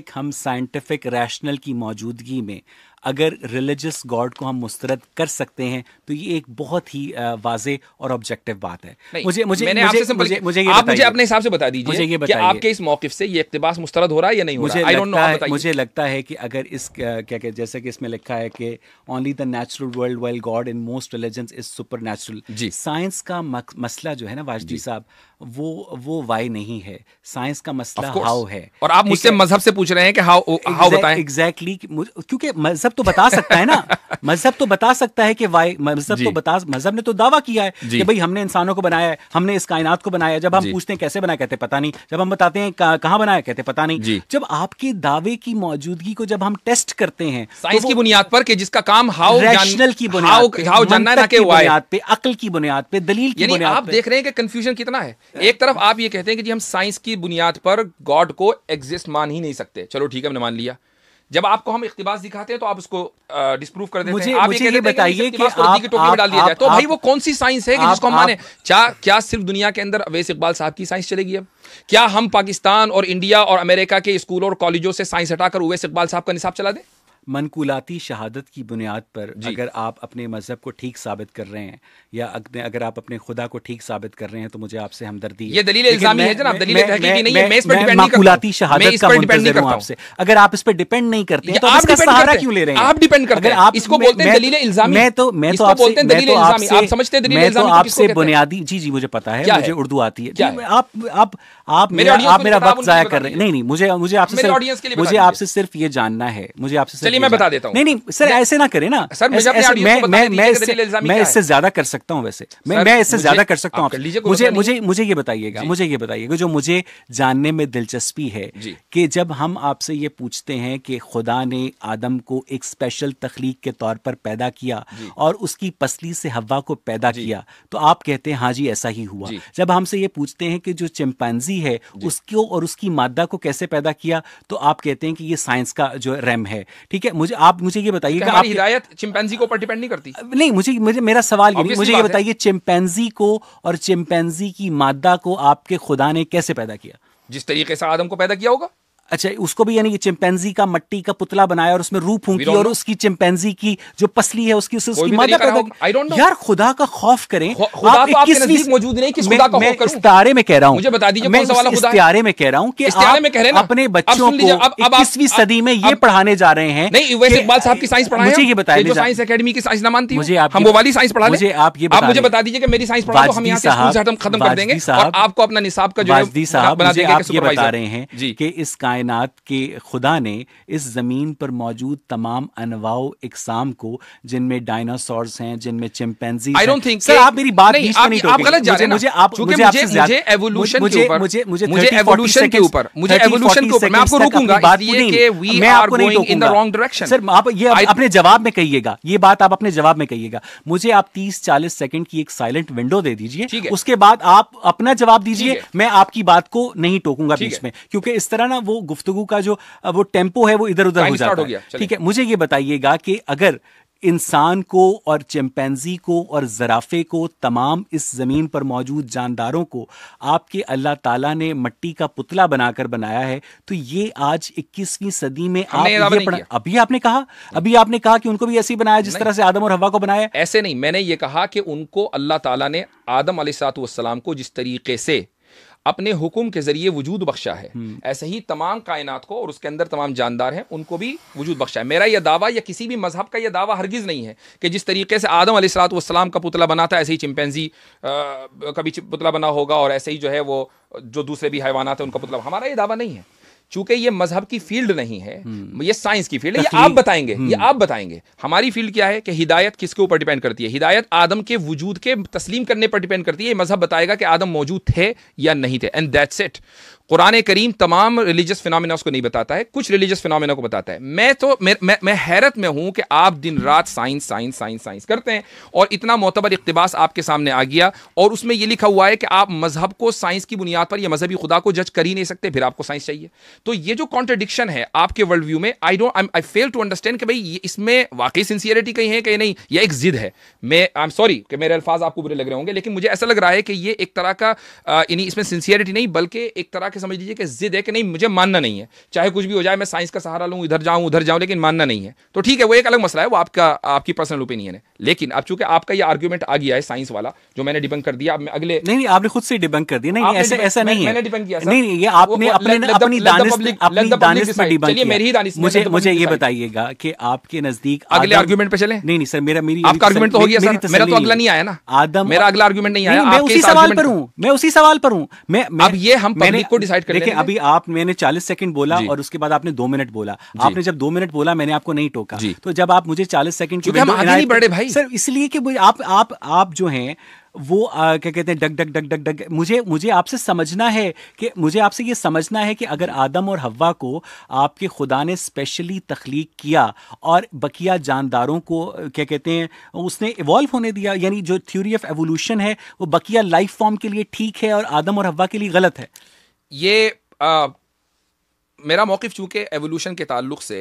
कि हम साइंटिफिक रैशनल की मौजूदगी में अगर रिलीजियस गॉड को हम मुस्तरद कर सकते हैं तो ये एक बहुत ही वाज़े और ऑब्जेक्टिव बात है। मुझे अपने हिसाब से बता दीजिए कि आपके इस मौक़िफ़ से ये इक़्तिबास मुस्तरद हो रहा है या नहीं हो रहा है? मुझे लगता है कि अगर इस क्या जैसे कि इसमें लिखा है कि only the natural world while God in most religions is supernatural. Science का मसला जो है ना वाजदी साहब, वो वाई नहीं है, साइंस का मसला हाउ है। और आप मुझसे मजहब से पूछ रहे हैं कि हाउ बताएं। एग्जैक्टली, क्योंकि मजहब तो बता सकता है ना, मजहब तो बता सकता है कि वाई, मजहब ने तो दावा किया है कि भाई हमने इंसानों को बनाया है, हमने इस कायनात को बनाया है। जब हम पूछते हैं कैसे बनाया, कहते पता नहीं। जब हम बताते हैं कहां बनाया, कहते पता नहीं। जब आपके दावे की मौजूदगी को जब हम टेस्ट करते हैं साइंस की बुनियाद पर, कि जिसका काम हाउ रैशनल की बुनियाद पे, अक्ल की बुनियाद पे, दलील की बुनियाद पे। आप देख रहे हैं कि कंफ्यूजन कितना है। एक तरफ आप ये कहते हैं कि जी हम साइंस की बुनियाद पर गॉड को एग्जिस्ट मान ही नहीं सकते, चलो ठीक है हमने मान लिया। जब आपको हम इख्तिबास दिखाते हैं तो आप उसको डिस्प्रूव कर देते हैं। आप ये बताइए कि आप की टोकरी में डाल दिया जाए, तो भाई वो कौन सी साइंस है कि जिसको हम माने? क्या सिर्फ दुनिया के अंदर अवैस इकबाल साहब की साइंस चलेगी? अब क्या हम पाकिस्तान और इंडिया और अमेरिका के स्कूलों और कॉलेजों से साइंस हटाकर अवैस इकबाल साहब का निसाब चला दें? मनकुलाती शहादत की बुनियाद पर अगर आप अपने मजहब को ठीक साबित कर रहे हैं या अगर आप अपने खुदा को ठीक साबित कर रहे हैं तो मुझे आपसे हमदर्दी है। ये दलील इल्जामी है जनाब, दलील तहकीकी नहीं है। मैं इस पर डिपेंड नहीं करता। मनकुलाती शहादत का मुंतज़िर हूं आपसे। अगर आप इस पर डिपेंड नहीं करते हैं तो इसका सहारा क्यों ले रहे हैं? आप डिपेंड करते हैं, इसको बोलते हैं दलील इल्जामी। मैं तो आप समझते हैं दलील इल्जामी आपसे बुनियादी, जी मुझे पता है, मुझे उर्दू आती है। आप मेरा वक्त जाया कर रहे हैं। नहीं, मुझे आपसे सिर्फ ये जानना है, मुझे आपसे, चलिए मैं बता देता हूं। नहीं सर, ऐसे ना करें ना सर, मैं इससे ज्यादा कर सकता हूं। वैसे मैं इससे ज्यादा कर सकता हूं। मुझे ये बताइएगा जो मुझे जानने में दिलचस्पी है कि जब हम आपसे ये पूछते हैं कि खुदा ने आदम को एक स्पेशल तख्लीक के तौर पर पैदा किया और उसकी पसली से हव्वा को पैदा किया, तो आप कहते हैं हाँ जी ऐसा ही हुआ। जब हमसे ये पूछते हैं कि जो चिंपैंजी है उसको और उसकी मादा को कैसे पैदा किया, तो आप कहते हैं कि ये साइंस का जो रेम है। ठीक है, मुझे ये बताइए कि हमारी हिदायत चिंपैंजी के ऊपर डिपेंड नहीं करती। नहीं, मुझे मेरा सवाल ये नहीं, मुझे ये बताइए चिंपैंजी को और चिंपैंजी की मादा को आपके खुदा ने कैसे पैदा किया? जिस तरीके से आदम को पैदा किया होगा। अच्छा, उसको भी यानी कि चिंपैंजी का मट्टी का पुतला बनाया और उसमें रूह फूंकी और उसकी चिंपैंजी की जो पसली है उसकी मादा पैदा की। यार खुदा का खौफ करें। खुदा तो आपके नजदीक मौजूद नहीं, किस खुदा का खौफ करूं? इस तारे में कह रहा हूं, मुझे बता दीजिए कौन सा वाला खुदा है? इस तारे में कह रहा हूं कि आप अपने बच्चों को 21वीं सदी में ये पढ़ाने जा रहे हैं। नहीं, वैसे इकबाल साहब की साइंस पढ़ाएं। मुझे ये बताइए, जो साइंस एकेडमी की साइंस ना मानती है, हम वो वाली साइंस पढ़ा लें। आप मुझे बता दीजिए कि मेरी साइंस पढ़ा तो हम यहाँ से स्कूल से खत्म कर देंगे और आपको अपना निसाब का जो है बना देंगे। आप ये बता रहे हैं कि इस कायनात के खुदा ने इस जमीन पर मौजूद तमाम अनवाओ इकसाम को, जिनमें डायनासोर्स हैं, जिनमें चिंपैंजी हैं। I don't think सर आप मेरी बात बीच में नहीं आप गलत जा रहे हैं। मुझे एवोल्यूशन के ऊपर मैं आपको रोकूंगा इसलिए कि we are going in the wrong direction. Sir आप ये अपने जवाब में कहिएगा, ये बात आप अपने जवाब में कहिएगा। मुझे आप 30-40 सेकंड की एक साइलेंट विंडो दे दीजिए, उसके बाद आप अपना जवाब दीजिए। मैं आपकी बात को नहीं टोकूंगा बीच में, क्योंकि इस तरह ना वो गुफ्तगू का जो वो टेम्पो है वो इधर उधर हो जाता है। ठीक है, मुझे ये बताइएगा कि अगर इंसान को और चिंपैंजी को और ज़राफ़े को, तमाम इस ज़मीन पर मौजूद जानदारों को आपके अल्लाह ताला ने मट्टी का पुतला बनाकर बनाया है, तो ये आज 21वीं सदी में अभी आपने कहा कि उनको भी ऐसे ही बनाया जिस तरह से आदम और हव्वा को बनाया। ऐसे नहीं, मैंने ये कहा कि उनको अल्लाह ताला ने आदम अलैहिस्सलातु वस्सलाम को जिस तरीके से अपने हुक्म के जरिए वजूद बख्शा है, ऐसे ही तमाम कायनात को और उसके अंदर तमाम जानदार हैं उनको भी वजूद बख्शा है। मेरा यह दावा या किसी भी मजहब का यह दावा हरगिज़ नहीं है कि जिस तरीके से आदम अलैहिस्सलाम का पुतला बना था ऐसे ही चिंपैंजी का भी पुतला बना होगा और ऐसे ही जो है वो जो दूसरे भी हैवानात हैं उनका पुतला। हमारा ये दावा नहीं है, चूंकि ये मजहब की फील्ड नहीं है, ये साइंस की फील्ड है। ये आप बताएंगे, ये आप बताएंगे। हमारी फील्ड क्या है कि हिदायत किसके ऊपर डिपेंड करती है? हिदायत आदम के वजूद के तस्लीम करने पर डिपेंड करती है। ये मजहब बताएगा कि आदम मौजूद थे या नहीं थे, एंड दैट्स इट। कुरान करीम तमाम रिलीजियस फिनोमेना को नहीं बताता है, कुछ रिलीजियस फिनोमेना को बताता है। मैं हैरत में हूं कि आप दिन रात साइंस साइंस साइंस साइंस करते हैं और इतना मोतबर इक़्तिबास आपके सामने आ गया और उसमें यह लिखा हुआ है कि आप मजहब को साइंस की बुनियाद पर या मजहबी खुदा को जज कर ही नहीं सकते, फिर आपको साइंस चाहिए। तो ये जो कॉन्ट्रडिक्शन है आपके वर्ल्ड व्यू में, आई फेल टू अंडरस्टैंड कि भाई इसमें वाकई सिंसियरिटी कहीं है कहीं नहीं, यह एक जिद है। आई एम सॉरी कि मेरे अल्फाज आपको बुरे लग रहे होंगे, लेकिन मुझे ऐसा लग रहा है कि ये एक तरह का यानी इसमें सिंसियरिटी नहीं बल्कि एक तरह के समझ लीजिए कि जिद है कि नहीं मुझे मानना नहीं है, चाहे कुछ भी हो जाए मैं साइंस का सहारा लूं, इधर जाऊं उधर जाऊं, लेकिन मानना नहीं है। तो ठीक है, वो एक अलग मसला है, वो आपकी पर्सनल ओपिनियन है। लेकिन अब चूंकि आपका ये आर्गुमेंट आ गया है साइंस वाला जो मैंने डिबंक कर दिया, अब मैं अगले नहीं आपने खुद से डिबंक कर दिया। नहीं ऐसा नहीं है, मैंने डिबंक किया सर। नहीं ये आपने अपनी दानिश में डिबंक किया। मेरी ही दानिश, मुझे ये बताइएगा कि आपके नजदीक अगले आर्गुमेंट पे चले। नहीं सर, मेरी आपका आर्गुमेंट तो हो गया सर, मेरा तो अगला नहीं आया ना। आदम मेरा अगला आर्गुमेंट नहीं आया। मैं उसी सवाल पर हूं, मैं उसी सवाल पर हूं। अब ये हम पब्लिक को डिसाइड कर देखिए, अभी मैंने 40 सेकंड बोला और उसके बाद आपने 2 मिनट बोला। आपने जब 2 मिनट बोला मैंने आपको नहीं टोका, तो जब आप मुझे 40 सेकंड की हम आगे नहीं बढ़े भाई सर, इसलिए कि आप जो हैं वो क्या कहते हैं डग मुझे आपसे समझना है कि मुझे आपसे ये समझना है कि अगर आदम और हव्वा को आपके खुदा ने स्पेशली तख्लीक किया और बकिया जानदारों को क्या कहते हैं उसने इवॉल्व होने दिया, यानी जो थ्योरी ऑफ एवोल्यूशन है वो बकिया लाइफ फॉर्म के लिए ठीक है और आदम और हव्वा के लिए गलत है। ये मेरा मौक़िफ़ चूंकि एवोल्यूशन के ताल्लुक से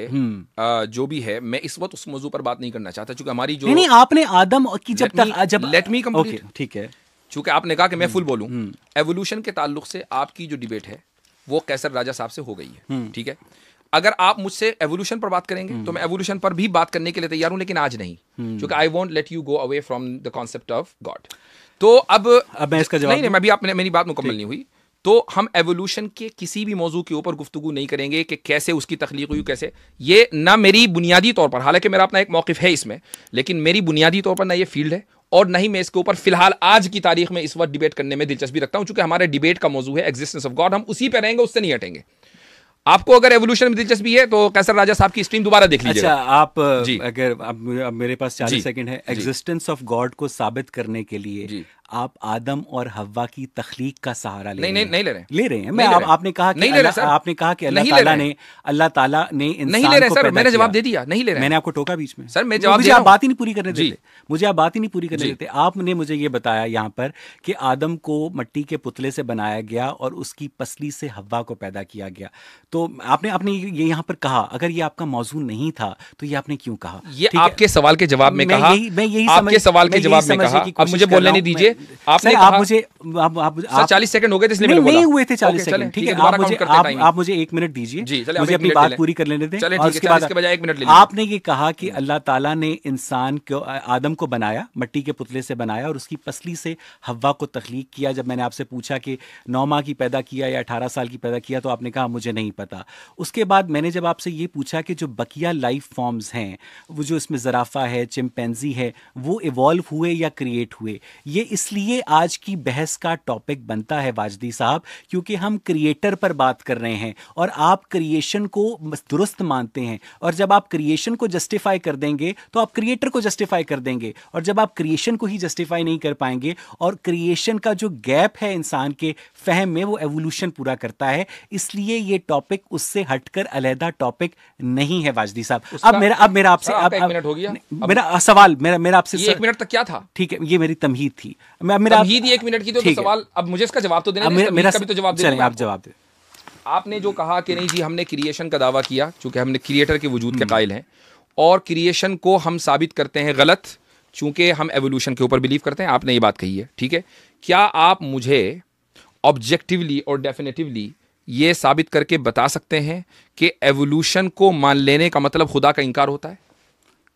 जो भी है, मैं इस वक्त उस मौजू पर बात नहीं करना चाहता, चूंकि हमारी जो नहीं आपने आदम की जब लेट मी कंप्लीट, ठीक है, चूंकि आपने कहा कि मैं फुल बोलूं। एवोल्यूशन के ताल्लुक से आपकी जो डिबेट है वो कैसर राजा साहब से हो गई है, ठीक है। अगर आप मुझसे एवोल्यूशन पर बात करेंगे तो मैं एवोल्यूशन पर भी बात करने के लिए तैयार हूं, लेकिन आज नहीं, क्योंकि I won't let you go away from the concept of God. तो अब मैं इसका जवाब नहीं, मैं भी आपने मेरी बात मुकम्मल नहीं हुई। तो हम एवोल्यूशन के किसी भी मौजू के ऊपर गुफ्तगू नहीं करेंगे कि कैसे उसकी तख्लीक हुई, कैसे, ये ना मेरी बुनियादी तौर पर, हालांकि मेरा अपना एक मौक़िफ़ है इसमें, लेकिन मेरी बुनियादी तौर पर ना ये फील्ड है और ना ही मैं इसके ऊपर फिलहाल आज की तारीख में इस वक्त डिबेट करने में दिलचस्पी रखता हूं। चूंकि हमारे डिबेट का मौजू है एग्जिस्टेंस ऑफ गॉड, हम उसी पे रहेंगे, उससे नहीं हटेंगे। आपको अगर एवोल्यूशन में दिलचस्पी है तो कैसर राजा साहब की स्ट्रीम दोबारा देख लीजिए। अच्छा, आप अगर अब मेरे पास 40 सेकंड है, एग्जिस्टेंस ऑफ गॉड को साबित करने के लिए आप आदम और हव्वा की तख्लीक का सहारा ले रहे हैं। मैं आपने कहा कि अल्लाह ताला ने इंसान को पैदा किया। मैंने जवाब दे दिया, नहीं ले रहे। मैंने आपको टोका बीच में, सर मैं जवाब मुझे आप बात ही नहीं पूरी करने देते, मुझे आप बात ही नहीं पूरी करने देते। आपने मुझे ये बताया यहाँ पर कि आदम को मिट्टी के पुतले से बनाया गया और उसकी पसली से हव्वा को पैदा किया गया। तो आपने ये यहाँ पर कहा, अगर ये आपका मौजू नहीं था तो ये आपने क्यों कहा? ये आपके सवाल के जवाब में कहा, आपके सवाल के जवाब में कहा। अब मुझे बोलने नहीं दीजिए। आपने आप मुझे 40 सेकंड हो गए, इसलिए मैंने बोला। नहीं हुए थे 40 सेकंड, ठीक है। आप मुझे 1 मिनट दीजिए, मुझे अपनी बात पूरी कर लेने दें। और उसके बाद 1 मिनट आपने ये कहा कि अल्लाह ताला ने इंसान को, आदम को बनाया, मिट्टी के पुतले से बनाया और उसकी पसली से हव्वा को तख्लीक किया। जब मैंने आपसे पूछा कि 9 माह की पैदा किया या 18 साल की पैदा किया तो आपने कहा मुझे नहीं पता। उसके बाद मैंने जब आपसे ये पूछा कि जो बकिया लाइफ फॉर्म्स हैं, वो जो इसमें ज़राफ़ा है, चिंपैंजी है, वो इवॉल्व हुए या क्रिएट हुए, ये इसलिए आज की बहस का टॉपिक बनता है वाजदी साहब, क्योंकि हम क्रिएटर पर बात कर रहे हैं और आप क्रिएशन को दुरुस्त मानते हैं। और जब आप क्रिएशन को जस्टिफाई कर देंगे तो आप क्रिएटर को जस्टिफाई कर देंगे, और जब आप क्रिएशन को ही जस्टिफाई नहीं कर पाएंगे और क्रिएशन का जो गैप है इंसान के फहम में, वो एवोल्यूशन पूरा करता है। इसलिए ये टॉपिक उससे हटकर अलहदा टॉपिक नहीं है वाजदी साहब। अब मेरा आपसे 1 मिनट हो गया। मेरा सवाल मेरा आपसे 1 मिनट तक क्या था? ठीक है, ये मेरी तमहीद थी। तमहीद 1 मिनट की, तो सवाल अब मुझे इसका जवाब तो देना है, मेरा का भी तो जवाब देना। आप जवाब दें। आपने जो कहा कि नहीं जी हमने क्रिएशन का दावा किया, चूंकि हमने क्रिएटर के वजूद के कायल हैं और क्रिएशन को हम साबित करते हैं गलत, चूंकि हम एवोल्यूशन के ऊपर बिलीव करते हैं। आपने ये बात कही है, ठीक है। क्या आप मुझे ऑब्जेक्टिवली और डेफिनेटिवली ये साबित करके बता सकते हैं कि एवोल्यूशन को मान लेने का मतलब खुदा का इनकार होता है?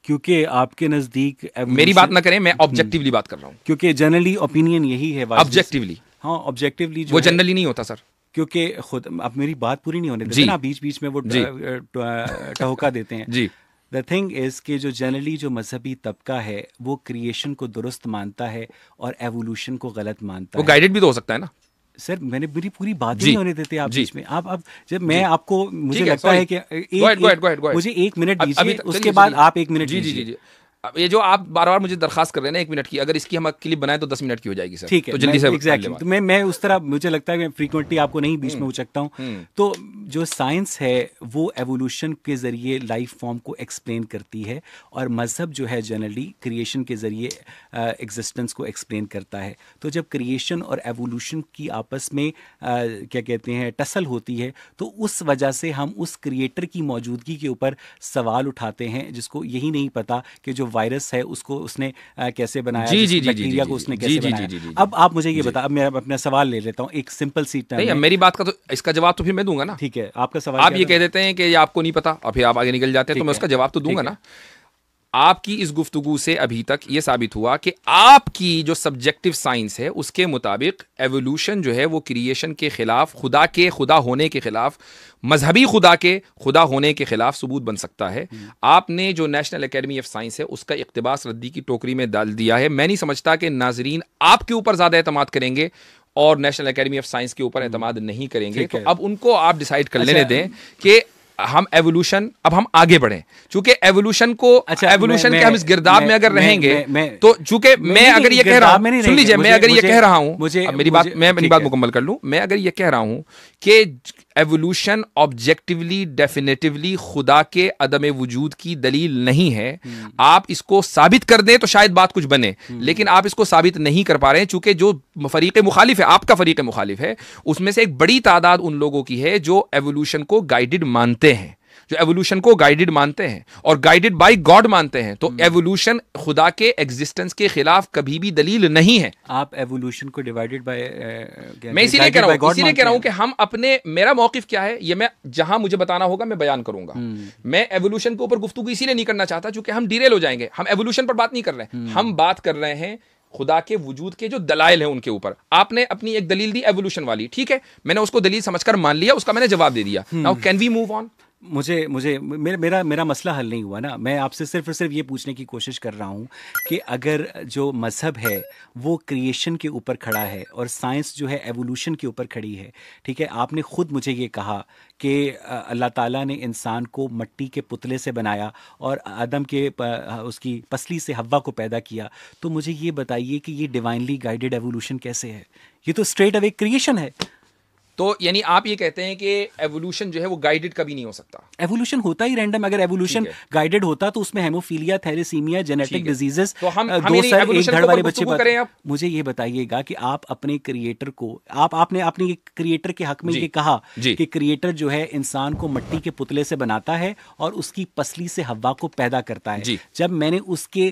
क्योंकि आपके नजदीक मेरी बात ना करें, मैं ऑब्जेक्टिवली बात कर रहा हूं, क्योंकि जनरली ओपिनियन यही है ऑब्जेक्टिवली। हाँ, ऑब्जेक्टिवली वो जनरली नहीं होता सर, क्योंकि खुद अब मेरी बात पूरी नहीं होने जी। देते ना, बीच बीच में वो टहोका देते हैं। जी द थिंग इज कि जो जनरली जो मजहबी तबका है वो क्रिएशन को दुरुस्त मानता है और एवोल्यूशन को गलत मानता वो है। गाइडेड भी तो हो सकता है ना सर मेरी पूरी बात ही जी, नहीं होने देते आप जी। बीच में। आप अब जब मैं आपको, मुझे ठीक है, लगता है sorry. कि Go ahead, go ahead. मुझे 1 मिनट अभी दीजिए, तक- उसके चलिए, बाद चलिए। आप 1 मिनट जी जी दीजिए। जी। अब ये जो आप बार बार मुझे दरखास्त कर रहे हैं ना 1 मिनट की, अगर इसकी हम क्लिप बनाए तो 10 मिनट की हो जाएगी सर। ठीक है, तो जल्दी से एग्जैक्टली। तो मैं उस तरह, मुझे लगता है मैं फ्रीक्वेंटली आपको नहीं बीच में उचकता हूँ। तो जो साइंस है वो एवोल्यूशन के जरिए लाइफ फॉर्म को एक्सप्लेन करती है, और मजहब जो है जनरली क्रिएशन के जरिए एग्जिस्टेंस को एक्सप्लेन करता है। तो जब क्रिएशन और एवोल्यूशन की आपस में क्या कहते हैं टसल होती है, तो उस वजह से हम उस क्रिएटर की मौजूदगी के ऊपर सवाल उठाते हैं, जिसको यही नहीं पता कि जो वायरस है उसको उसने कैसे बनाया, जी, जी, जी, बैक्टीरिया जी, को जी, उसने जी, कैसे जी, बनाया। जी, जी, जी, अब आप मुझे ये बता, अब मैं अपना सवाल ले लेता हूँ, एक सिंपल सी टर्म नहीं, अब में। मेरी बात का तो इसका जवाब तो फिर मैं दूंगा ना। ठीक है, आपका सवाल आप क्या ये था? कह देते हैं कि ये आपको नहीं पता, अब फिर आप आगे निकल जाते हैं, तो ठीक मैं है, उसका जवाब तो दूंगा ठीक है। ना। आपकी इस गुफ्तगू से अभी तक ये साबित हुआ कि आपकी जो सब्जेक्टिव साइंस है उसके मुताबिक एवोल्यूशन जो है वो क्रिएशन के खिलाफ, खुदा के खुदा होने के खिलाफ, मजहबी खुदा के खुदा होने के खिलाफ सबूत बन सकता है। आपने जो नेशनल एकेडमी ऑफ साइंस है उसका इक्तिबास रद्दी की टोकरी में डाल दिया है। मैं नहीं समझता कि नाजरीन आपके ऊपर ज्यादा एतमाद करेंगे और नेशनल एकेडमी ऑफ साइंस के ऊपर एतमाद नहीं करेंगे। ठीक तो है। अब उनको आप डिसाइड कर लेने अच्छा, दें कि हम एवोल्यूशन, अब हम आगे बढ़ें, चूंकि एवोल्यूशन को, अच्छा, एवोल्यूशन के हम इस गिरदाब में अगर रहेंगे तो चूंकि मैं नहीं, अगर ये कह गिरदाब रहा में नहीं हूं, सुन रहेंगे। लीजिए, मैं अगर ये कह रहा हूं, मुझे अब मेरी बात, मैं अपनी ठीक बात है। मुकम्मल कर लूं, मैं अगर ये कह रहा हूं कि एवोल्यूशन ऑब्जेक्टिवली डेफिनेटिवली खुदा के अदम वजूद की दलील नहीं है, आप इसको साबित कर दें तो शायद बात कुछ बने, लेकिन आप इसको साबित नहीं कर पा रहे हैं, चूंकि जो फरीक मुखालिफ है, आपका फरीक मुखालिफ है, उसमें से एक बड़ी तादाद उन लोगों की है जो एवोल्यूशन को गाइडेड मानते हैं, जो एवोल्यूशन को गाइडेड मानते हैं और गाइडेड बाय गॉड मानते हैं। तो एवोल्यूशन खुदा के एग्जिस्टेंस के खिलाफ कभी भी दलील नहीं है। आप एवोल्यूशन को डिवाइडेड बाय, मैं इसीलिए कह रहा हूं कि हम अपने, मेरा मौकिफ क्या है ये मैं जहां मुझे बताना होगा मैं बयान करूंगा। मैं एवोल्यूशन के ऊपर गुफ्तगू इसीलिए नहीं करना चाहता क्योंकि हम डिरेल हो जाएंगे। हम एवोल्यूशन पर बात नहीं कर रहे हैं, हम बात कर रहे हैं खुदा के वजूद के जो दलाइल हैं उनके ऊपर। आपने अपनी एक दलील दी एवोल्यूशन वाली, ठीक है, मैंने उसको दलील समझकर मान लिया, उसका मैंने जवाब दे दिया। Now can we move on? मेरा मसला हल नहीं हुआ ना। मैं आपसे सिर्फ और सिर्फ ये पूछने की कोशिश कर रहा हूँ कि अगर जो मज़हब है वो क्रिएशन के ऊपर खड़ा है और साइंस जो है एवोल्यूशन के ऊपर खड़ी है, ठीक है, आपने खुद मुझे ये कहा कि अल्लाह ताला ने इंसान को मिट्टी के पुतले से बनाया और आदम के उसकी पसली से हव्वा को पैदा किया, तो मुझे ये बताइए कि ये डिवाइनली गाइडेड एवोल्यूशन कैसे है? ये तो स्ट्रेट अवे क्रिएशन है। तो यानी आप ये कहते हैं कि एवोल्यूशन जो है वो गाइडेड कभी नहीं हो सकता। एवोल्यूशन होता ही रैंडम। अगर एवोल्यूशन गाइडेड होता तो उसमें हेमोफीलिया, थैलेसीमिया, जेनेटिक डिजीजेस, तो हम दो सर एक धड़ वाले बच्चे करें। आप मुझे ये बताइएगा कि आप अपने क्रिएटर को, आपने अपने क्रिएटर के हक में ये कहा कि क्रिएटर जो है इंसान को मिट्टी के पुतले से बनाता है और उसकी पसली से हव्वा को पैदा करता है। जब मैंने उसके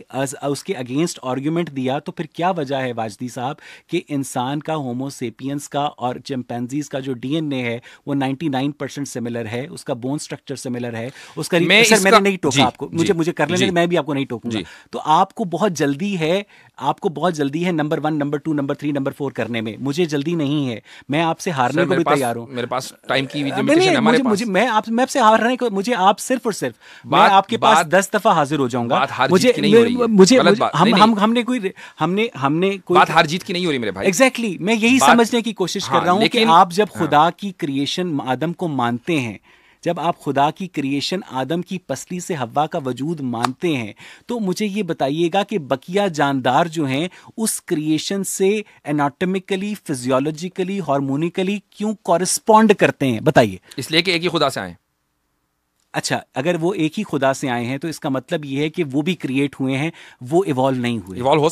अगेंस्ट आर्गुमेंट दिया तो फिर क्या वजह है वाजदी साहब कि इंसान का, होमोसेपियंस का और चिंपैंजीज का जो डीएनए है वो 99% सिमिलर है, उसका बोन स्ट्रक्चर सिमिलर है, उसका मैंने नहीं टोका आपको, मुझे कर लेने, मैं भी आपको नहीं टोकूंगा। तो आपको बहुत जल्दी है नंबर 1, नंबर 2, नंबर 3, नंबर 4 करने में, मुझे जल्दी नहीं है। मैं आपसे हारने को भी तैयार हूं। मेरे पास टाइम की लिमिटेशन है हमारे पास। मैं आपसे हारने को, मुझे आप सिर्फ और सिर्फ, मैं आपके पास 10 दफा हाजिर हो जाऊंगा। हमने कोई बात हार जीत की नहीं हो रही मेरे भाई। एग्जैक्टली, मैं यही समझने की कोशिश कर रहा हूं कि आप जब खुदा की क्रिएशन आदम को मानते हैं, जब आप खुदा की क्रिएशन आदम की पसली से हव्वा का वजूद मानते हैं, तो मुझे ये बताइएगा कि बकिया जानदार जो हैं उस क्रिएशन से एनाटॉमिकली, फिजियोलॉजिकली, हार्मोनिकली क्यों कॉरेस्पॉन्ड करते हैं? बताइए। इसलिए कि एक ही खुदा से आए। अच्छा, अगर वो एक ही खुदा से आए हैं तो इसका मतलब ये है कि वो भी क्रिएट हुए हैं, वो इवॉल्व नहीं हुए। इवॉल्व हो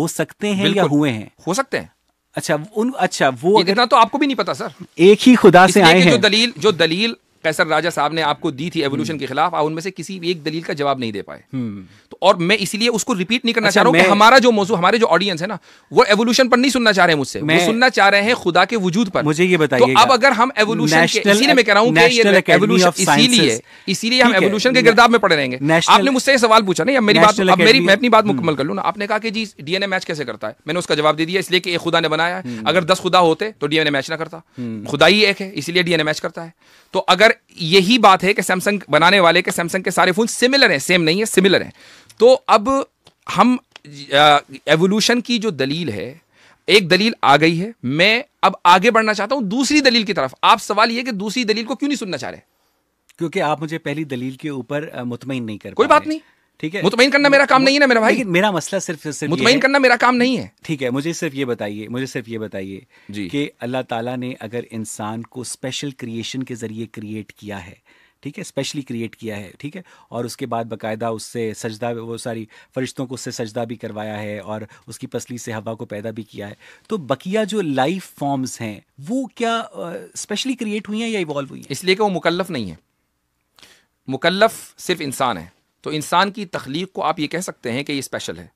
सकते हैं या हुए हैं? हो सकते हैं। अच्छा, वो इतना तो आपको भी नहीं पता सर। एक ही खुदा से आए हैं। जो दलील कैसर राजा साहब ने आपको दी थी एवोल्यूशन के खिलाफ, आप उनमें से किसी एक दलील का जवाब नहीं दे पाए। तो और मैं इसीलिए उसको रिपीट नहीं करना चाह रहा हूं कि हमारा जो मौजू, हमारे जो ऑडियंस है ना, वो एवोल्यूशन पर नहीं सुनना चाह रहे हैं मुझसे, वो सुनना चाह रहे हैं खुदा के वजूद पर। मुझे ये बताइए, तो अब अगर हम एवोल्यूशन के, इसीलिए मैं कह रहा हूं कि ये एवोल्यूशन, इसीलिए हम एवोल्यूशन के गिरदाब में पड़े रहेंगे। आपने मुझसे ये सवाल पूछा नहीं, मेरी बात, अब मैं अपनी बात मुकम्मल कर लूं ना। आपने कहा कि जी डीएनए मैच कैसे करता है, मैंने उसका जवाब दे दिया, इसलिए कि एक खुदा ने बनाया है। अगर 10 खुदा होते तो डीएनए मैच ना करता, खुदा ही एक है इसलिए डीएनए मैच करता है। तो अगर यही बात है कि सैमसंग बनाने वाले के सैमसंग के सारे फोन सिमिलर हैं, सेम नहीं है, सिमिलर हैं, तो अब हम एवोल्यूशन की जो दलील है, एक दलील आ गई है, मैं अब आगे बढ़ना चाहता हूं दूसरी दलील की तरफ। आप सवाल ये कि दूसरी दलील को क्यों नहीं सुनना चाह रहे? क्योंकि आप मुझे पहली दलील के ऊपर मुतमईन नहीं कर, कोई बात नहीं, ठीक है, मुतमईन करना मेरा काम नहीं है ना मेरा भाई। लेकिन मेरा मसला सिर्फ मुतमईन करना मेरा काम नहीं है। ठीक है, मुझे सिर्फ ये बताइए कि अल्लाह ताला ने अगर इंसान को स्पेशल क्रिएशन के जरिए क्रिएट किया है, ठीक है, स्पेशली क्रिएट किया है, ठीक है, और उसके बाद बाकायदा उससे सजदा, वो सारी फरिश्तों को उससे सजदा भी करवाया है और उसकी पसली से हवा को पैदा भी किया है, तो बकिया जो लाइफ फॉर्म्स हैं वो क्या स्पेशली क्रिएट हुई हैं या इवॉल्व हुई हैं? इसलिए कि वो मुकल्लफ नहीं है। मुकल्लफ सिर्फ इंसान है, तो इंसान की तख्लीक को आप ये कह सकते हैं कि ये स्पेशल है,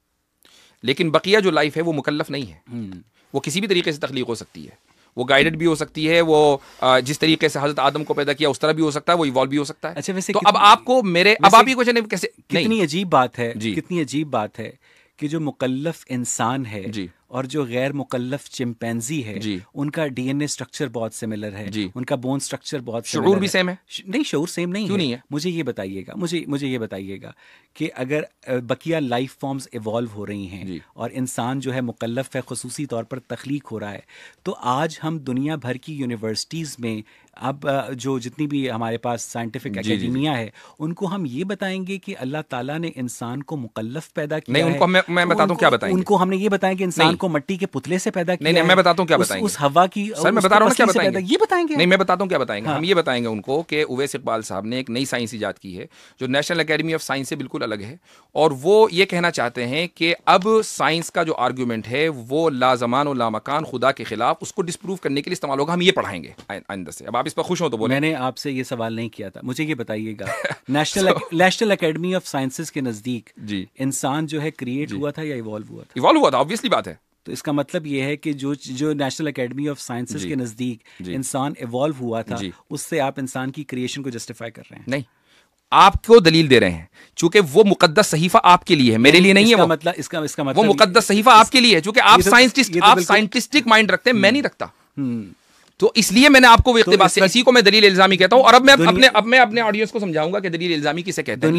लेकिन बकिया जो लाइफ है वो मुकल्लफ नहीं है। वो किसी भी तरीके से तख्लीक हो सकती है, वो गाइडेड भी हो सकती है, वो जिस तरीके से हजरत आदम को पैदा किया उस तरह भी हो सकता है, वो इवॉल्व भी हो सकता है। अच्छा, वैसे तो अब आपको मेरे, अब आप ये क्वेश्चन कैसे, कितनी अजीब बात है, कितनी अजीब बात है कि जो मुकल्लफ इंसान है जी, और जो गैर मुकल्लफ चिंपैंजी है जी, उनका डीएनए स्ट्रक्चर बहुत सिमिलर है जी, उनका बोन स्ट्रक्चर बहुत सिमिलर है। शऊर भी सेम है? नहीं, शऊर सेम नहीं क्यों है? नहीं है? मुझे ये बताइएगा, मुझे ये बताइएगा कि अगर बकिया लाइफ फॉर्म्स इवॉल्व हो रही हैं और इंसान जो है मुकल्लफ है, खुसूसी तौर पर तख्लीक हो रहा है, तो आज हम दुनिया भर की यूनिवर्सिटीज़ में अब जो जितनी भी हमारे पास साइंटिफिक एकेडमिया है, उनको हम ये बताएंगे कि अल्लाह ताला ने इंसान को मुकल्लफ पैदा किया नहीं, उनको मैं बताता हूँ क्या बताएंगे। उनको हमने ये बताया कि इंसान को मट्टी के पुतले से पैदा किया। नहीं, मैं बताता हूँ क्या बताएंगे। उस हवा की, सर मैं बता रहा हूँ क्या बताएंगे, ये बताएंगे। नहीं, मैं बताता हूँ क्या बताएंगे। हम ये बताएंगे उनको कि उवैस इकबाल साहब ने एक नई साइंस ईजाद की है जो नेशनल एकेडमी ऑफ साइंस से बिल्कुल अलग है, और वो ये कहना चाहते हैं कि अब साइंस का जो आर्गूमेंट है वो लाजमान और लामकान खुदा के खिलाफ, उसको डिस्प्रूव करने के लिए इस्तेमाल होगा। हम ये पढ़ाएंगे आइंदा से। अब आप इस पर खुश हो तो बोले। मैंने आपसे ये सवाल नहीं किया था, मुझे ये बताइएगा नेशनल एकेडमी ऑफ साइंसेस के नजदीक जी इंसान जो है क्रिएट हुआ था या इवॉल्व हुआ था? इवॉल्व हुआ था, ऑब्वियसली बात है। तो इसका मतलब ये है कि जो नेशनल एकेडमी ऑफ साइंसेस के नजदीक इंसान इवॉल्व हुआ था, उससे आप इंसान की क्रिएशन को जस्टिफाई कर रहे हैं? नहीं, आपको दलील दे रहे हैं, चूंकि वो मुकद्दस सहीफा आपके लिए है, मेरे लिए नहीं है। वो मतलब इसका मतलब वो मुकद्दस सहीफा आपके लिए है, चूंकि आप साइंटिस्टिक माइंड रखते हैं, मैं नहीं रखता। तो इसलिए मैंने आपको इख्तिबास से इसी को मैं दलील इल्जामी कहता हूं। और अब मैं अपने ऑडियंस को समझाऊंगा कि दलील इल्जामी किसे कहते हैं।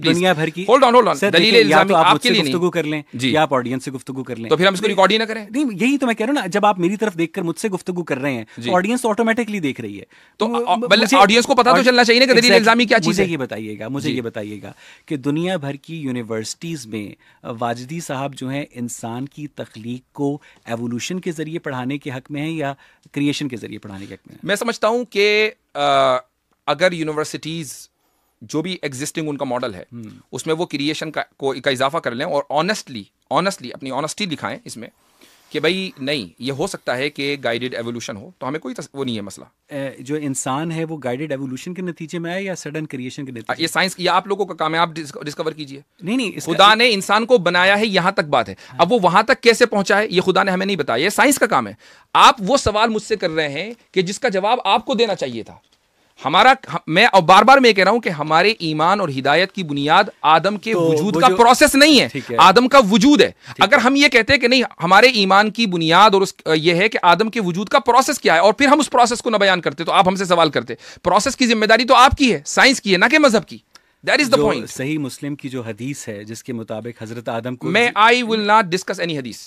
दुनिया भर की होल्ड ऑन दलील इल्जामी आपके लिए गुफ्तगू कर लें या आप ऑडियंस से गुफ्तगू कर लें, तो फिर हम इसको रिकॉर्ड ही ना करें। नहीं, यही तो मैं कह रहा हूं ना, जब आप मेरी तरफ देखकर मुझसे गुफ्तगू कर रहे हैं तो ऑडियंस ऑटोमेटिकली देख रही है, तो ऑडियंस को पता तो चलना चाहिए ना कि दलील इल्जामी क्या चीज है। मुझे ये बताइएगा कि दुनिया भर की यूनिवर्सिटीज में वाजिदी साहब जो है इंसान की तख्लीक को एवोल्यूशन के जरिए पढ़ाने के हक में है या क्रिएशन के जरिए पढ़ाने के हक में? मैं समझता हूं कि अगर यूनिवर्सिटीज जो भी एग्जिस्टिंग उनका मॉडल है उसमें वो क्रिएशन का इजाफा कर लें और ऑनेस्टली अपनी ऑनेस्टी दिखाएं इसमें कि भाई नहीं, ये हो सकता है कि गाइडेड एवोल्यूशन हो, तो हमें कोई वो नहीं है मसला। जो इंसान है वो गाइडेड एवोल्यूशन के नतीजे में आया या सडन क्रिएशन के नतीजे? ये साइंस, ये आप लोगों का काम है, आप डिस्कवर कीजिए। नहीं, खुदा ने इंसान को बनाया है, यहां तक बात है। अब वो वहां तक कैसे पहुंचा है ये खुदा ने हमें नहीं बताया, ये साइंस का काम है। आप वो सवाल मुझसे कर रहे हैं कि जिसका जवाब आपको देना चाहिए था। मैं और बार बार मैं कह रहा हूं कि हमारे ईमान और हिदायत की बुनियाद आदम के वजूद का प्रोसेस नहीं है, आदम का वजूद है। अगर हम ये कहते हैं कि नहीं, हमारे ईमान की बुनियाद और ये है कि आदम के वजूद का प्रोसेस क्या है, और फिर हम उस प्रोसेस को न बयान करते, तो आप हमसे सवाल करते। प्रोसेस की जिम्मेदारी तो आपकी है, साइंस की है, ना कि मजहब की। That is the point. सही मुस्लिम की जो हदीस है जिसके मुताबिक हजरत आदम को, I will not discuss any hadith.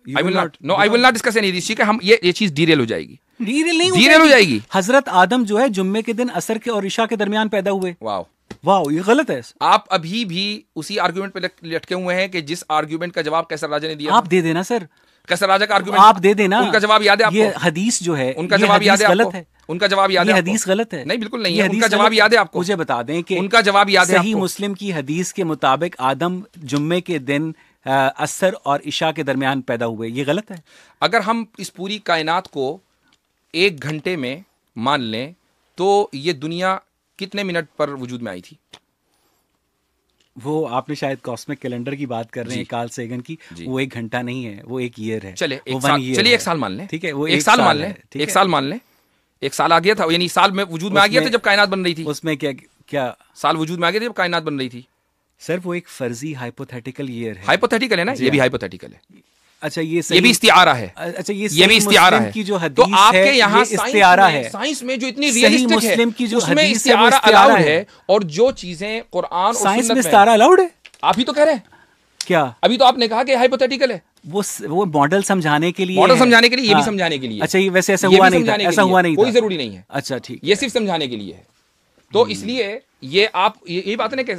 I will not discuss any hadith। ठीक है, हम ये चीज डीरेल हो जाएगी। डीरेल हो जाएगी। हजरत आदम जो है जुम्मे के दिन असर के और इशा के दरमियान पैदा हुए। वाह, ये गलत है। आप अभी भी उसी आर्गुमेंट पे लटके हुए हैं कि जिस आर्गुमेंट का जवाब कैसर राजा ने दिया। आप दे देना सर, कैसर राजा का आर्गुमेंट आप दे देना। उनका जवाब याद है आपको? ये हदीस जो है उनका जवाब याद है आपको? उनका जवाब याद है? ये हदीस गलत है। नहीं, बिल्कुल नहीं है। उनका जवाब याद है आपको? मुझे बता दें कि उनका जवाब याद है आपको? सही मुस्लिम की हदीस के मुताबिक आदम जुम्मे के दिन असर और इशा के दरमियान पैदा हुए, ये गलत है। अगर हम इस पूरी कायनात को 1 घंटे में मान लें तो ये दुनिया कितने मिनट पर वजूद में आई थी? वो आपने शायद कॉस्मिक कैलेंडर की बात कर रहे हैं, कार्ल सेगन की। वो 1 घंटा नहीं है, वो 1 ईयर है। चलिए 1 साल मान लें, ठीक है, वो 1 साल मान लें, 1 साल मान लें, 1 साल आ गया था, यानी साल में वजूद में आ गया था जब कायनात बन रही थी। उसमें क्या साल वजूद में आ गया था जब कायनात बन रही थी। सर वो एक फर्जी हाइपोथेटिकल ईयर है। हाइपोथेटिकल है ना, ये भी हाइपोथेटिकल है। अच्छा ये भी इस्तिआरा है। अच्छा ये भी इस्तिआरा है की जो हदीस तो आपके यहाँ इस्तिआरा है। साइंस में जो इतनी रियलिस्टिक है मुस्लिम की जो उसमें हदीस इस्तिआरा अलाउड है, और जो चीजें कुरान और साइंस में इस्तिआरा अलाउड है। आप ही तो कह रहे हैं। क्या? अभी तो आपने कहा कि हाइपोथेटिकल है। वो मॉडल समझाने के लिए, मॉडल समझाने के लिए, ये भी समझाने के लिए। अच्छा, ये वैसे ऐसा हुआ नहीं था, ऐसा हुआ नहीं था, कोई जरूरी नहीं है। अच्छा ठीक, ये सिर्फ समझाने के लिए है। तो इसलिए ये आप ये बात है कि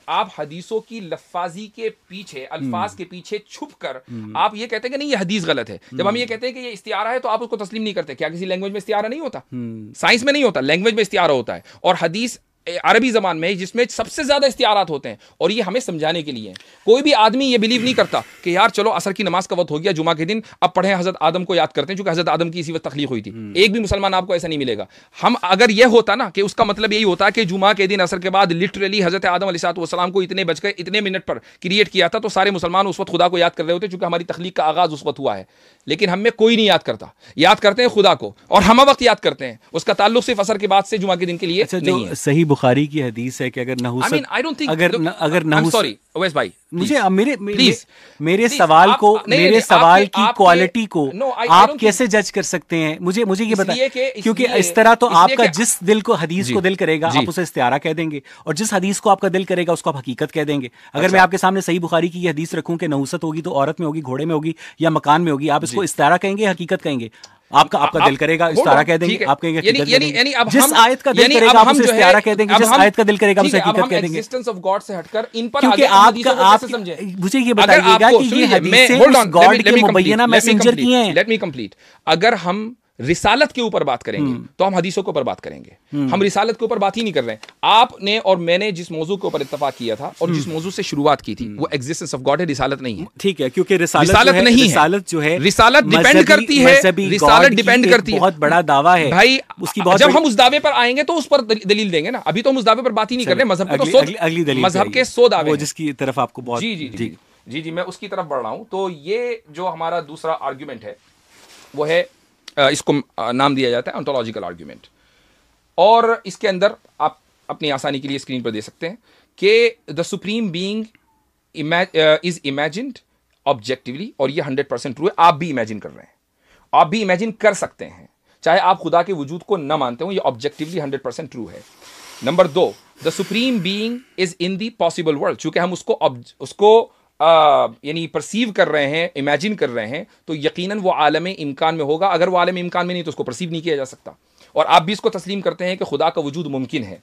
आप हदीसों की लफ्फाजी के पीछे, अल्फाज के पीछे छुप कर आप ये कहते हैं कि नहीं ये हदीस गलत है। जब हम ये कहते हैं कि ये इस्तिआरा है तो आप उसको तस्लीम नहीं करते। क्या किसी लैंग्वेज में इस्तिआरा नहीं होता? साइंस में नहीं होता, लैंग्वेज में इस्तिआरा होता है। और हदीस अरबी जबान में जिसमें सबसे ज्यादा इस्तिआरात होते हैं, और ये हमें समझाने के लिए है। कोई भी आदमी ये बिलीव नहीं करता कि यार चलो असर की नमाज का वक्त हो गया, जुमा के दिन अब पढ़े, हजरत आदम को याद करते हैं, क्योंकि हजरत आदम की इसी वक्त तखलीक हुई थी। एक भी मुसलमान आपको ऐसा नहीं मिलेगा। हम अगर यह होता ना कि उसका मतलब यही होता कि जुमा के दिन असर के बाद लिटरली हजरत आदम अलैहिस्सलाम को इतने बज के इतने मिनट पर क्रिएट किया था, तो सारे मुसलमान उस वक्त खुदा को याद कर रहे होते, क्योंकि हमारी तखलीक का आगाज उस वक्त हुआ है। लेकिन हम में कोई नहीं याद करता, याद करते हैं खुदा को, और हम वक्त याद करते हैं। उसका ताल्लुक सिर्फ असर के बाद से जुमा के दिन के लिए नहीं है। सही बुखारी की हदीस है कि अगर नहुसत, मेरे सवाल को, मेरे सवाल की क्वालिटी को आप कैसे जज कर सकते हैं? मुझे ये बताइए, क्योंकि इस तरह तो आपका जिस दिल को हदीस को दिल करेगा आप उसे इस्तिआरा कह देंगे, और जिस हदीस को आपका दिल करेगा उसको आप हकीकत कह देंगे। अगर मैं आपके सामने सही बुखारी की ये हदीस रखूं कि नहुसत होगी तो औरत में होगी, घोड़े में होगी या मकान में होगी, आप इसको इस्तिआरा कहेंगे, हकीकत कहेंगे? आपका दिल करेगा इस्तिआरा कह देंगे, आप कहेंगे हकीकत कह देंगे। जिस आयत का दिल करेगा आप उसे इस्तिआरा कह देंगे, जिस आयत का दिल करेगा उसे हकीकत कह देंगे। एक्जिस्टेंस ऑफ गॉड से हटकर इन पर क्योंकि आप मुझे ये बताइएगा कि ये हदीसें उस गॉड के मुबय्यना मैसेंजर की हैं। Late me complete. अगर हम रिसालत के ऊपर बात करेंगे तो हम हदीसों के ऊपर बात करेंगे। हम रिसालत के ऊपर बात ही नहीं कर रहे हैं। आपने और मैंने जिस मौजू के ऊपर इत्तेफाक किया था और जिस मौजू से शुरुआत की थी वो एग्जिस्टेंस ऑफ गॉड है, रिसालत नहीं है। ठीक है, क्योंकि रिसालत नहीं है। रिसालत जो है, रिसालत डिपेंड करती है, रिसालत डिपेंड करती है। बहुत बड़ा दावा है भाई, उसकी जब हम उस दावे पर आएंगे तो उस पर दलील देंगे ना। अभी तो हम उस दावे पर बात ही नहीं कर रहे। मजहब के तो अगली दलील, मजहब के 100 दावे हैं जिसकी तरफ आपको बहुत जी मैं उसकी तरफ बढ़ रहा हूं। तो ये जो हमारा दूसरा आर्ग्यूमेंट है वो है, इसको नाम दिया जाता है ओंटोलॉजिकल आर्ग्यूमेंट, और इसके अंदर आप अपनी आसानी के लिए स्क्रीन पर दे सकते हैं कि the supreme being is imagined objectively, और ये 100% ट्रू है। आप भी इमेजिन कर रहे हैं, आप भी इमेजिन कर सकते हैं, चाहे आप खुदा के वजूद को न मानते हो। ये ऑब्जेक्टिवली 100% ट्रू है। Number 2, the supreme being is in the possible world. चूंकि हम उसको यानी परसीव कर रहे हैं, इमेजिन कर रहे हैं, तो यकीनन वो आलम इम्कान में होगा। अगर वो आलम इम्कान में नहीं तो उसको परसीव नहीं किया जा सकता। और आप भी इसको तस्लीम करते हैं कि खुदा का वजूद मुमकिन है।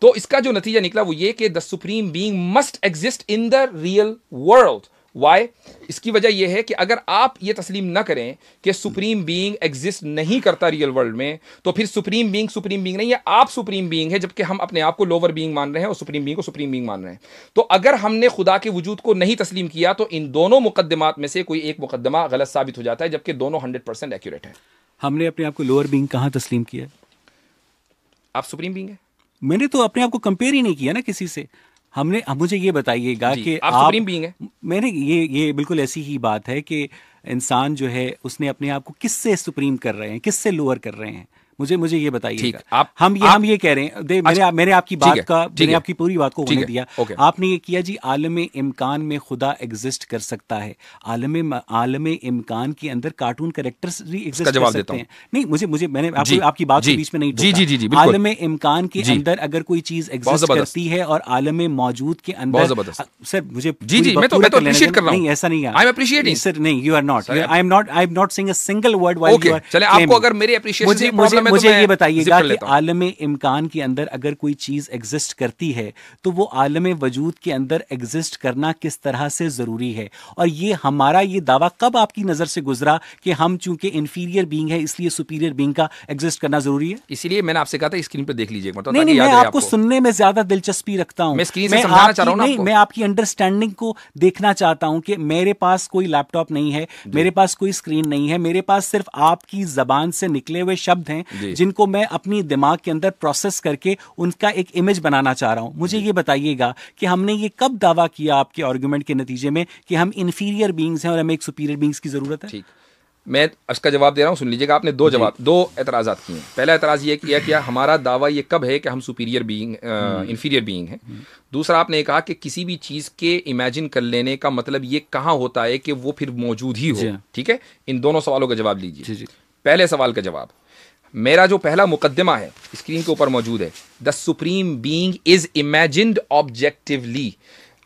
तो इसका जो नतीजा निकला वो ये कि the supreme being must exist in the real world. Why? इसकी वजह यह है कि अगर आप ये तस्लीम ना करें कि सुप्रीम बीइंग एग्जिस्ट नहीं करता रियल वर्ल्ड में, तो फिर सुप्रीम बीइंग नहीं है, आप सुप्रीम बीइंग है, जबकि हम अपने आप को लोअर बीइंग मान रहे हैं और सुप्रीम बीइंग को सुप्रीम बीइंग मान रहे हैं। तो अगर हमने खुदा के वजूद को नहीं तस्लीम किया तो इन दोनों मुकद्दमात में से कोई एक मुकद्दमा गलत साबित हो जाता है, जबकि दोनों 100% एक्यूरेट है। हमने अपने आप को लोअर बीइंग कहाँ तस्लीम किया? आप सुप्रीम बीइंग है। मैंने तो अपने आप को कंपेयर ही नहीं किया ना किसी से। मुझे ये बताइए कि आप सुप्रीम बीइंग है। मैंने ये बिल्कुल ऐसी ही बात है कि इंसान जो है उसने अपने आप को किससे सुप्रीम कर रहे हैं, किससे लोअर कर रहे हैं? मुझे ये बताइएगा। हम ये कह रहे हैं, मैंने आपकी बात का, मैंने आपकी पूरी बात को होने दिया। आपने ये किया जी, आलम इम्कान में खुदा एग्जिस्ट कर सकता है। आलम इम्कान के अंदर कार्टून कैरेक्टर्स भी एग्जिस्ट कर सकते हैं। नहीं, मैंने आपकी बात के बीच में नहीं टोका। आलम इम्कान के अंदर अगर कोई चीज एग्जिस्ट करती है और आलम मौजूद के अंदर, सर मुझे मैं तो अप्रिशिएट कर रहा हूं। नहीं, ऐसा नहीं है। I am appreciating sir. नहीं, you are not. I am not saying a single word while you are. चलिए, आपको अगर मेरे अप्रिशिएशन से प्रॉब्लम है, मुझे ये बताइएगा कि आलम इम्कान के अंदर अगर कोई चीज एग्जिस्ट करती है तो वो आलम वजूद के अंदर एग्जिस्ट करना किस तरह से जरूरी है? और ये हमारा ये दावा कब आपकी नजर से गुजरा कि हम चूंकि इंफीरियर बीइंग है इसलिए सुपीरियर बीइंग का एग्जिस्ट करना जरूरी है? इसीलिए मैंने आपसे कहा था स्क्रीन पे देख लीजिए। नहीं, मैं आपको सुनने में ज्यादा दिलचस्पी रखता हूं। मैं स्क्रीन से समझाना चाह रहा हूं आपको। मैं आपकी अंडरस्टैंडिंग को देखना चाहता हूं कि मेरे पास कोई लैपटॉप नहीं है, मेरे पास कोई स्क्रीन नहीं है, मेरे पास सिर्फ आपकी जबान से निकले हुए शब्द हैं जिनको मैं अपनी दिमाग के अंदर प्रोसेस करके उनका एक इमेज बनाना चाह रहा हूं। मुझे ये बताइएगा कि हमने ये कब दावा किया आपके आर्गुमेंट के नतीजे में कि हम इन्फीरियर बीइंग्स हैं और हमें एक सुपीरियर बीइंग्स की जरूरत है? ठीक, मैं इसका जवाब दे रहा हूं, सुन लीजिएगा। आपने दो एतराज़ात किए हैं। पहला एतराज़ ये किया कि हमारा दावा ये कब है कि हम सुपीरियर बीइंग इन्फीरियर बीइंग हैं। दूसरा आपने कहा कि किसी भी चीज़ के इमेजिन कर लेने का मतलब ये कहाँ होता है कि वो फिर मौजूद ही हो। ठीक है, इन दोनों सवालों का जवाब लीजिए। पहले सवाल का जवाब, मेरा जो पहला मुकद्दमा है स्क्रीन के ऊपर मौजूद है, the supreme being is imagined objectively.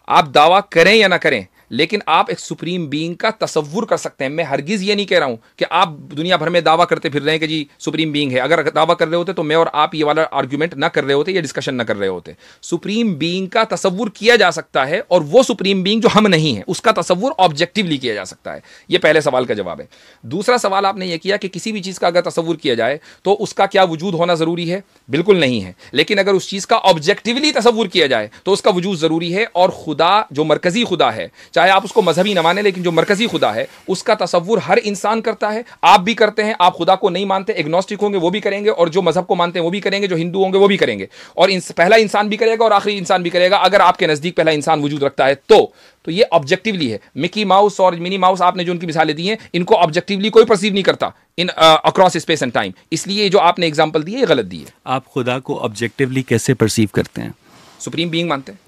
आप दावा करें या ना करें, लेकिन आप एक सुप्रीम बीइंग का तसव्वुर कर सकते हैं। मैं हरगिज ये नहीं कह रहा हूं कि आप दुनिया भर में दावा करते फिर रहे हैं कि जी सुप्रीम बीइंग है। अगर दावा कर रहे होते तो मैं और आप ये वाला आर्गुमेंट ना कर रहे होते, ये डिस्कशन ना कर रहे होते। सुप्रीम बीइंग का तसव्वुर किया जा सकता है, और वो सुप्रीम बीइंग जो हम नहीं है उसका तसव्वुर ऑब्जेक्टिवली किया जा सकता है। ये पहले सवाल का जवाब है। दूसरा सवाल आपने ये किया कि किसी भी चीज़ का अगर तसव्वुर किया जाए तो उसका क्या वजूद होना ज़रूरी है? बिल्कुल नहीं है। लेकिन अगर उस चीज़ का ऑब्जेक्टिवली तसव्वुर किया जाए तो उसका वजूद ज़रूरी है। और खुदा जो मरकज़ी खुदा है, चाहे आप उसको मजहबी न माने, लेकिन जो मरकजी खुदा है उसका तसव्वुर हर इंसान करता है। आप भी करते हैं। आप खुदा को नहीं मानते, एग्नोस्टिक होंगे वो भी करेंगे, और जो मजहब को मानते हैं वो भी करेंगे, जो हिंदू होंगे वो भी करेंगे, और पहला इंसान भी करेगा और आखिरी इंसान भी करेगा। अगर आपके नजदीक पहला इंसान वजूद रखता है तो ये ऑब्जेक्टिवली है। मिकी माउस और मिनी माउस आपने जो उनकी मिसालें दी हैं, इनको ऑब्जेक्टिवली कोई परसीव नहीं करता इन अक्रॉस स्पेस एंड टाइम। इसलिए जो आपने एग्जांपल दी है ये गलत दी है। आप खुदा को ऑब्जेक्टिवली कैसे परसीव करते हैं? सुप्रीम बीइंग मानते हैं।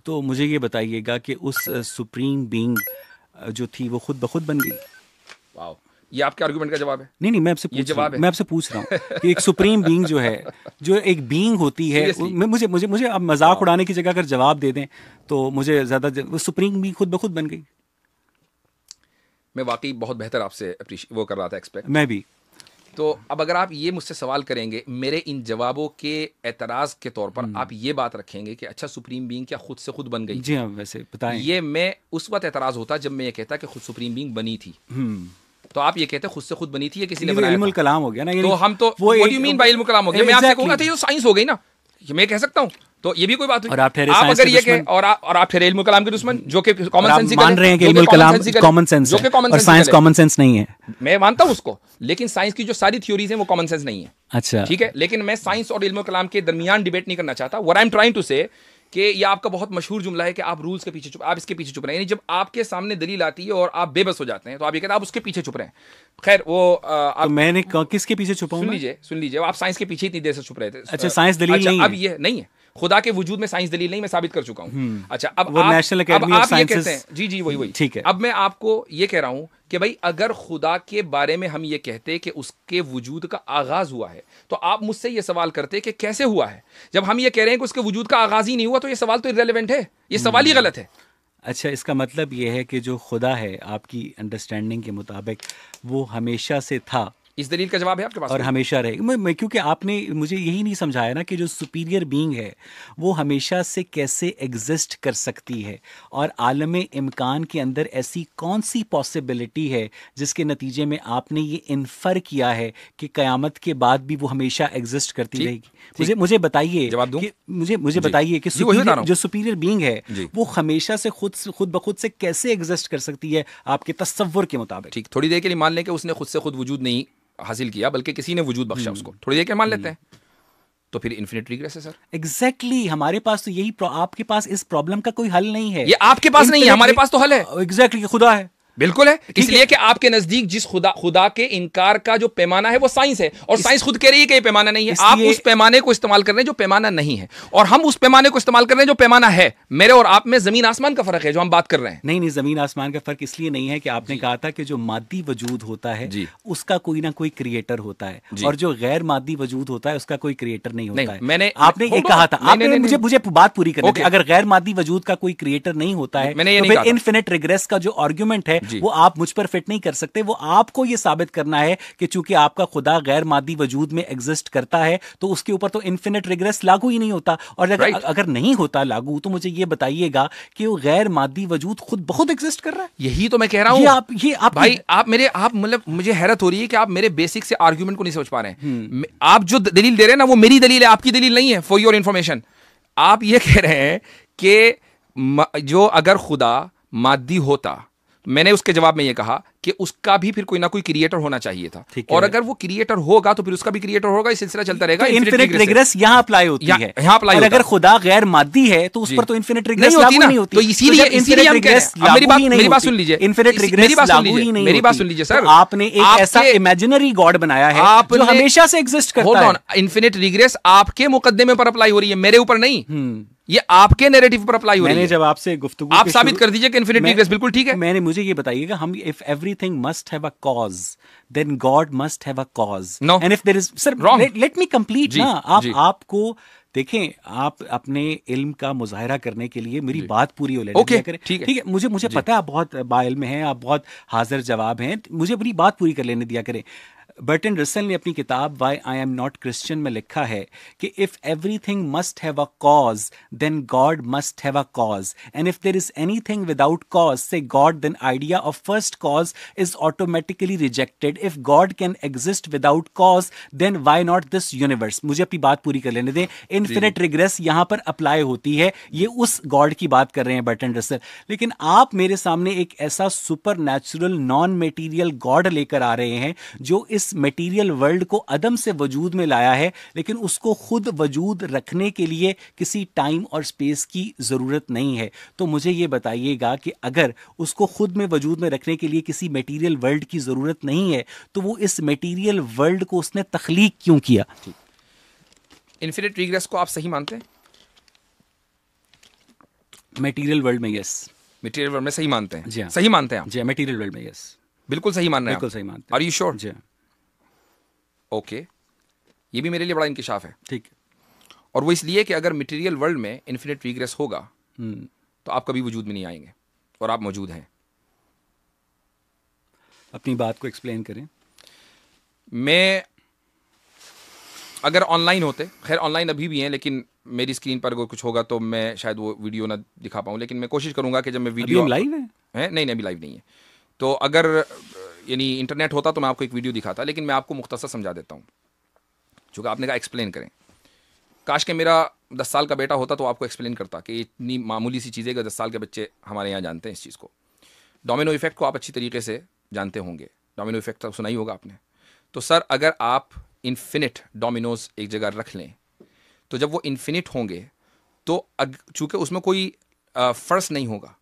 तो मुझे ये बताइएगा कि उस सुप्रीम बीइंग जो थी वो खुद ब खुद बन गई? वाह, ये आपके आर्गुमेंट का जवाब है? नहीं, मैं आपसे पूछ रहा हूँ कि एक सुप्रीम बीइंग जो है, जो एक बीइंग होती है, मुझे अब मजाक उड़ाने की जगह अगर जवाब दे दें तो मुझे ज्यादा, सुप्रीम बीइंग खुद ब खुद बन गई। मैं वाकई बहुत बेहतर आपसे वो कर रहा था एक्सपेक्ट। मैं भी। तो अब अगर आप ये मुझसे सवाल करेंगे, मेरे इन जवाबों के एतराज़ के तौर पर आप ये बात रखेंगे कि अच्छा सुप्रीम बीइंग क्या खुद से खुद बन गई? जी हाँ, वैसे बताएं। ये मैं उस वक्त एतराज़ होता जब मैं ये कहता कि खुद सुप्रीम बीइंग बनी थी। तो आप ये कहते खुद से खुद बनी थी या किसी ने बनाया? इल्मुल कलाम हो गया ना। तो हम तो what do you mean by इल्मुल कलाम हो गया? मैं आपसे कहूंगा तो ये साइंस हो गई ना, मैं कह सकता हूँ। तो ये भी कोई बात हुई। और आप ठहरे आप अगर ये कहें और आप ठहरे इल्मुल कलाम के दुश्मन, जो कि कॉमन सेंस मान रहे हैं कि इल्मुल कलाम कॉमन सेंस है और साइंस कॉमन सेंस नहीं है। मैं मानता हूं उसको, लेकिन साइंस की जो सारी थ्योरीज हैं वो कॉमन सेंस नहीं है। अच्छा, ठीक है, लेकिन मैं साइंस और इल्मुल कलाम के दरमियान डिबेट नहीं करना चाहता। What I am trying to say कि ये आपका बहुत मशहूर जुमला है कि आप रूल्स के पीछे चुप, आप इसके पीछे चुप रहे हैं। जब आपके सामने दलील आती है और आप बेबस हो जाते हैं तो आप ये कहते हैं आप उसके पीछे चुप रहे हैं। खैर वो आप तो मैंने किसके पीछे छुपा हूं? सुन लीजिए, आप साइंस के पीछे इतनी देर से छुप रहे थे। अच्छा, साइंस दलील नहीं है? अब ये नहीं है, खुदा के वजूद में साइंस दलील नहीं, मैं साबित कर चुका हूं। अच्छा, अब वो नेशनल एकेडमी ऑफ साइंसेस, कहते हैं जी वही ठीक है। अब मैं आपको ये कह रहा हूं कि भाई अगर खुदा के बारे में हम ये कहते कि उसके वजूद का आगाज हुआ है, तो आप मुझसे ये सवाल करते कि कैसे हुआ है। जब हम ये कह रहे हैं कि उसके वजूद का आगाज ही नहीं हुआ, तो ये सवाल तो इररिलेवेंट है, ये सवाल ही गलत है। अच्छा, इसका मतलब ये है कि जो खुदा है आपकी अंडरस्टैंडिंग के मुताबिक वो हमेशा से था। इस दलील का जवाब है आपके पास? और हमेशा रहेगा। क्योंकि आपने मुझे यही नहीं समझाया ना कि जो सुपीरियर बीइंग है वो हमेशा से कैसे एग्जिस्ट कर सकती है, और आलम इम्कान के अंदर ऐसी कौन सी पॉसिबिलिटी है जिसके नतीजे में आपने ये इन्फर किया है कि क़यामत के बाद भी वो हमेशा एग्जिस्ट करती रहेगी। मुझे बताइए, मुझे बताइए कि जो सुपीरियर बीइंग है वो हमेशा से खुद ब खुद से कैसे एग्जिस्ट कर सकती है आपके तसव्वुर के मुताबिक? ठीक, थोड़ी देर के लिए मान लें कि उसने खुद से खुद वजूद नहीं हासिल किया, बल्कि किसी ने वजूद बख्शा उसको, थोड़ी देर के मान लेते हैं, तो फिर इन्फिनिट रिग्रेस है सर। एग्जैक्टली, हमारे पास तो यही आपके पास इस प्रॉब्लम का कोई हल नहीं है। ये आपके पास नहीं है, हमारे पास तो हल है। एग्जैक्टली, खुदा है। बिल्कुल है, इसलिए कि आपके नजदीक जिस खुदा के इनकार का जो पैमाना है वो साइंस है, और साइंस खुद कह रही है कि ये पैमाना नहीं है। आप उस पैमाने को इस्तेमाल कर रहे हैं जो पैमाना नहीं है, और हम उस पैमाने को इस्तेमाल कर रहे हैं जो पैमाना है। मेरे और आप में जमीन आसमान का फर्क है जो हम बात कर रहे हैं। नहीं, जमीन आसमान का फर्क इसलिए नहीं है कि आपने कहा था कि जो मादी वजूद होता है उसका कोई ना कोई क्रिएटर होता है, और जो गैर मादी वजूद होता है उसका कोई क्रिएटर नहीं होता है। आपने ये कहा था, आपने मुझे बात पूरी करनी थी। अगर गैर मादी वजूद का कोई क्रिएटर नहीं होता है तो फिर इनफिनिट रिग्रेस का जो आर्गुमेंट है वो आप मुझ पर फिट नहीं कर सकते। वो आपको ये साबित करना है कि चूंकि आपका खुदा गैर मादी वजूद में एग्जिस्ट करता है तो उसके ऊपर तो इन्फिनिट रिग्रेस लागू ही नहीं होता। और अगर नहीं होता लागू, तो मुझे ये बताइएगा कि वो गैर मादी वजूद खुद बहुत एग्जिस्ट कर रहा है। यही तो मैं कह रहा हूं। भाई आप मतलब मुझे हैरत हो रही है कि आप मेरे बेसिक से आर्ग्यूमेंट को नहीं समझ पा रहे हैं। आप जो दलील दे रहे हैं ना वो मेरी दलील है, आपकी दलील नहीं है। फॉर योर इंफॉर्मेशन, आप ये कह रहे हैं कि जो अगर खुदा मादी होता मैंने उसके जवाब में ये कहा कि उसका भी फिर कोई ना कोई क्रिएटर होना चाहिए था, और अगर वो क्रिएटर होगा तो फिर उसका भी क्रिएटर होगा, ये सिलसिला चलता रहेगा। इन्फिनिट रिग्रेस यहाँ अप्लाई होती है, यहाँ अप्लाई और अगर खुदा गैर मादी है तो उस पर तो इन्फिनिट रिग्रेस नहीं होती ना, नहीं होती। तो इसीलिए हम कह रहे हैं, मेरी बात सुन लीजिए, इन्फिनिट रिग्रेस लागू ही नहीं, मेरी बात सुन लीजिए सर। आपने एक ऐसा इमेजिनरी गॉड बनाया है जो हमेशा से एग्जिस्ट करता है। इन्फिनिट रिग्रेस आपके मुकद्दमे पर अप्लाई हो रही है, मेरे ऊपर नहीं, ये आपके नैरेटिव पर अप्लाई हो रही है। मैंने जब आपसे गुफ्तगू आप साबित कर दीजिए कि इन्फिनिट रिग्रेस बिल्कुल ठीक है। मुझे ये बताइएगा, हम if everything must have a cause then God must have a cause, and if there is, sir let me complete ना। आपको देखें, आप अपने इल्म का मुजाहिरा करने के लिए मेरी बात पूरी हो लेने दिया करें, ठीक है? मुझे पता है आप बहुत बाइल्म हैं, आप बहुत हाजिर जवाब हैं, मुझे अपनी बात पूरी कर लेने दिया करें। बर्टन रसल ने अपनी किताब why I am not Christian में लिखा है कि if everything must have a cause then God must have a cause, and if there is anything without cause say God, then idea of first cause is automatically rejected. If God can exist without cause then why not this universe. मुझे अपनी बात पूरी कर लेने दें। इन्फिनिट रिग्रेस यहां पर अप्लाई होती है, ये उस गॉड की बात कर रहे हैं बर्टन रसल, लेकिन आप मेरे सामने एक ऐसा super natural non material God लेकर आ रहे हैं जो इस मटेरियल वर्ल्ड को अदम से वजूद में लाया है, लेकिन उसको खुद वजूद रखने के लिए किसी टाइम और स्पेस की जरूरत नहीं है। तो मुझे यह बताइएगा कि अगर उसको खुद में वजूद में रखने के लिए किसी मटेरियल वर्ल्ड की जरूरत नहीं है, तो वो इस मटेरियल वर्ल्ड को उसने तख्लीक क्यों किया? इन्फिनिट रिग्रेस को आप सही मानते हैं? मटेरियल वर्ल्ड में यस। मटेरियल वर्ल्ड में सही मानते हैं? जी, सही मानते हैं आप? जी, मटेरियल वर्ल्ड में यस, बिल्कुल सही मान रहे हैं? बिल्कुल सही मानते हैं। Are you sure? जी, ओके, ये भी मेरे लिए बड़ा इंकिशाफ है। ठीक है। और वो इसलिए कि अगर मटेरियल वर्ल्ड में इन्फिनिट रिग्रेस होगा तो आप कभी वजूद में नहीं आएंगे, और आप मौजूद हैं। अपनी बात को एक्सप्लेन करें। मैं अगर ऑनलाइन होते, खैर ऑनलाइन अभी भी हैं, लेकिन मेरी स्क्रीन पर अगर कुछ होगा तो मैं शायद वो वीडियो ना दिखा पाऊँ, लेकिन मैं कोशिश करूंगा कि जब मैं वीडियो लाइव है नहीं, अभी लाइव नहीं है, तो अगर यानी इंटरनेट होता तो मैं आपको एक वीडियो दिखाता, लेकिन मैं आपको मुख्तसर समझा देता हूँ, चूँकि आपने कहा एक्सप्लेन करें। काश के मेरा 10 साल का बेटा होता तो आपको एक्सप्लेन करता कि इतनी मामूली सी चीज़ है कि 10 साल के बच्चे हमारे यहाँ जानते हैं इस चीज़ को। डोमिनो इफेक्ट को आप अच्छी तरीके से जानते होंगे, डोमिनो इफेक्ट तो सुना ही होगा आपने। तो सर अगर आप इन्फिनिट डोमिनोज एक जगह रख लें, तो जब वो इन्फिनिट होंगे तो चूँकि उसमें कोई फ़र्स नहीं होगा,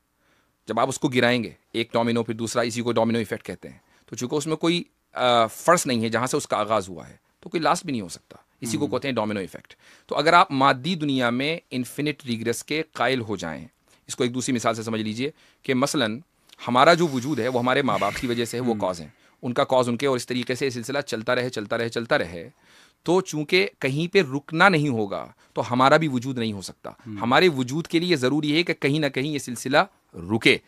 जब आप उसको गिराएंगे एक डोमिनो फिर दूसरा, इसी को डोमिनो इफेक्ट कहते हैं, तो चूँकि उसमें कोई फ़र्स नहीं है जहाँ से उसका आगाज़ हुआ है, तो कोई लास्ट भी नहीं हो सकता, इसी को कहते हैं डोमिनो इफेक्ट। तो अगर आप मादी दुनिया में इन्फिनिट रिग्रेस के कायल हो जाएं, इसको एक दूसरी मिसाल से समझ लीजिए कि मसलन हमारा जो वजूद है वो हमारे माँ बाप की वजह से है, वो कॉज हैं, उनका कॉज उनके, और इस तरीके से सिलसिला चलता रहे, तो चूंकि कहीं पे रुकना नहीं होगा तो हमारा भी वजूद नहीं हो सकता। हमारे वजूद के लिए ज़रूरी है कि कहीं ना कहीं ये सिलसिला रुके।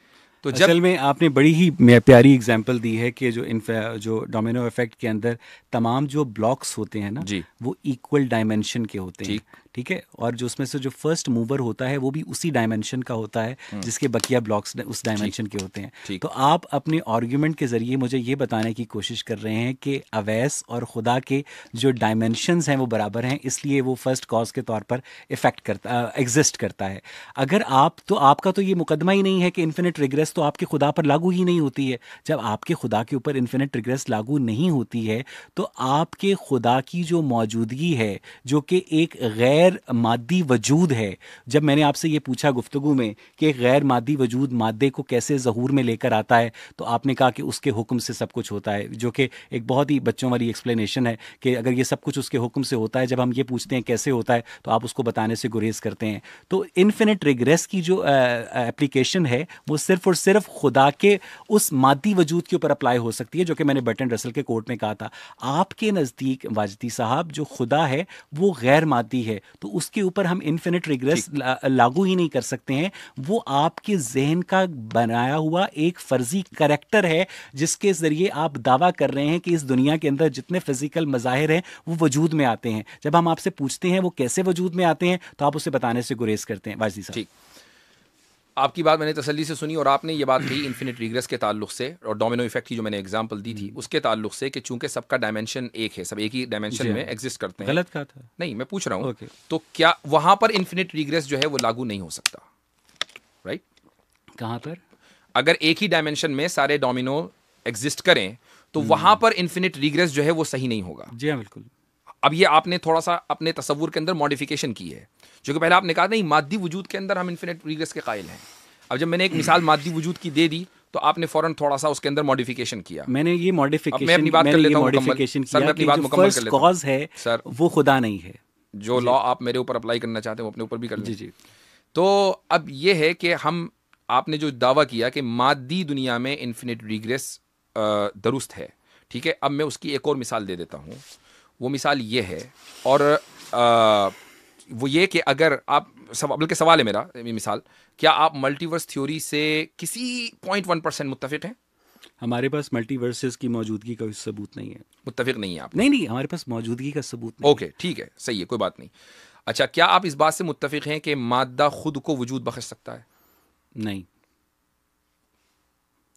तो जब असल में आपने बड़ी ही प्यारी एग्जांपल दी है कि जो डोमिनो इफेक्ट के अंदर तमाम जो ब्लॉक्स होते हैं ना, वो इक्वल डायमेंशन के होते हैं, ठीक है, और जो उसमें से जो फर्स्ट मूवर होता है वो भी उसी डायमेंशन का होता है जिसके बकिया ब्लॉक्स उस डायमेंशन के होते हैं। तो आप अपने आर्ग्यूमेंट के जरिए मुझे ये बताने की कोशिश कर रहे हैं कि अवैस और खुदा के जो डायमेंशंस हैं वो बराबर हैं, इसलिए वो फर्स्ट कॉज के तौर पर एग्जिस्ट करता है। अगर आपका तो ये मुकदमा ही नहीं है कि इन्फिनिट रिग्रेस तो आपके खुदा पर लागू ही नहीं होती है। जब आपके खुदा के ऊपर इन्फिनिट रिग्रेस लागू नहीं होती है तो आपके खुदा की जो मौजूदगी है, जो कि एक गैर मादी वजूद है, जब मैंने आपसे ये पूछा गुफ्तगू में कि गैर मादी वजूद मादे को कैसे ज़हूर में लेकर आता है, तो आपने कहा कि उसके हुक्म से सब कुछ होता है, जो कि एक बहुत ही बच्चों वाली एक्सप्लेनेशन है कि अगर ये सब कुछ उसके हुक्म से होता है, जब हम ये पूछते हैं कैसे होता है तो आप उसको बताने से गुरेज करते हैं। तो इन्फिनिट रिग्रेस की जो एप्लीकेशन है वो सिर्फ और सिर्फ खुदा के उस मादी वजूद के ऊपर अप्लाई हो सकती है, जो कि मैंने बर्टन रसल के कोर्ट में कहा था। आपके नज़दीक वाजदी साहब जो खुदा है वो गैर मादी है, तो उसके ऊपर हम इन्फिनिट रिग्रेस लागू ही नहीं कर सकते हैं। वो आपके जहन का बनाया हुआ एक फर्जी करैक्टर है जिसके जरिए आप दावा कर रहे हैं कि इस दुनिया के अंदर जितने फिजिकल मज़ाहिर हैं वो वजूद में आते हैं। जब हम आपसे पूछते हैं वो कैसे वजूद में आते हैं तो आप उसे बताने से गुरेज करते हैं। वाजदी साहब, ठीक, आपकी बात मैंने तसल्ली से सुनी, और आपने ये बात कही इन्फिनिट रिग्रेस के ताल्लुक से और डोमिनो इफेक्ट की जो मैंने एग्जांपल दी थी उसके ताल्लुक से कि चूंकि सबका डायमेंशन एक है, सब एक ही डायमेंशन में एग्जिस्ट करते हैं। गलत कहा था? नहीं, मैं पूछ रहा हूँ तो क्या वहां पर इन्फिनिट रिग्रेस जो है वो लागू नहीं हो सकता? राइट? कहां पर? अगर एक ही डायमेंशन में सारे डोमिनो एग्जिस्ट करें तो वहां पर इन्फिनिट रिग्रेस जो है वो सही नहीं होगा। जी हाँ, बिल्कुल। अब ये आपने थोड़ा सा अपने तसव्वुर के अंदर मॉडिफिकेशन की है, जो कि पहले आपने कहा नहीं मादी वजूद के अंदर हम इन्फिनिट रिग्रेस के कायल हैं। अब जब मैंने एक मिसाल मादी वजूद की दे दी तो आपने फौरन थोड़ा सा उसके अंदर मॉडिफिकेशन किया। मैंने ये मॉडिफिकेशन मैं अपनी बात कर लेता हूं मॉडिफिकेशन सर, मैं अपनी बात मुकम्मल कर लेता हूं। कॉज है सर वो खुदा नहीं है। जो लॉ आप मेरे ऊपर अप्लाई करना चाहते हैं वो अपने ऊपर भी कर लें। जी जी। तो अब ये है कि हम, आपने जो दावा किया कि मादी दुनिया में इन्फिनिट रिग्रेस दुरुस्त है, ठीक है। अब मैं उसकी एक और मिसाल दे देता हूँ। वो मिसाल ये है, और वो ये कि अगर आप बल्कि सवाल है मेरा, मिसाल, क्या आप मल्टीवर्स थ्योरी से किसी 0.1% मुत्तफिक हैं? हमारे पास मल्टीवर्सेस की मौजूदगी का कोई सबूत नहीं है। मुत्तफिक नहीं है आप? नहीं, हमारे पास मौजूदगी का सबूत नहीं। ओके, ठीक है, सही है, कोई बात नहीं। अच्छा, क्या आप इस बात से मुत्तफिक हैं कि मादा खुद को वजूद बख्श सकता है? नहीं।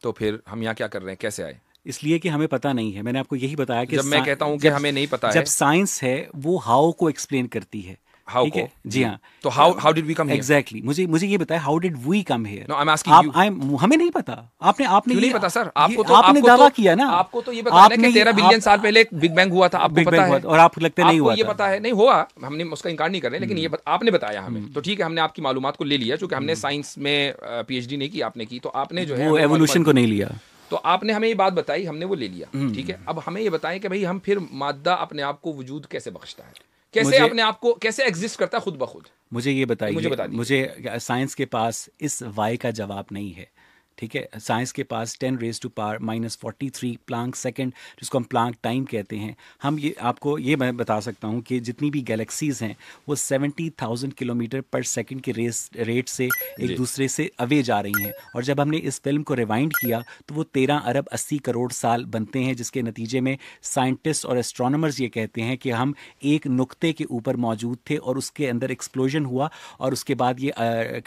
तो फिर हम यहाँ क्या कर रहे हैं, कैसे आए? इसलिए कि हमें पता नहीं है। मैंने आपको यही बताया कि जब मैं कहता हूं कि हमें नहीं पता है, जब साइंस है वो हाउ को एक्सप्लेन करती है। हाउ ठीक को? है, जी हाँ। तो how did we come here? Exactly, मुझे ये बताया, how did we come here? No, I am asking you. हमें नहीं पता। आपने क्यों नहीं पता सर? आपको आपने दावा किया ना, आपको तो ये पता है कि 13 बिलियन साल पहले एक बिग बैंग हुआ था, आपको पता है, और आपको लगता नहीं हुआ? ये पता है नहीं हुआ, हमने उसका इनकार नहीं कर रहे, लेकिन ये आपने बताया हमें, तो ठीक है, हमने आपकी मालूमात को ले लिया, क्योंकि हमने साइंस में PhD नहीं की, आपने की, तो आपने जो है वो एवोल्यूशन को नहीं लिया, तो आपने हमें ये बात बताई, हमने वो ले लिया, ठीक है। अब हमें ये बताएं कि भाई हम फिर मादा अपने आप को वजूद कैसे बख्शता है, कैसे अपने आप को कैसे एग्जिस्ट करता है खुद ब खुद? मुझे ये बताइए। मुझे बता दीजिए। मुझे साइंस के पास इस वाई का जवाब नहीं है, ठीक है। साइंस के पास 10⁻⁻43 प्लांक सेकंड, जिसको हम प्लांक टाइम कहते हैं। हम ये आपको ये मैं बता सकता हूँ कि जितनी भी गैलेक्सीज हैं वो 70,000 किलोमीटर पर सेकंड के रेट से एक दूसरे से अवे जा रही हैं। और जब हमने इस फिल्म को रिवाइंड किया तो वो 13 अरब 80 करोड़ साल बनते हैं, जिसके नतीजे में साइंटिस्ट और एस्ट्रोनॉमर्स ये कहते हैं कि हम एक नुक्ते के ऊपर मौजूद थे और उसके अंदर एक्सप्लोजन हुआ और उसके बाद ये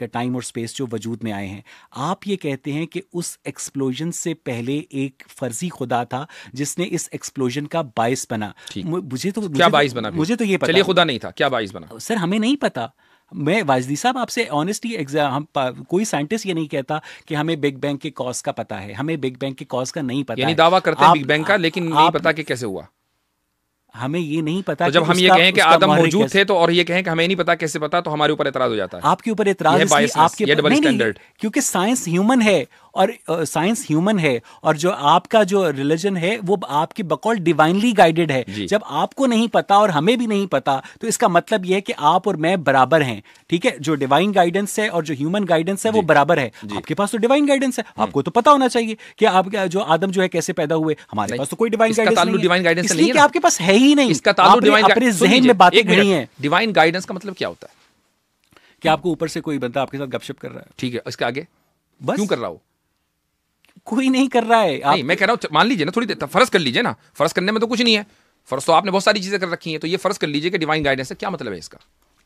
टाइम और स्पेस जो वजूद में आए हैं। आप ये कहते हैं कि उस एक्सप्लोजन से पहले एक फर्जी खुदा था जिसने इस एक्सप्लोजन का बाइस बना। मुझे तो क्या बाइस बना? मुझे तो ये पता, चलिए खुदा नहीं था, क्या बाइस बना? सर हमें नहीं पता। मैं वाजदी साहब आपसे ऑनेस्टली हम कोई साइंटिस्ट ये नहीं कहता कि हमें बिग बैंग के कॉज का पता है, हमें बिग बैंग के कॉज का नहीं पता। यानी दावा करते हैं बिग बैंग का, लेकिन नहीं पता कि कैसे हुआ। हमें ये नहीं पता। तो जब हम ये कहें कि आदम मौजूद थे तो, और ये कहें कि हमें नहीं पता कैसे पता, तो हमारे ऊपर एतराज हो जाता है। आपके ऊपर एतराज इसलिए आपके डबल स्टैंडर्ड, क्योंकि साइंस ह्यूमन है और साइंस ह्यूमन है, और जो आपका जो रिलीजन है वो आपकी बकौल डिवाइनली गाइडेड है। जब आपको नहीं पता और हमें भी नहीं पता तो इसका मतलब यह है कि आप और मैं बराबर हैं, ठीक है। जो डिवाइन गाइडेंस है और जो ह्यूमन गाइडेंस है वो बराबर है। आपके पास तो डिवाइन गाइडेंस है, आपको तो पता होना चाहिए कि आप जो आदम जो है कैसे पैदा हुए। हमारे पास तो कोई डिवाइन गाइडेंस नहीं है, आपके पास है ही नहीं। इसका ताल्लुक अपने ज़हन में बातें घड़ी हैं। डिवाइन गाइडेंस का मतलब क्या होता है? कि आपको ऊपर से कोई बंदा आपके साथ गपशप कर रहा है, ठीक है, इसके आगे बस क्यों कर रहा हो? कोई नहीं कर रहा है। नहीं, मैं कह रहा हूं, मान लीजिए ना, थोड़ी देर फर्ज कर लीजिए ना, फर्ज करने में तो कुछ नहीं है, फर्ज तो आपने बहुत सारी चीजें कर रखी हैं, तो ये फर्ज कर लीजिए कि डिवाइन गाइडेंस है, क्या मतलब है इसका?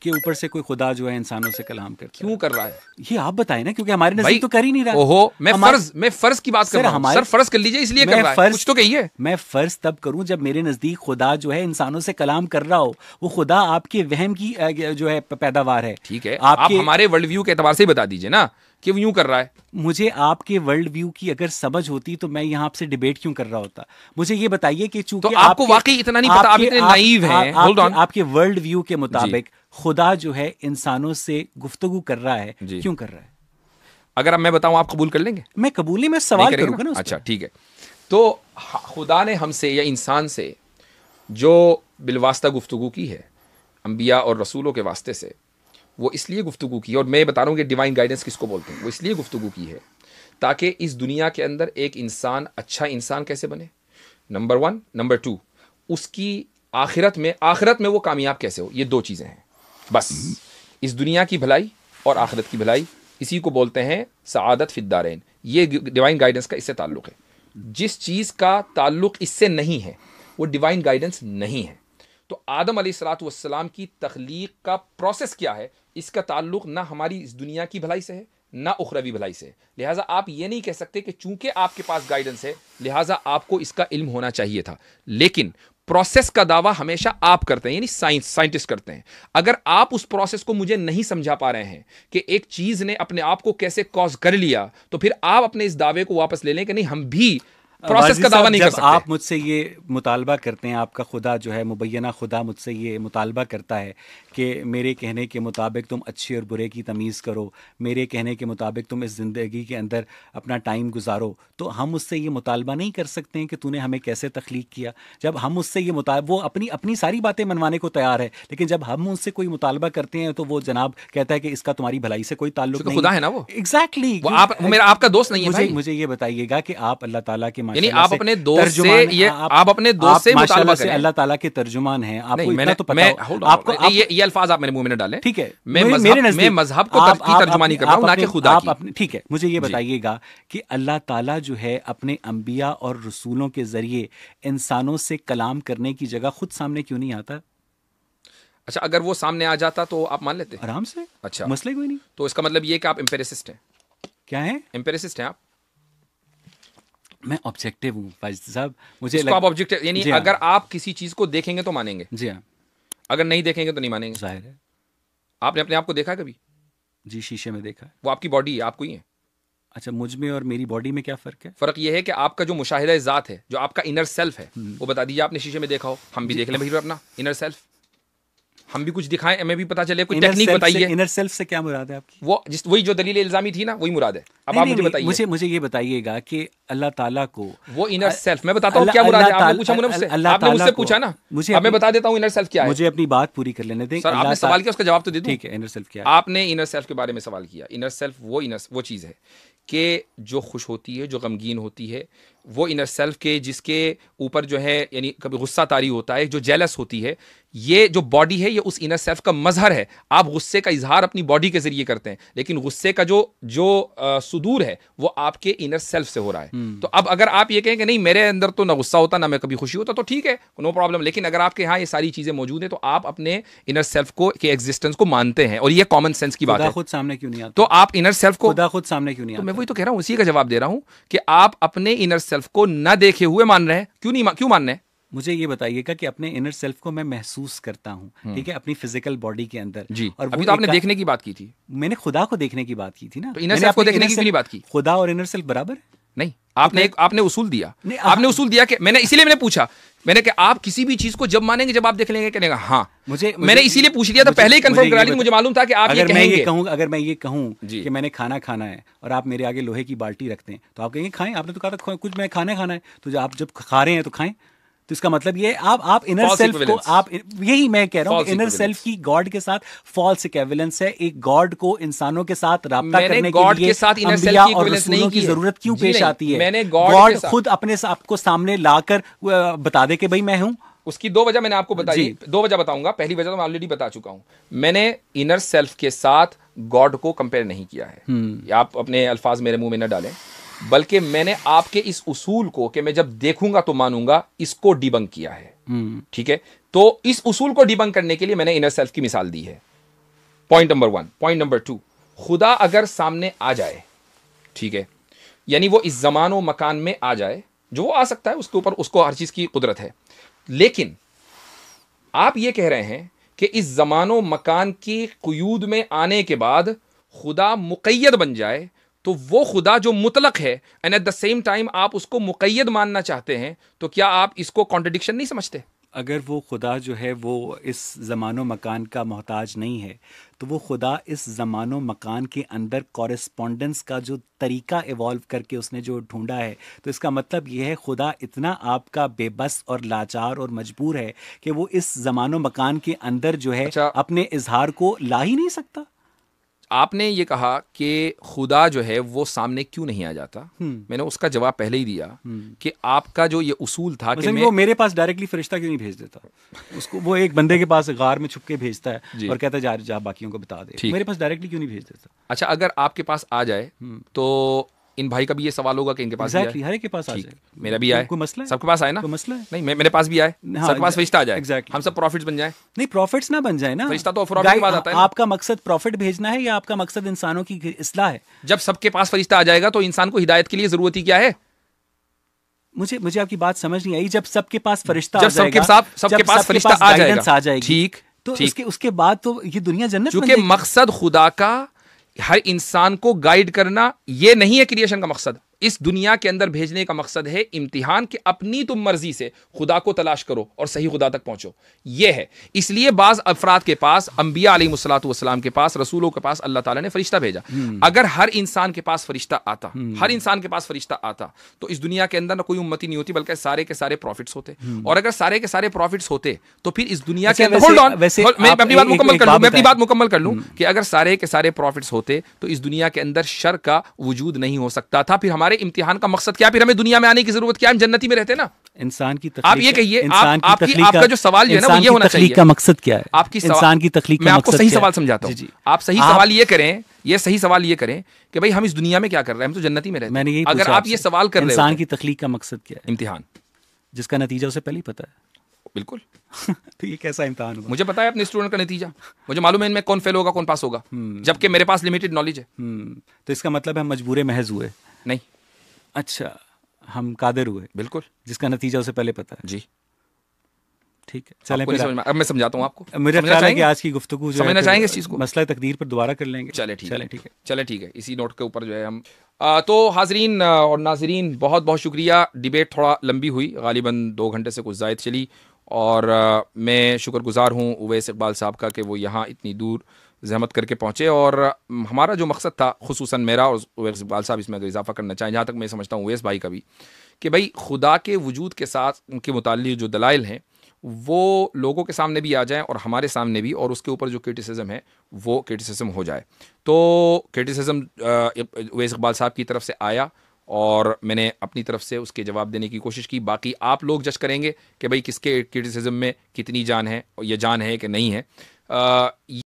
कि ऊपर से कोई खुदा जो है इंसानों से कलाम करता है। क्यों कर रहा है ये आप बताएं ना, क्योंकि हमारे नजदीक तो कर ही नहीं रहा। ओहो, मैं फर्ज की बात कर रहा हूं। सर फर्ज कर लीजिए, इसलिए कर रहा है, कुछ तो कहिए। मैं फर्ज तब करूं जब मेरे नजदीक खुदा जो है इंसानों से कलाम कर रहा हो। वो खुदा आपके वहम की जो है पैदावार है। ठीक है, आप हमारे वर्ल्ड व्यू के एतबार से ही बता दीजिए ना कि वो यूं कर रहा है। मुझे आपके वर्ल्ड व्यू की अगर समझ होती तो मैं यहाँ आपसे डिबेट क्यों कर रहा होता। मुझे ये बताइए कि चूंकि तो आपको वाकई इतना नहीं पता, आप इतने नाइव हैं। होल्ड ऑन, आपके वर्ल्ड व्यू के मुताबिक खुदा जो है इंसानों से गुफ्तगू कर रहा है, क्यों कर रहा है? अगर अब मैं बताऊं, आप कबूल कर लेंगे? मैं कबूल नहीं, मैं सवाल करूंगा ना। अच्छा ठीक है, तो खुदा ने हमसे या इंसान से जो बिलवास्ता गुफ्तगू की है अंबिया और रसूलों के वास्ते से, वो इसलिए गुफ्तगू की, और मैं बता रहा हूँ कि डिवाइन गाइडेंस किसको बोलते हैं, वो इसलिए गुफ्तगू की है ताकि इस दुनिया के अंदर एक इंसान अच्छा इंसान कैसे बने, नंबर 1, नंबर 2 उसकी आखिरत में वो कामयाब कैसे हो। ये 2 चीज़ें हैं बस। इस दुनिया की भलाई और आखिरत की भलाई, इसी को बोलते हैं सआदत फिद्दारैन। ये डिवाइन गाइडेंस का इससे ताल्लुक़ है। जिस चीज़ का ताल्लुक़ इससे नहीं है वो डिवाइन गाइडेंस नहीं है। तो आदम अलैहिस्सलाम की तख्लीक का प्रोसेस क्या है, इसका ताल्लुक़ ना हमारी इस दुनिया की भलाई से है ना उखरवी भलाई से। लिहाजा आप ये नहीं कह सकते कि चूंकि आपके पास गाइडेंस है लिहाजा आपको इसका इल्म होना चाहिए था। लेकिन प्रोसेस का दावा हमेशा आप करते हैं, यानी साइंटिस्ट करते हैं। अगर आप उस प्रोसेस को मुझे नहीं समझा पा रहे हैं कि एक चीज ने अपने आप को कैसे कॉज कर लिया, तो फिर आप अपने इस दावे को वापस ले लें कि नहीं, हम भी प्रोसेस का दावा नहीं कर सकते। आप मुझसे ये मुतालबा करते हैं, आपका खुदा जो है मुबैना खुदा मुझसे ये मुतालबा करता है कि मेरे कहने के मुताबिक तुम अच्छे और बुरे की तमीज़ करो, मेरे कहने के मुताबिक तुम इस ज़िंदगी के अंदर अपना टाइम गुजारो, तो हम उससे ये मुतालबा नहीं कर सकते हैं कि तूने हमें कैसे तख्लीक किया। जब हम उससे ये वो अपनी अपनी सारी बातें मनवाने को तैयार है, लेकिन जब हम उनसे कोई मुतालबा करते हैं तो वो जनाब कहता है कि इसका तुम्हारी भलाई से कोई ताल्लुक नहीं। खुदा है ना वो, एग्जैक्टली। वो मेरा आपका दोस्त नहीं है। मुझे ये बताइएगा कि आप अल्लाह ताला के यानी आप अपने दोस्त से आप अपने दोस्त से मुतालबा करें। अल्लाह ताला के तर्जुमान हैं, आपको इतना तो पता आपको ये अल्फाज आप मेरे मुंह में न डालें। ठीक है, मैं मजहब को तर्जुमानी कर रहा हूं, ना कि खुदा की। ठीक है, मुझे ये बताइएगा कि अल्लाह ताला जो है अपने अंबिया और रसूलों के जरिए इंसानों से कलाम करने की जगह खुद सामने क्यों नहीं आता? अच्छा, अगर वो सामने आ जाता तो आप मान लेते? आराम से। अच्छा, मसले कोई नहीं। तो इसका मतलब ये कि आप एम्पेरिसिस्ट हैं। क्या है? एम्पेरिसिस्ट हैं आप? मैं ऑब्जेक्टिव हूँ फाजिद साहब। मुझे आप ऑब्जेक्टिव, यानी अगर आप किसी चीज को देखेंगे तो मानेंगे। जी हाँ। अगर नहीं देखेंगे तो नहीं मानेंगे। जाहिर है। आपने अपने आप को देखा है कभी? जी, शीशे में देखा है। वो आपकी बॉडी है, आपको ही है। अच्छा, मुझ में और मेरी बॉडी में क्या फर्क है? फर्क ये है कि आपका जो मुशाहिदा ज़ात है, जो आपका इनर सेल्फ है, वो बता दीजिए। आपने शीशे में देखा हो, हम भी देख लें भाई अपना इनर सेल्फ, हम भी कुछ दिखाएं, हमें भी पता चले। कोई टेक्निक बताइए। इनर सेल्फ से क्या मुराद है आपकी? वही जो दलील इल्जामी थी ना, वही मुराद है। अब आप मुझे बताइए। मुझे ये बताइएगा कि अल्लाह ताला को वो इनर सेल्फ, मैं बताता हूँ क्या मुराद है। आपने पूछा मुझसे, आपने मुझसे पूछा ना, मुझे अब मैं बता देता हूँ इनर सेल्फ क्या है। मुझे अपनी बात पूरी कर लेने दें। सर, आपने सवाल किया, उसका जवाब तो दे दूं। ठीक है, इनर सेल्फ क्या है? आपने इनर सेल्फ के बारे में सवाल किया। इनर सेल्फ वो चीज़ है कि जो खुश होती है, जो गमगीन होती है, वो इनर सेल्फ के जिसके ऊपर जो है यानी कभी गुस्सा तारी होता है, जो जेलस होती है, ये जो बॉडी है ये उस इनर सेल्फ का मजहर है। आप गुस्से का इजहार अपनी बॉडी के जरिए करते हैं, लेकिन गुस्से का जो सुदूर है वो आपके इनर सेल्फ से हो रहा है। तो अब अगर आप ये कहें कि नहीं मेरे अंदर तो ना गुस्सा होता ना मैं कभी खुशी होता, तो ठीक है, नो प्रॉब्लम। लेकिन अगर आपके यहाँ ये सारी चीजें मौजूद हैं तो आप अपने इनर सेल्फ को के एग्जिस्टेंस को मानते हैं, और ये कॉमन सेंस की बात है। खुद सामने क्यों नहीं आता? तो आप इनर सेल्फ को खुद सामने क्यों नहीं आता? तो मैं वही तो कह रहा हूँ, उसी का जवाब दे रहा हूँ कि आप अपने इनर सेल्फ को ना देखे हुए मान रहे हैं। क्यों मान रहे हैं? मुझे ये बताइएगा कि अपने इनर सेल्फ को मैं महसूस करता हूँ, ठीक है, अपनी फिजिकल बॉडी के अंदर जी। और अभी तो आपने देखने की बात की थी। मैंने खुदा को देखने की बात की थी ना। तो इनर सेल्फ को देखने की क्यों बात की? खुदा और इनर सेल्फ बराबर है? नहीं, आपने उसूल दिया। आपने उसूल दिया कि मैंने पूछा, मैंने कि आप किसी भी चीज को जब मानेंगे जब आप देख लेंगे, कहने का हाँ। मैंने इसीलिए पूछ लिया था, पहले ही कंफर्म करा लिया, मुझे मालूम था कि आप ये कहेंगे। अगर मैं ये कहूँ कि मैंने खाना खाना है और आप मेरे आगे लोहे की बाल्टी रखते हैं तो आप कहेंगे खाएं। आपने तो कहा था कुछ मैं खाना है, तो आप जब खा रहे हैं तो खाएं। तो इसका मतलब ये आप इनर सेल्फ को, आप यही मैं कह रहा हूँ, इनर सेल्फ की गॉड के साथ फॉल्स इक्विवेलेंस है। एक गॉड को इंसानों के साथ राब्ता करने के लिए अंबिया और रसूलों की जरूरत क्यों पेश आती है? मैंने गॉड खुद अपने आप को सामने लाकर बता दे कि भाई मैं हूं। उसकी दो वजह मैंने आपको बताई, दो वजह बताऊंगा। पहली वजह तो मैं ऑलरेडी बता चुका हूं, मैंने इनर सेल्फ के साथ गॉड को कंपेयर नहीं किया है। आप अपने अल्फाज मेरे मुंह में न डालें, बल्कि मैंने आपके इस उसूल को कि मैं जब देखूंगा तो मानूंगा, इसको डिबंक किया है। ठीक है, तो इस उसूल को डिबंक करने के लिए मैंने इनर सेल्फ की मिसाल दी है। Point number 1। पॉइंट नंबर 2, खुदा अगर सामने आ जाए, ठीक है, यानी वो इस जमानो मकान में आ जाए, जो वो आ सकता है, उसके ऊपर उसको हर चीज की कुदरत है। लेकिन आप ये कह रहे हैं कि इस जमानो मकान की कुयूद में आने के बाद खुदा मुक़य्यद बन जाए, तो वो खुदा जो मुतलक है and at the same time आप उसको मुक़य्यद मानना चाहते हैं, तो क्या आप इसको कॉन्ट्रडिक्शन नहीं समझते? अगर वो खुदा जो है वो इस ज़मानो मकान का मोहताज नहीं है, तो वो खुदा इस ज़मानो मकान के अंदर कॉरेस्पॉन्डेंस का जो तरीका इवॉल्व करके उसने जो ढूंढा है, तो इसका मतलब ये है खुदा इतना आपका बेबस और लाचार और मजबूर है कि वो इस ज़मानो मकान के अंदर जो है अपने इजहार को ला ही नहीं सकता। आपने ये कहा कि खुदा जो है वो सामने क्यों नहीं आ जाता, मैंने उसका जवाब पहले ही दिया कि आपका जो ये उसूल था कि वो मेरे पास डायरेक्टली फरिश्ता क्यों नहीं भेज देता उसको? वो एक बंदे के पास गार में छुप के भेजता है और कहता है जा बाकियों को बता दे। मेरे पास डायरेक्टली क्यों नहीं भेज देता? अच्छा, अगर आपके पास आ जाए तो इन भाई का भी ये सवाल होगा कि इनके पास exactly, हर एक के पास आ जाए। मेरा भी आए, कोई मसला है? सबके पास आए ना? कोई मसला है? नहीं, मेरे पास भी आए, सबके पास फरिश्ता आ जाए, exactly. हम सब प्रॉफिट्स बन जाए। नहीं, प्रॉफिट्स ना बन जाए ना, फरिश्ता तो प्रॉफिट की बात आता है। आपका मकसद प्रॉफिट भेजना है या आपका मकसद इंसानों की इस्लाह है? जब सबके पास फरिश्ता आ जाएगा तो इंसान को हिदायत के लिए जरूरत ही क्या है? मुझे आपकी बात समझ नहीं आई। जब सबके पास फरिश्ता जब सबके पास फरिश्ता आ जाएगा, ठीक, तो उसके बाद तो ये दुनिया जन्नत बन जाएगी। क्योंकि मकसद खुदा का हर इंसान को गाइड करना ये नहीं है क्रिएशन का मकसद। इस दुनिया के अंदर भेजने का मकसद है इम्तिहान कि अपनी तुम मर्जी से खुदा को तलाश करो और सही खुदा तक पहुंचो, ये है। इसलिए बाज अफराद के पास, अंबिया अलैहिमुस्सलातु वस्सलाम के पास, रसूलों के पास अल्लाह ताला ने फरिश्ता भेजा। अगर हर इंसान के पास फरिश्ता आता, हर इंसान के पास फरिश्ता आता, तो इस दुनिया के अंदर ना कोई उम्मती नहीं होती, बल्कि सारे के सारे प्रॉफिट्स होते। और अगर सारे के सारे प्रॉफिट्स होते तो फिर इस दुनिया के अंदर, होल्ड ऑन, मैं अपनी बात मुकम्मल कर लूं कि अगर सारे के सारे प्रॉफिट्स होते तो इस दुनिया के अंदर शर का वजूद नहीं हो सकता था। फिर हमारे इम्तिहान का मकसद क्या? फिर हमें दुनिया में आने की जरूरत क्या है? हम जन्नती में रहते ना। इंसान की तख्लीक, आप ये कहिए, आपका जो सवाल है ना वो ये होना चाहिए, का मकसद क्या है? आपकी इंसान की तख्लीक, मैं आपको सही सवाल समझाता हूँ। आप सही सवाल ये करें, ये सही सवाल ये करें कि भाई हम इस दुनिया में क्या कर रहे हैं? हम तो जन्नती में रहते हैं। अगर आप ये सवाल कर रहे हैं, इंसान की तख्लीक का मकसद क्या है? इम्तिहान, जिसका नतीजा उसे पहले ही पता है। बिल्कुल। तो ये कैसा इम्तिहान हुआ? मुझे पता है अपने स्टूडेंट का नतीजा, मुझे मालूम है इनमें कौन फेल होगा कौन पास होगा, जबकि मेरे पास लिमिटेड नॉलेज है। तो इसका मतलब है हम मजबूरे महज हुए? नहीं। अच्छा, हम कादिर हुए। बिल्कुल। जिसका नतीजा उसे पहले पता है। जी ठीक है, चलें। अब मैं समझाता हूँ आपको। मेरा ख्याल है कि आज की गुफ्तगू जो समझना चाहेंगे इस चीज को, मसला तकदीर पर दोबारा कर लेंगे। चले ठीक है। इसी नोट के ऊपर जो है हम तो हाजरीन और नाजरीन, बहुत बहुत शुक्रिया। डिबेट थोड़ा लंबी हुई, गालिबन 2 घंटे से कुछ ज़ायद चली, और मैं शुक्रगुजार हूँ उवैस इकबाल साहब का कि वो यहाँ इतनी दूर ज़हमत करके पहुँचे। और हमारा जो मकसद था, खुसूसन मेरा और उवैस इकबाल साहब इसमें अगर इजाफा करना चाहें, जहाँ तक मैं समझता हूँ उवैस भाई का भी, कि भाई खुदा के वजूद के साथ के मुताल्लिक़ जो दलाइल हैं वो लोगों के सामने भी आ जाएं और हमारे सामने भी, और उसके ऊपर जो क्रिटिसिज्म है वो क्रिटिसिज्म हो जाए। तो क्रिटिसिज्म उवैस इकबाल साहब की तरफ से आया और मैंने अपनी तरफ से उसके जवाब देने की कोशिश की। बाकी आप लोग जज करेंगे कि भाई किसके क्रिटिसिज्म में कितनी जान है, और ये जान है कि नहीं है।